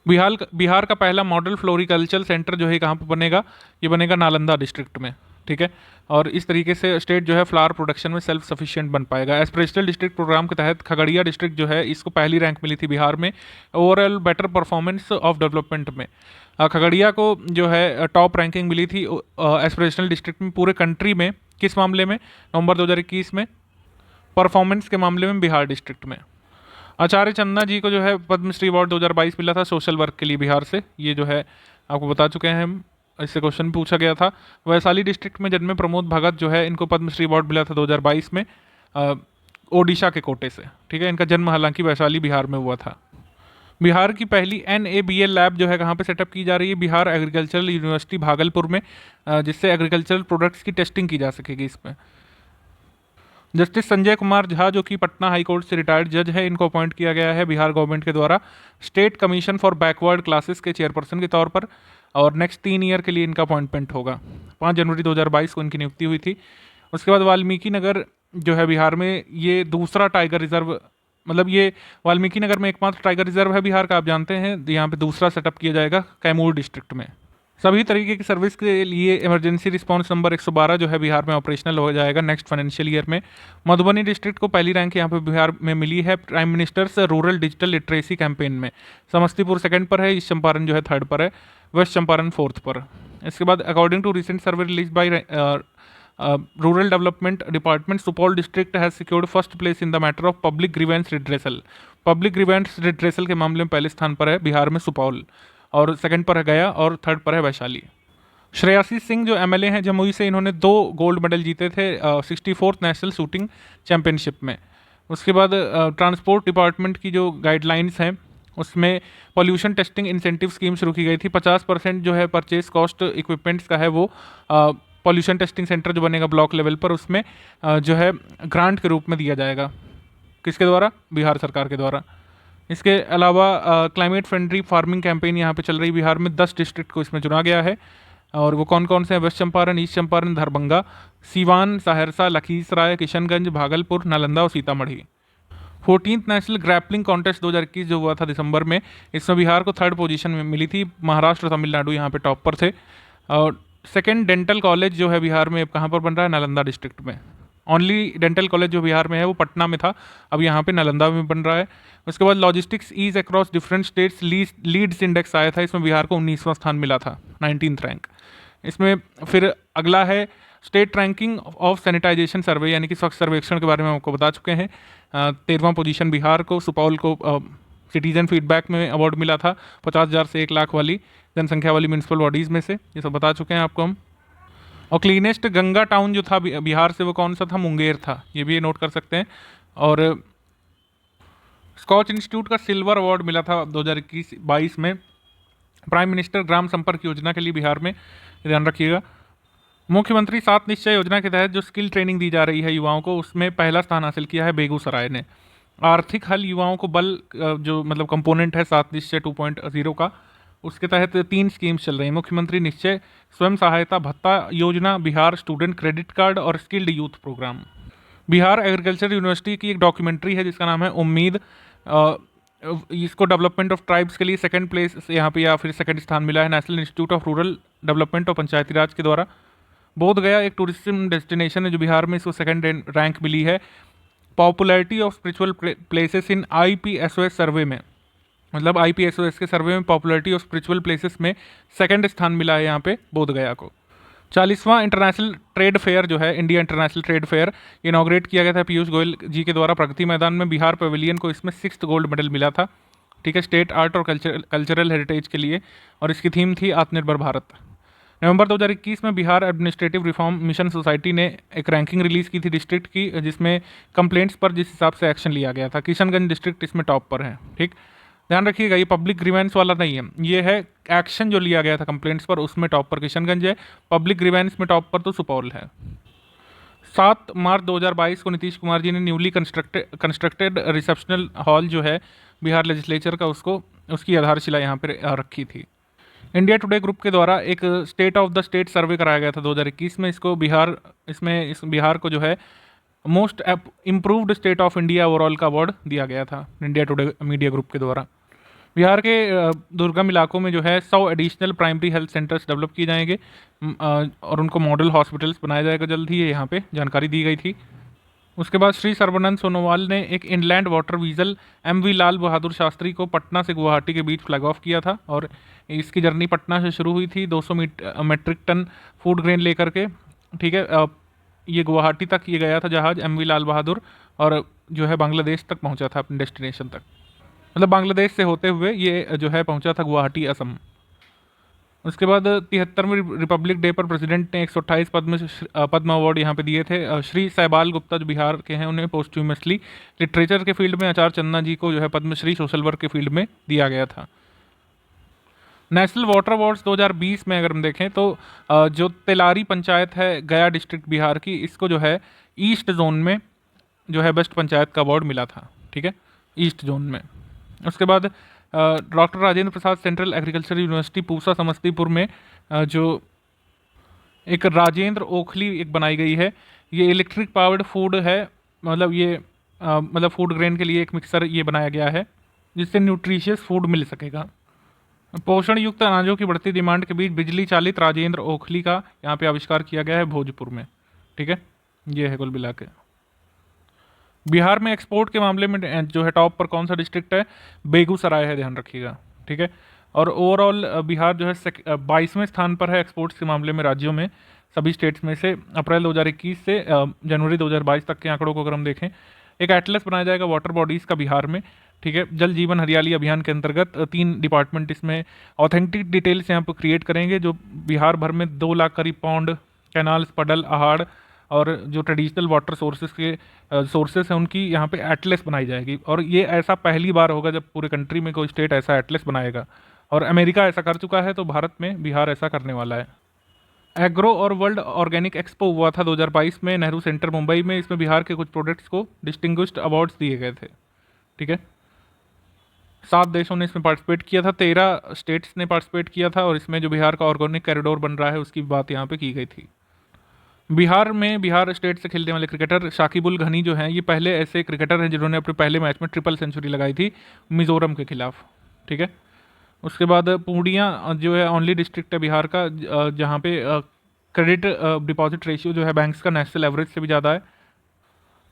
B: बिहार का पहला मॉडल फ्लोरिकल्चर सेंटर जो है कहाँ पर बनेगा? ये बनेगा नालंदा डिस्ट्रिक्ट में, ठीक है। और इस तरीके से स्टेट जो है फ्लावर प्रोडक्शन में सेल्फ सफिशिएंट बन पाएगा। एस्पिरेशनल डिस्ट्रिक्ट प्रोग्राम के तहत खगड़िया डिस्ट्रिक्ट जो है इसको पहली रैंक मिली थी बिहार में overall better performance of development में। खगड़िया को जो है टॉप रैंकिंग मिली थी एस्पिरेशनल डिस्ट्रिक्ट में पूरे कंट्री में। किस मामले में? नवंबर 2021 में परफॉर्मेंस के मामले में बिहार डिस्ट्रिक्ट में। आचार्य चंदा जी को जो है पद्मश्री अवार्ड 2022 मिला था सोशल वर्क के लिए बिहार से, ये जो है आपको बता चुके हैं हम, इससे क्वेश्चन पूछा गया था। वैशाली डिस्ट्रिक्ट में जन्मे प्रमोद भगत जो है इनको पद्मश्री अवार्ड मिला था 2022 में ओडिशा के कोटे से, ठीक है। इनका जन्म हालांकि वैशाली बिहार में हुआ था। बिहार की पहली NABL लैब जो है कहाँ पे सेटअप की जा रही है? बिहार एग्रीकल्चरल यूनिवर्सिटी भागलपुर में, जिससे एग्रीकल्चरल प्रोडक्ट्स की टेस्टिंग की जा सकेगी इसमें। जस्टिस संजय कुमार झा जो कि पटना हाई कोर्ट से रिटायर्ड जज है, इनको अपॉइंट किया गया है बिहार गवर्नमेंट के द्वारा state commission for backward classes के चेयरपर्सन के तौर पर, और नेक्स्ट 3 ईयर के लिए इनका अपॉइंटमेंट होगा। 5 जनवरी 2022 को इनकी नियुक्ति हुई थी। उसके बाद वाल्मीकि नगर जो है बिहार में, ये दूसरा टाइगर रिजर्व, मतलब ये वाल्मीकि नगर में एकमात्र टाइगर रिजर्व है बिहार का, आप जानते हैं। यहाँ पे दूसरा सेटअप किया जाएगा कैमूर डिस्ट्रिक्ट में। सभी तरीके की सर्विस के लिए इमरजेंसी रिस्पांस नंबर 112 जो है बिहार में ऑपरेशनल हो जाएगा नेक्स्ट फाइनेंशियल ईयर में। मधुबनी डिस्ट्रिक्ट को पहली रैंक यहाँ पे बिहार में मिली है prime ministers rural digital literacy campaign में। समस्तीपुर 2nd पर है, ईस्ट चंपारण जो है 3rd पर है, वेस्ट चंपारण 4th पर। इसके बाद according to recent survey release by rural development department Supaul district has secured first place in the matter of public grievance redressal. Public grievance redressal के मामले में पहले स्थान पर है बिहार में सुपौल, और सेकंड पर है गया, और थर्ड पर है वैशाली। श्रेयासी सिंह जो एमएलए हैं जमुई से, इन्होंने 2 गोल्ड मेडल जीते थे 64th नेशनल शूटिंग चैंपियनशिप में। उसके बाद ट्रांसपोर्ट डिपार्टमेंट की जो गाइडलाइंस हैं उसमें पॉल्यूशन टेस्टिंग इंसेंटिव स्कीम शुरू की गई थी। 50% जो है परचेज कॉस्ट इक्विपमेंट्स का है वो पॉल्यूशन टेस्टिंग सेंटर जो बनेगा ब्लॉक लेवल पर, उसमें जो है ग्रांट के रूप में दिया जाएगा। किसके द्वारा? बिहार सरकार के द्वारा। इसके अलावा क्लाइमेट फ्रेंडली फार्मिंग कैंपेन यहाँ पे चल रही बिहार में। 10 डिस्ट्रिक्ट को इसमें चुना गया है, और वो कौन कौन से हैं? वेस्ट चंपारण, ईस्ट चंपारण, दरभंगा, सीवान, सहरसा, लखीसराय, किशनगंज, भागलपुर, नालंदा और Sitamarhi. 14th national grappling contest 2021 जो हुआ था दिसंबर में, इसमें बिहार को 3rd पोजीशन में मिली थी। महाराष्ट्र, तमिलनाडु यहाँ पे टॉप पर थे। और सेकेंड डेंटल कॉलेज जो है बिहार में अब कहाँ पर बन रहा है? नालंदा डिस्ट्रिक्ट में। ओनली डेंटल कॉलेज जो बिहार में है वो पटना में था, अब यहाँ पे नालंदा में बन रहा है। उसके बाद logistics ease across different states leads index आया था, इसमें बिहार को 19वां स्थान मिला था, 19th रैंक। इसमें फिर अगला है स्टेट रैंकिंग ऑफ सैनिटाइजेशन सर्वे, यानी कि स्वच्छ सर्वेक्षण के बारे में हम आपको बता चुके हैं। 13वां पोजीशन बिहार को। सुपौल को सिटीजन फीडबैक में अवार्ड मिला था 50,000 से 1 लाख वाली जनसंख्या वाली म्यूनसिपल बॉडीज़ में से, ये सब बता चुके हैं आपको हम। और क्लीनेस्ट गंगा टाउन जो था बिहार से, वो कौन सा था? मुंगेर था, ये भी नोट कर सकते हैं। और स्कॉच इंस्टीट्यूट का सिल्वर अवार्ड मिला था 2021-22 में प्राइम मिनिस्टर ग्राम संपर्क योजना के लिए बिहार में, ध्यान रखिएगा। मुख्यमंत्री 7 निश्चय योजना के तहत जो स्किल ट्रेनिंग दी जा रही है युवाओं को, उसमें पहला स्थान हासिल किया है बेगूसराय ने। आर्थिक हल युवाओं को बल जो मतलब कंपोनेंट है 7 निश्चय 2.0 का, उसके तहत 3 स्कीम्स चल रही हैं। मुख्यमंत्री निश्चय स्वयं सहायता भत्ता योजना, बिहार स्टूडेंट क्रेडिट कार्ड और skilled youth programme. Bihar agriculture university की एक डॉक्यूमेंट्री है जिसका नाम है उम्मीद। इसको डेवलपमेंट ऑफ ट्राइब्स के लिए 2nd प्लेस यहाँ पे या फिर 2nd स्थान मिला है national institute of rural development और पंचायती राज के द्वारा। बोध गया एक टूरिज्म डेस्टिनेशन है जो बिहार में, इसको 2nd रैंक मिली है। Popularity of spiritual places in IPSOS सर्वे में, मतलब IPSOS के सर्वे में पॉपुलैरिटी ऑफ स्पिरिचुअल प्लेसेस में 2nd स्थान मिला है यहाँ पे बोध गया को। 40वां इंटरनेशनल ट्रेड फेयर जो है, India international trade fair, inaugurate किया गया था पीयूष गोयल जी के द्वारा प्रगति मैदान में। बिहार पवेलियन को इसमें 6th गोल्ड मेडल मिला था, ठीक है, स्टेट आर्ट और कल्चरल हेरिटेज के लिए, और इसकी थीम थी आत्मनिर्भर भारत। नवंबर 2021 में Bihar administrative reform mission society ने एक रैंकिंग रिलीज़ की थी डिस्ट्रिक्ट की, जिसमें कंप्लेंट्स पर जिस हिसाब से एक्शन लिया गया था। किशनगंज डिस्ट्रिक्ट इसमें टॉप पर है, ठीक, ध्यान रखिएगा। ये पब्लिक ग्रीवेंस वाला नहीं है, ये है एक्शन जो लिया गया था कंप्लेंट्स पर, उसमें टॉप पर किशनगंज है। पब्लिक ग्रीवेंस में टॉप पर तो सुपौल है। 7 मार्च 2022 को नीतीश कुमार जी ने न्यूली कंस्ट्रक्टेड रिसेप्शनल हॉल जो है बिहार लेजिस्लेचर का, उसकी आधारशिला यहाँ पर रखी थी। इंडिया टुडे ग्रुप के द्वारा एक स्टेट ऑफ द स्टेट सर्वे कराया गया था 2021 में। इसको बिहार को जो है most improved state of India overall का अवार्ड दिया गया था इंडिया टुडे मीडिया ग्रुप के द्वारा। बिहार के दुर्गम इलाकों में जो है 100 additional primary health centres develop किए जाएंगे और उनको मॉडल हॉस्पिटल्स बनाया जाएगा जल्द ही, यहाँ पे जानकारी दी गई थी। उसके बाद श्री सर्बानंद सोनोवाल ने एक inland water वीजल MV Lal Bahadur Shastri को पटना से गुवाहाटी के बीच फ्लैग ऑफ किया था, और इसकी जर्नी पटना से शुरू हुई थी 200 मेट्रिक टन फूड ग्रेन लेकर के, ठीक है। ये गुवाहाटी तक ये गया था जहाज़ MV लाल बहादुर, और जो है बांग्लादेश तक पहुंचा था अपने डेस्टिनेशन तक, मतलब बांग्लादेश से होते हुए ये जो है पहुंचा था गुवाहाटी, असम। उसके बाद 73वें रिपब्लिक डे पर प्रेसिडेंट ने 128 पद्म अवार्ड यहाँ पे दिए थे। श्री सहबाल गुप्ता जो बिहार के हैं उन्हें पोस्ट्यूमसली, लिटरेचर के फील्ड में आचार्य चन्ना जी को जो है पद्मश्री, सोशल वर्क के फील्ड में दिया गया था। नेशनल वाटर अवार्ड्स 2020 में अगर हम देखें तो जो तेलारी पंचायत है गया डिस्ट्रिक्ट बिहार की, इसको जो है ईस्ट जोन में जो है बेस्ट पंचायत का अवार्ड मिला था, ठीक है, ईस्ट जोन में। उसके बाद doctor Rajendra Prasad central agriculture university Pusa Samastipur में जो एक राजेंद्र ओखली एक बनाई गई है, ये इलेक्ट्रिक पावर्ड फूड है, मतलब ये मतलब फूड ग्रेन के लिए एक मिक्सर ये बनाया गया है जिससे न्यूट्रिशियस फूड मिल सकेगा। पोषण युक्त अनाजों की बढ़ती डिमांड के बीच बिजली चालित राजेंद्र ओखली का यहाँ पे आविष्कार किया गया है भोजपुर में, ठीक है। ये है कुल मिला के। बिहार में एक्सपोर्ट के मामले में जो है टॉप पर कौन सा डिस्ट्रिक्ट है? बेगूसराय है, ध्यान रखिएगा, ठीक है। और ओवरऑल बिहार जो है 22वें स्थान पर है एक्सपोर्ट्स के मामले में राज्यों में। सभी स्टेट्स में से अप्रैल 2021 से जनवरी 2022 तक के आंकड़ों को अगर हम देखें। एक एटलस बनाया जाएगा वाटर बॉडीज़ का बिहार में, ठीक है। जल जीवन हरियाली अभियान के अंतर्गत 3 डिपार्टमेंट इसमें ऑथेंटिक डिटेल्स यहाँ पर क्रिएट करेंगे, जो बिहार भर में 2 लाख करीब पौंड, कैनाल्स, पडल, आहड़ और जो ट्रेडिशनल वाटर सोर्सेज के सोर्सेस हैं उनकी यहाँ पे एटलस बनाई जाएगी। और ये ऐसा पहली बार होगा जब पूरे कंट्री में कोई स्टेट ऐसा एटलस बनाएगा, और अमेरिका ऐसा कर चुका है, तो भारत में बिहार ऐसा करने वाला है। एग्रो और वर्ल्ड ऑर्गेनिक एक्सपो हुआ था 2022 में नेहरू सेंटर मुंबई में। इसमें बिहार के कुछ प्रोडक्ट्स को डिस्टिंग्विश्ड अवार्ड्स दिए गए थे, ठीक है। 7 देशों ने इसमें पार्टिसिपेट किया था, 13 स्टेट्स ने पार्टिसिपेट किया था, और इसमें जो बिहार का ऑर्गेनिक कॉरिडोर बन रहा है उसकी बात यहाँ पे की गई थी। बिहार में बिहार स्टेट से खेलने वाले क्रिकेटर शाकिबुल घनी जो हैं, ये पहले ऐसे क्रिकेटर हैं जिन्होंने अपने पहले मैच में ट्रिपल सेंचुरी लगाई थी मिज़ोरम के खिलाफ, ठीक है। उसके बाद पूर्णिया जो है ओनली डिस्ट्रिक्ट है बिहार का जहाँ पे क्रेडिट डिपॉजिट रेशियो जो है बैंक्स का नेशनल एवरेज से भी ज़्यादा है।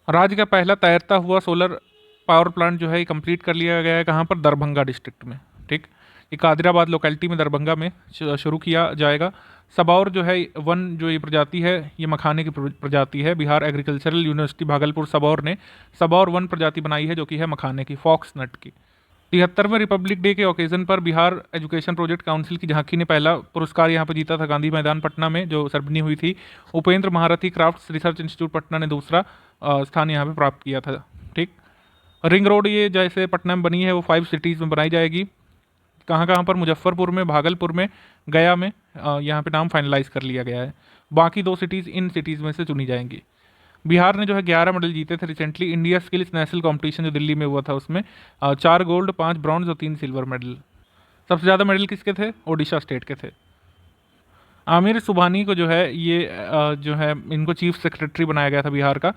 B: राज्य का पहला तैरता हुआ सोलर पावर प्लांट जो है ये कंप्लीट कर लिया गया है, कहाँ पर, दरभंगा डिस्ट्रिक्ट में, ठीक। ये कादिराबाद लोकेलिटी में दरभंगा में शुरू किया जाएगा। सबौर जो है वन जो ये प्रजाति है ये मखाने की प्रजाति है। बिहार एग्रीकल्चरल यूनिवर्सिटी भागलपुर सबौर ने सबौर वन प्रजाति बनाई है जो कि है मखाने की, फॉक्स नट की। 73वें रिपब्लिक डे के ओकेजन पर बिहार एजुकेशन प्रोजेक्ट काउंसिल की झांकी ने पहला पुरस्कार यहाँ पर जीता था गांधी मैदान पटना में, जो सेरेमनी हुई थी। उपेंद्र महारथी क्राफ्ट्स रिसर्च इंस्टीट्यूट पटना ने दूसरा स्थान यहाँ पे प्राप्त किया था, ठीक। रिंग रोड ये जैसे पटना में बनी है वो 5 सिटीज़ में बनाई जाएगी। कहाँ कहाँ पर, मुजफ्फरपुर में, भागलपुर में, गया में, यहाँ पे नाम फाइनलाइज कर लिया गया है। बाकी 2 सिटीज़ इन सिटीज़ में से चुनी जाएंगी। बिहार ने जो है 11 मेडल जीते थे recently. India skills national competition जो दिल्ली में हुआ था उसमें 4 गोल्ड, 5 ब्रॉन्ज और 3 सिल्वर मेडल। सबसे ज़्यादा मेडल किसके थे? ओडिशा स्टेट के थे। आमिर सुबहानी को जो है ये जो है इनको चीफ सेक्रेटरी बनाया गया था बिहार का।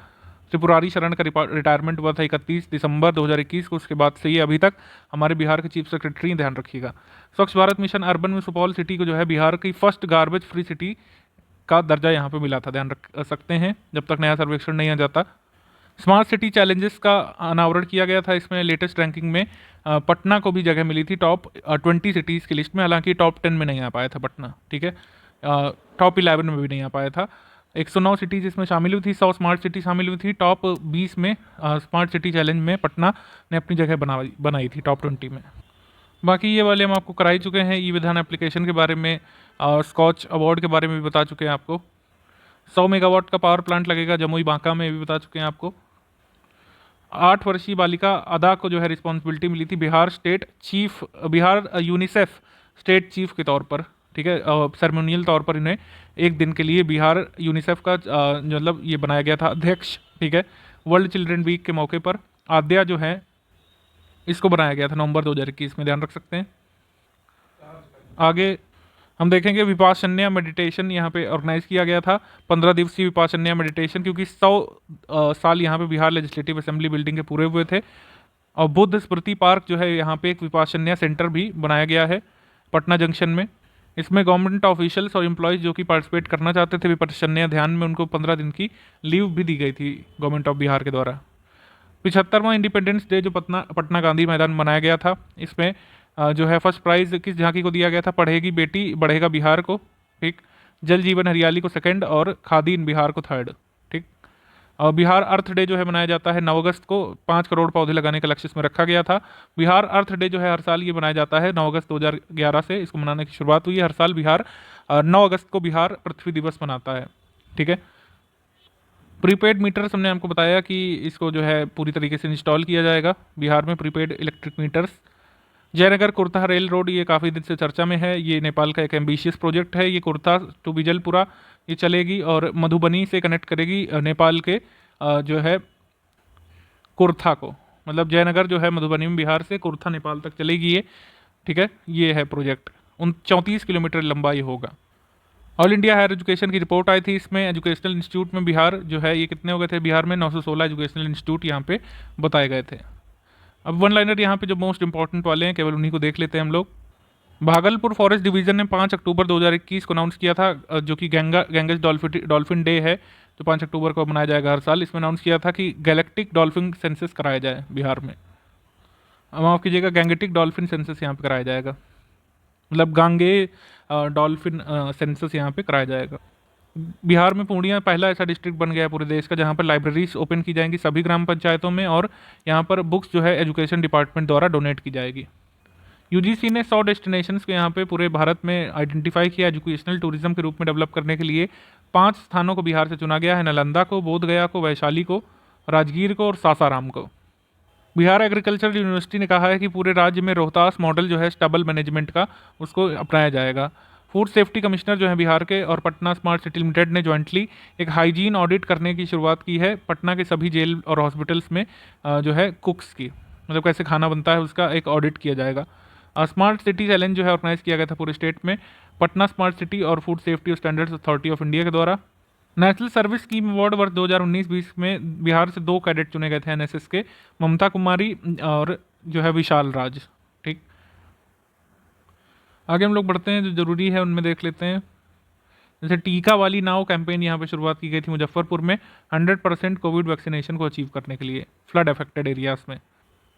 B: त्रिपुरारी शरण का रिटायरमेंट हुआ था 31 दिसंबर 2021 को। उसके बाद से ये अभी तक हमारे बिहार के चीफ सेक्रेटरी, ध्यान रखिएगा। स्वच्छ भारत मिशन अर्बन में सुपौल सिटी को जो है बिहार की फर्स्ट गार्बेज फ्री सिटी का दर्जा यहाँ पे मिला था, ध्यान रख सकते हैं जब तक नया सर्वेक्षण नहीं आ जाता। स्मार्ट सिटी चैलेंजेस का अनावरण किया गया था। इसमें लेटेस्ट रैंकिंग में पटना को भी जगह मिली थी टॉप 20 सिटीज़ की लिस्ट में, हालांकि टॉप 10 में नहीं आ पाया था पटना, ठीक है। टॉप 11 में भी नहीं आ पाया था। 109 सिटीज़ इसमें शामिल हुई थी, 100 स्मार्ट सिटी शामिल हुई थी। टॉप 20 में स्मार्ट सिटी चैलेंज में पटना ने अपनी जगह बनाई थी टॉप 20 में। बाकी ये वाले हम आपको करा ही चुके हैं। ई विधान एप्लीकेशन के बारे में, स्कॉच अवार्ड के बारे में भी बता चुके हैं आपको। 100 मेगावाट का पावर प्लांट लगेगा जमुई बांका में, भी बता चुके हैं आपको। 8 वर्षीय बालिका अदा को जो है रिस्पॉन्सिबिलिटी मिली थी बिहार यूनिसेफ स्टेट चीफ के तौर पर, ठीक है। सेरेमोनियल तौर पर इन्हें एक दिन के लिए बिहार यूनिसेफ का मतलब ये बनाया गया था अध्यक्ष, ठीक है। वर्ल्ड चिल्ड्रन वीक के मौके पर आद्या जो है इसको बनाया गया था नवंबर 2021 में, ध्यान रख सकते हैं। आगे हम देखेंगे विपाशन्या मेडिटेशन यहाँ पे ऑर्गेनाइज किया गया था, 15 दिवसीय विपाशन्या मेडिटेशन, क्योंकि 100 साल यहाँ पे बिहार लेजिस्लेटिव असेंबली बिल्डिंग के पूरे हुए थे। और बुद्ध स्मृति पार्क जो है यहाँ पे एक विपाशन्या सेंटर भी बनाया गया है पटना जंक्शन में। इसमें गवर्नमेंट ऑफिशियल्स और एम्प्लॉयज़ जो कि पार्टिसिपेट करना चाहते थे विपाशन्या ध्यान में, उनको 15 दिन की लीव भी दी गई थी गवर्नमेंट ऑफ बिहार के द्वारा। 75वां इंडिपेंडेंस डे जो पटना गांधी मैदान में मनाया गया था, इसमें जो है फर्स्ट प्राइज़ किस झांकी को दिया गया था? पढ़ेगी बेटी बढ़ेगा बिहार को, ठीक। जल जीवन हरियाली को सेकंड और खादी इन बिहार को थर्ड, ठीक। और बिहार अर्थ डे जो है मनाया जाता है 9 अगस्त को। 5 करोड़ पौधे लगाने का लक्ष्य इसमें रखा गया था। बिहार अर्थ डे जो है हर साल ये मनाया जाता है 9 अगस्त 2011 से इसको मनाने की शुरुआत हुई है। हर साल बिहार 9 अगस्त को बिहार पृथ्वी दिवस मनाता है, ठीक है। प्रीपेड मीटर्स हमने आपको बताया कि इसको जो है पूरी तरीके से इंस्टॉल किया जाएगा बिहार में, prepaid electric meters. Jaynagar Kurtha rail road ये काफ़ी दिन से चर्चा में है। ये नेपाल का एक एम्बिशियस प्रोजेक्ट है। ये कुर्था टू बिजलपुरा ये चलेगी और मधुबनी से कनेक्ट करेगी नेपाल के जो है कुर्था को, मतलब जयनगर जो है मधुबनी में बिहार से, कुर्था नेपाल तक चलेगी ये, ठीक है। ये है प्रोजेक्ट 34 किलोमीटर लंबा ये होगा। ऑल इंडिया हायर एजुकेशन की रिपोर्ट आई थी, इसमें एजुकेशनल इंस्टीट्यूट में बिहार जो है ये कितने हो गए थे? बिहार में 916 एजुकेशनल इंस्टीट्यूट यहाँ पे बताए गए थे। अब वन लाइनर यहाँ पे जो मोस्ट इंपॉर्टेंट वाले हैं केवल उन्हीं को देख लेते हैं हम लोग। भागलपुर फॉरेस्ट डिवीजन ने 5 अक्टूबर 2021 को अनाउंस किया था, जो कि गैंगस डॉल्फिन डे है जो 5 अक्टूबर को मनाया जाएगा हर साल। इसमें अनाउंस किया था कि गैलेक्टिक डॉल्फिन सेंसस कराया जाए बिहार में। अब माफ़ कीजिएगा, गैंगेटिक डॉल्फिन सेंसस यहाँ पे कराया जाएगा, मतलब गांगे डॉल्फिन सेंसस यहाँ पे कराया जाएगा। बिहार में पूर्णिया पहला ऐसा डिस्ट्रिक्ट बन गया है पूरे देश का जहाँ पर लाइब्रेरीज ओपन की जाएंगी सभी ग्राम पंचायतों में, और यहाँ पर बुक्स जो है एजुकेशन डिपार्टमेंट द्वारा डोनेट की जाएगी। यूजीसी ने 100 डेस्टिनेशंस को यहाँ पे पूरे भारत में आइडेंटिफाई किया एजुकेशनल टूरिज्म के रूप में डेवलप करने के लिए। 5 स्थानों को बिहार से चुना गया है, नालंदा को, बोधगया को, वैशाली को, राजगीर को और सासाराम को। बिहार एग्रीकल्चरल यूनिवर्सिटी ने कहा है कि पूरे राज्य में रोहतास मॉडल जो है स्टबल मैनेजमेंट का उसको अपनाया जाएगा। फूड सेफ्टी कमिश्नर जो है बिहार के और पटना स्मार्ट सिटी लिमिटेड ने जॉइंटली एक हाइजीन ऑडिट करने की शुरुआत की है पटना के सभी जेल और हॉस्पिटल्स में जो है कुक्स की, मतलब कैसे खाना बनता है उसका एक ऑडिट किया जाएगा। स्मार्ट सिटी चैलेंज जो है ऑर्गेनाइज किया गया था पूरे स्टेट में पटना स्मार्ट सिटी और फूड सेफ्टी और स्टैंडर्ड्स अथॉरिटी ऑफ इंडिया के द्वारा। नेशनल सर्विस स्कीम अवार्ड वर्ष 2019-20 में बिहार से 2 कैडेट चुने गए थे एनएसएस के, ममता कुमारी और जो है विशाल राज। ठीक, आगे हम लोग बढ़ते हैं, जो जरूरी है उनमें देख लेते हैं। जैसे टीका वाली नाव कैंपेन यहाँ पे शुरुआत की गई थी मुजफ्फरपुर में 100% कोविड वैक्सीनेशन को अचीव करने के लिए फ्लड अफेक्टेड एरियाज में।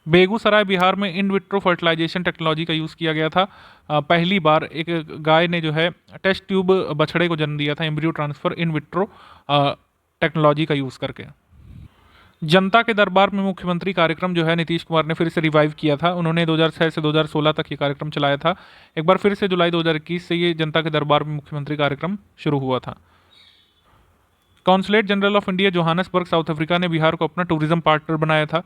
B: बेगूसराय बिहार में इन विट्रो फर्टिलाइजेशन टेक्नोलॉजी का यूज़ किया गया था। पहली बार एक गाय ने जो है टेस्ट ट्यूब बछड़े को जन्म दिया था, embryo transfer in vitro technology का यूज़ करके। जनता के दरबार में मुख्यमंत्री कार्यक्रम जो है नीतीश कुमार ने फिर से रिवाइव किया था। उन्होंने 2006 से 2016 तक ये कार्यक्रम चलाया था। एक बार फिर से जुलाई 2021 से ये जनता के दरबार में मुख्यमंत्री कार्यक्रम शुरू हुआ था। Consulate general of India Johannesburg south Africa ने बिहार को अपना टूरिज्म पार्टनर बनाया था।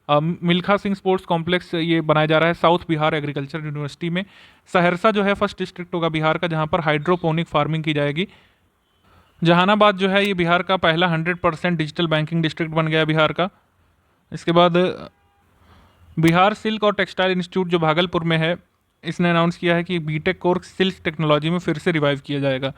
B: मिल्खा सिंह स्पोर्ट्स कॉम्प्लेक्स ये बनाया जा रहा है साउथ बिहार एग्रीकल्चर यूनिवर्सिटी में। सहरसा जो है फर्स्ट डिस्ट्रिक्ट होगा बिहार का जहाँ पर हाइड्रोपोनिक फार्मिंग की जाएगी। जहानाबाद जो है ये बिहार का पहला 100% डिजिटल बैंकिंग डिस्ट्रिक्ट बन गया बिहार का। इसके बाद बिहार सिल्क और टेक्सटाइल इंस्टीट्यूट जो भागलपुर में है, इसने अनाउंस किया है कि बीटेक कोर्स सिल्क टेक्नोलॉजी में फिर से रिवाइव किया जाएगा।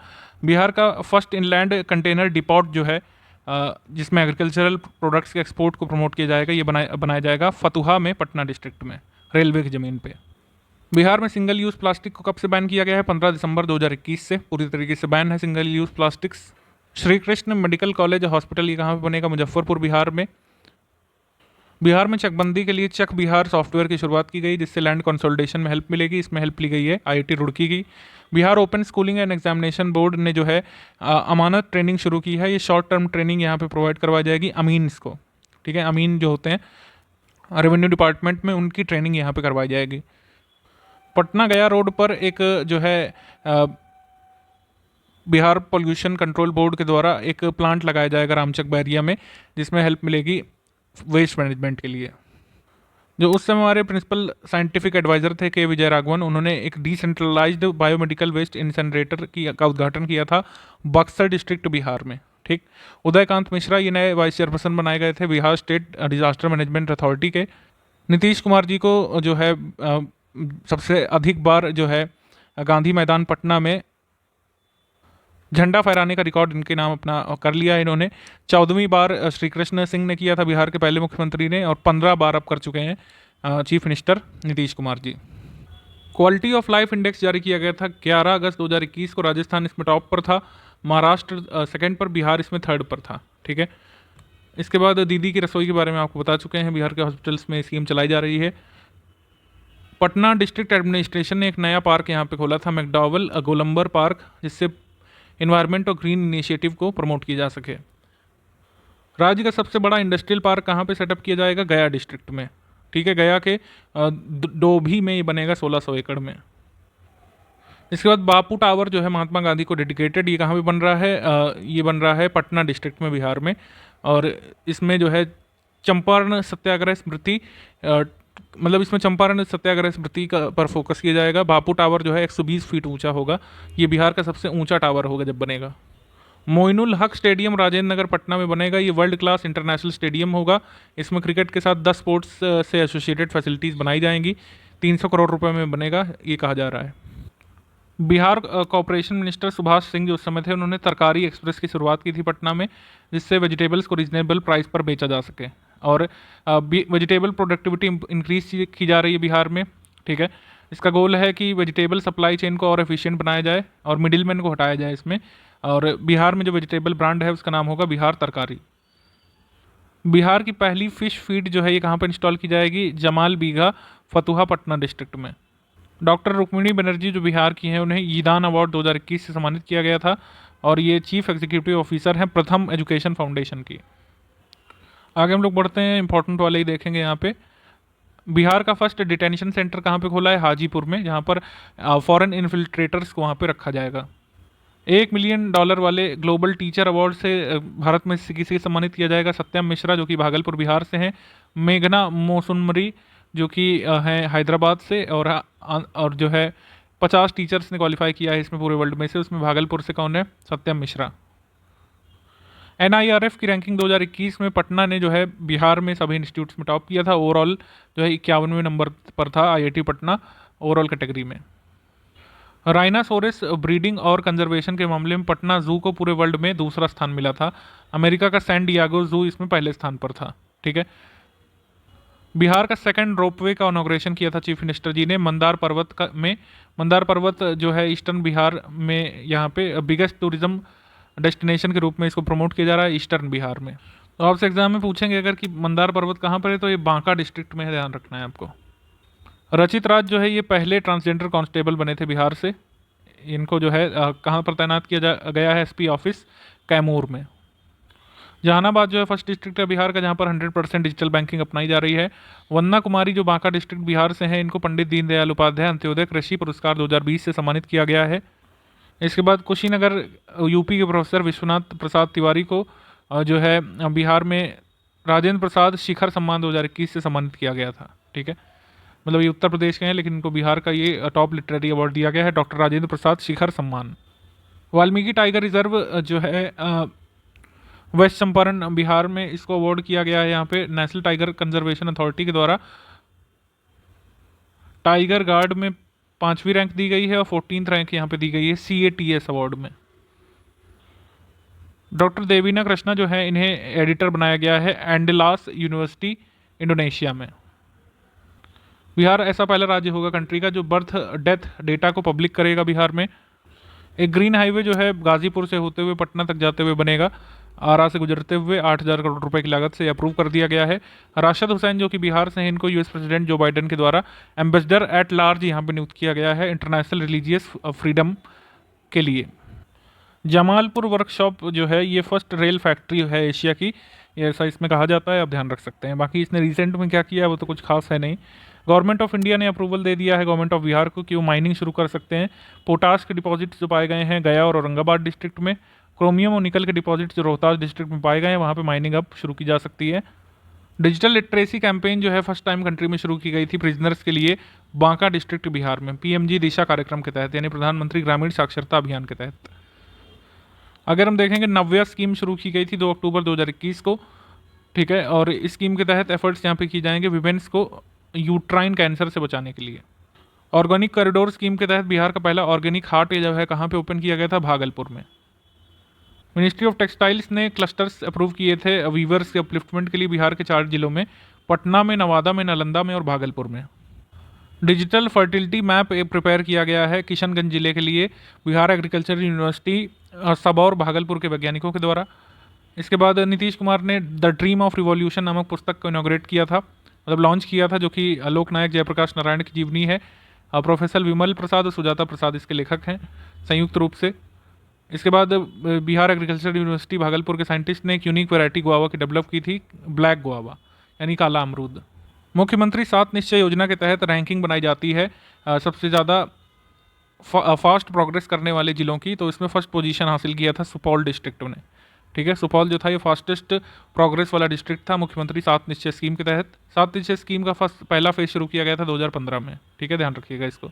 B: बिहार का फर्स्ट इनलैंड कंटेनर डिपोट जो है जिसमें एग्रीकल्चरल प्रोडक्ट्स के एक्सपोर्ट को प्रमोट किया जाएगा, ये बनाया जाएगा फतुहा में, पटना डिस्ट्रिक्ट में, रेलवे की ज़मीन पे। बिहार में सिंगल यूज़ प्लास्टिक को कब से बैन किया गया है? 15 दिसंबर 2021 से पूरी तरीके से बैन है single use plastics. Shri Krishna medical college hospital ये कहाँ पे बनेगा? मुजफ्फरपुर बिहार में। बिहार में चकबंदी के लिए चक बिहार सॉफ्टवेयर की शुरुआत की गई जिससे लैंड कंसोलिडेशन में हेल्प मिलेगी। इसमें हेल्प ली गई है आईआईटी रुड़की की। Bihar open schooling and examination board ने जो है अमानत ट्रेनिंग शुरू की है। ये शॉर्ट टर्म ट्रेनिंग यहाँ पे प्रोवाइड करवाई जाएगी अमीन्स को। ठीक है, अमीन जो होते हैं रेवेन्यू डिपार्टमेंट में, उनकी ट्रेनिंग यहाँ पे करवाई जाएगी। पटना गया रोड पर एक जो है बिहार पोल्यूशन कंट्रोल बोर्ड के द्वारा एक प्लांट लगाया जाएगा रामचक बैरिया में, जिसमें हेल्प मिलेगी वेस्ट मैनेजमेंट के लिए। जो उस समय हमारे प्रिंसिपल साइंटिफिक एडवाइजर थे के विजय राघवन, उन्होंने एक डिसेंट्रलाइज्ड बायोमेडिकल वेस्ट इंसिनरेटर का उद्घाटन किया था बक्सर डिस्ट्रिक्ट बिहार में। ठीक, उदयकांत मिश्रा ये नए वाइस चेयरपर्सन बनाए गए थे Bihar state disaster management authority के। नीतीश कुमार जी को जो है सबसे अधिक बार जो है गांधी मैदान पटना में झंडा फहराने का रिकॉर्ड इनके नाम अपना कर लिया है इन्होंने। 14वीं बार श्री कृष्ण सिंह ने किया था बिहार के पहले मुख्यमंत्री ने, और 15 बार अब कर चुके हैं chief minister Nitish Kumar ji. Quality of life index जारी किया गया था 11 अगस्त 2021 को। राजस्थान इसमें टॉप पर था, महाराष्ट्र सेकंड पर, बिहार इसमें थर्ड पर था। ठीक है, इसके बाद दीदी की रसोई के बारे में आपको बता चुके हैं। बिहार के हॉस्पिटल्स में स्कीम चलाई जा रही है। पटना डिस्ट्रिक्ट एडमिनिस्ट्रेशन ने एक नया पार्क यहाँ पे खोला था, मैकडॉवल गोलंबर पार्क, जिससे इन्वायरमेंट और ग्रीन इनिशिएटिव को प्रमोट किया जा सके। राज्य का सबसे बड़ा इंडस्ट्रियल पार्क कहाँ पे सेटअप किया जाएगा? गया डिस्ट्रिक्ट में। ठीक है, गया के डोभी में ये बनेगा 1600 एकड़ में। इसके बाद बापू टावर जो है महात्मा गांधी को डेडिकेटेड, ये कहाँ पे बन रहा है? ये बन रहा है पटना डिस्ट्रिक्ट में बिहार में, और इसमें जो है चंपारण सत्याग्रह स्मृति मतलब इसमें चंपारण सत्याग्रह स्मृति का पर फोकस किया जाएगा। बापू टावर जो है 120 फीट ऊंचा होगा, ये बिहार का सबसे ऊंचा टावर होगा जब बनेगा। मोइनुल हक स्टेडियम राजेंद्र नगर पटना में बनेगा, ये वर्ल्ड क्लास इंटरनेशनल स्टेडियम होगा। इसमें क्रिकेट के साथ 10 स्पोर्ट्स से एसोसिएटेड फैसिलिटीज़ बनाई जाएंगी। 300 करोड़ रुपए में बनेगा ये कहा जा रहा है। बिहार कॉर्पोरेशन मिनिस्टर सुभाष सिंह जो उस समय थे, उन्होंने तरकारी एक्सप्रेस की शुरुआत की थी पटना में, जिससे वेजिटेबल्स को रीजनेबल प्राइस पर बेचा जा सके, और वेजिटेबल प्रोडक्टिविटी इंक्रीज की जा रही है बिहार में। ठीक है, इसका गोल है कि वेजिटेबल सप्लाई चेन को और एफिशिएंट बनाया जाए और मिडिलमैन को हटाया जाए इसमें। और बिहार में जो वेजिटेबल ब्रांड है उसका नाम होगा बिहार तरकारी। बिहार की पहली फिश फीड जो है ये कहाँ पर इंस्टॉल की जाएगी? जमाल बीघा, फतुहा, पटना डिस्ट्रिक्ट में। डॉक्टर रुक्मिणी बनर्जी जो बिहार की हैं, उन्हें ईदान अवार्ड 2021 से सम्मानित किया गया था। और ये चीफ एग्जीक्यूटिव ऑफिसर हैं प्रथम एजुकेशन फाउंडेशन की। आगे हम लोग बढ़ते हैं, इंपॉर्टेंट वाले ही देखेंगे यहाँ पे। बिहार का फर्स्ट डिटेंशन सेंटर कहाँ पे खोला है? हाजीपुर में, जहाँ पर फॉरेन इन्फिल्ट्रेटर्स को वहाँ पे रखा जाएगा। $1 मिलियन वाले ग्लोबल टीचर अवार्ड से भारत में किसे सम्मानित किया जाएगा? सत्यम मिश्रा, जो कि भागलपुर बिहार से हैं। मेघना मोसुनमरी, जो कि हैं हैदराबाद से। और जो है 50 टीचर्स ने क्वालिफाई किया है इसमें पूरे वर्ल्ड में से, उसमें भागलपुर से कौन है? सत्यम मिश्रा। NIRF की रैंकिंग 2021 में पटना ने जो है बिहार में सभी इंस्टीट्यूट्स में टॉप किया था। ओवरऑल जो है 51वें नंबर पर था IIT पटना ओवरऑल कैटेगरी में। राइनासोरस ब्रीडिंग और कंजर्वेशन के मामले में पटना जू को पूरे वर्ल्ड में दूसरा स्थान मिला था। अमेरिका का सैन डियागो जू इसमें पहले स्थान पर था। ठीक है। बिहार का सेकंड रोपवे का इनॉग्रेशन किया था चीफ मिनिस्टर जी ने मंदार पर्वत में। मंदार पर्वत जो है ईस्टर्न बिहार में, यहाँ पे बिगेस्ट टूरिज्म डेस्टिनेशन के रूप में इसको प्रमोट किया जा रहा है ईस्टर्न बिहार में। तो आपसे एग्जाम में पूछेंगे अगर कि मंदार पर्वत कहाँ पर है, तो ये बांका डिस्ट्रिक्ट में है, ध्यान रखना है आपको। रचित राज जो है ये पहले ट्रांसजेंडर कांस्टेबल बने थे बिहार से। इनको जो है कहाँ पर तैनात किया गया है? SP ऑफिस कैमूर में। जहानाबाद जो है फर्स्ट डिस्ट्रिक्ट है बिहार का, जहाँ पर 100% डिजिटल बैंकिंग अपनाई जा रही है। वंदना कुमारी जो बांका डिस्ट्रिक्ट बिहार से हैं, इनको पंडित दीनदयाल उपाध्याय अंत्योदय कृषि पुरस्कार 2020 से सम्मानित किया गया है। इसके बाद कुशीनगर UP के प्रोफेसर विश्वनाथ प्रसाद तिवारी को जो है बिहार में राजेंद्र प्रसाद शिखर सम्मान 2021 से सम्मानित किया गया था। ठीक है, मतलब ये उत्तर प्रदेश के हैं लेकिन इनको बिहार का ये टॉप लिटरेरी अवार्ड दिया गया है, डॉक्टर राजेंद्र प्रसाद शिखर सम्मान। वाल्मीकि टाइगर रिजर्व जो है वेस्ट चंपारण बिहार में, इसको अवार्ड किया गया है यहाँ पे नेशनल टाइगर कंजर्वेशन अथॉरिटी के द्वारा। टाइगर गार्ड में 5वीं रैंक दी गई है और 14th रैंक यहाँ पे दी गई है CATS अवार्ड में। डॉक्टर देवीना कृष्णा जो है इन्हें एडिटर बनाया गया है एंडलास यूनिवर्सिटी इंडोनेशिया में। बिहार ऐसा पहला राज्य होगा कंट्री का जो बर्थ डेथ डेटा को पब्लिक करेगा बिहार में। एक ग्रीन हाईवे जो है गाजीपुर से होते हुए पटना तक जाते हुए बनेगा, आरा से गुजरते हुए 8,000 करोड़ रुपए की लागत से अप्रूव कर दिया गया है। राशिद हुसैन जो कि बिहार से हैं, इनको US प्रेसिडेंट जो बाइडेन के द्वारा एम्बेसडर एट लार्ज यहाँ पे नियुक्त किया गया है इंटरनेशनल रिलीजियस फ्रीडम के लिए। जमालपुर वर्कशॉप जो है ये फर्स्ट रेल फैक्ट्री है एशिया की, ऐसा इसमें कहा जाता है, आप ध्यान रख सकते हैं। बाकी इसने रिसेंट में क्या किया है वो तो कुछ खास है नहीं। गवर्नमेंट ऑफ इंडिया ने अप्रूवल दे दिया है गवर्नमेंट ऑफ बिहार को कि वो माइनिंग शुरू कर सकते हैं। पोटाश के डिपॉजिट्स जो पाए गए हैं गया और औरंगाबाद डिस्ट्रिक्ट में, क्रोमियम और निकल के डिपॉजिट्स जो रोहतास डिस्ट्रिक्ट में पाए गए हैं, वहाँ पे माइनिंग अब शुरू की जा सकती है। डिजिटल लिटरेसी कैंपेन जो है फर्स्ट टाइम कंट्री में शुरू की गई थी प्रिजनर्स के लिए बांका डिस्ट्रिक्ट बिहार में, PMG दिशा कार्यक्रम के तहत, यानी प्रधानमंत्री ग्रामीण साक्षरता अभियान के तहत। अगर हम देखेंगे नव्या स्कीम शुरू की गई थी 2 अक्टूबर 2021 को। ठीक है, और इस स्कीम के तहत एफर्ट्स यहाँ पे की जाएंगे विमेन्स को यूट्राइन कैंसर से बचाने के लिए। ऑर्गेनिक कॉरिडोर स्कीम के तहत बिहार का पहला ऑर्गेनिक हाट जो है कहाँ पे ओपन किया गया था? भागलपुर में। मिनिस्ट्री ऑफ टेक्सटाइल्स ने क्लस्टर्स अप्रूव किए थे वीवर्स के अपलिफ्टमेंट के लिए बिहार के 4 जिलों में, पटना में, नवादा में, नालंदा में और भागलपुर में। डिजिटल फर्टिलिटी मैप प्रिपेयर किया गया है किशनगंज जिले के लिए बिहार एग्रीकल्चर यूनिवर्सिटी सबौर भागलपुर के वैज्ञानिकों के द्वारा। इसके बाद नीतीश कुमार ने द ड्रीम ऑफ रिवॉल्यूशन नामक पुस्तक को इनॉग्रेट किया था, मतलब लॉन्च किया था, जो कि लोक नायक जयप्रकाश नारायण की जीवनी है। प्रोफेसर विमल प्रसाद और सुजाता प्रसाद इसके लेखक हैं संयुक्त रूप से। इसके बाद बिहार एग्रीकल्चर यूनिवर्सिटी भागलपुर के साइंटिस्ट ने एक यूनिक वैरायटी गुआवा की डेवलप की थी, ब्लैक गुआवा यानी काला अमरूद। मुख्यमंत्री 7 निश्चय योजना के तहत रैंकिंग बनाई जाती है सबसे ज़्यादा फास्ट प्रोग्रेस करने वाले जिलों की, तो इसमें फर्स्ट पोजीशन हासिल किया था सुपौल डिस्ट्रिक्ट ने। ठीक है, सुपौल जो था ये फास्टेस्ट प्रोग्रेस वाला डिस्ट्रिक्ट था मुख्यमंत्री 7 निश्चय स्कीम के तहत। 7 निश्चय स्कीम का पहला फेज शुरू किया गया था 2015 में। ठीक है, ध्यान रखिएगा इसको।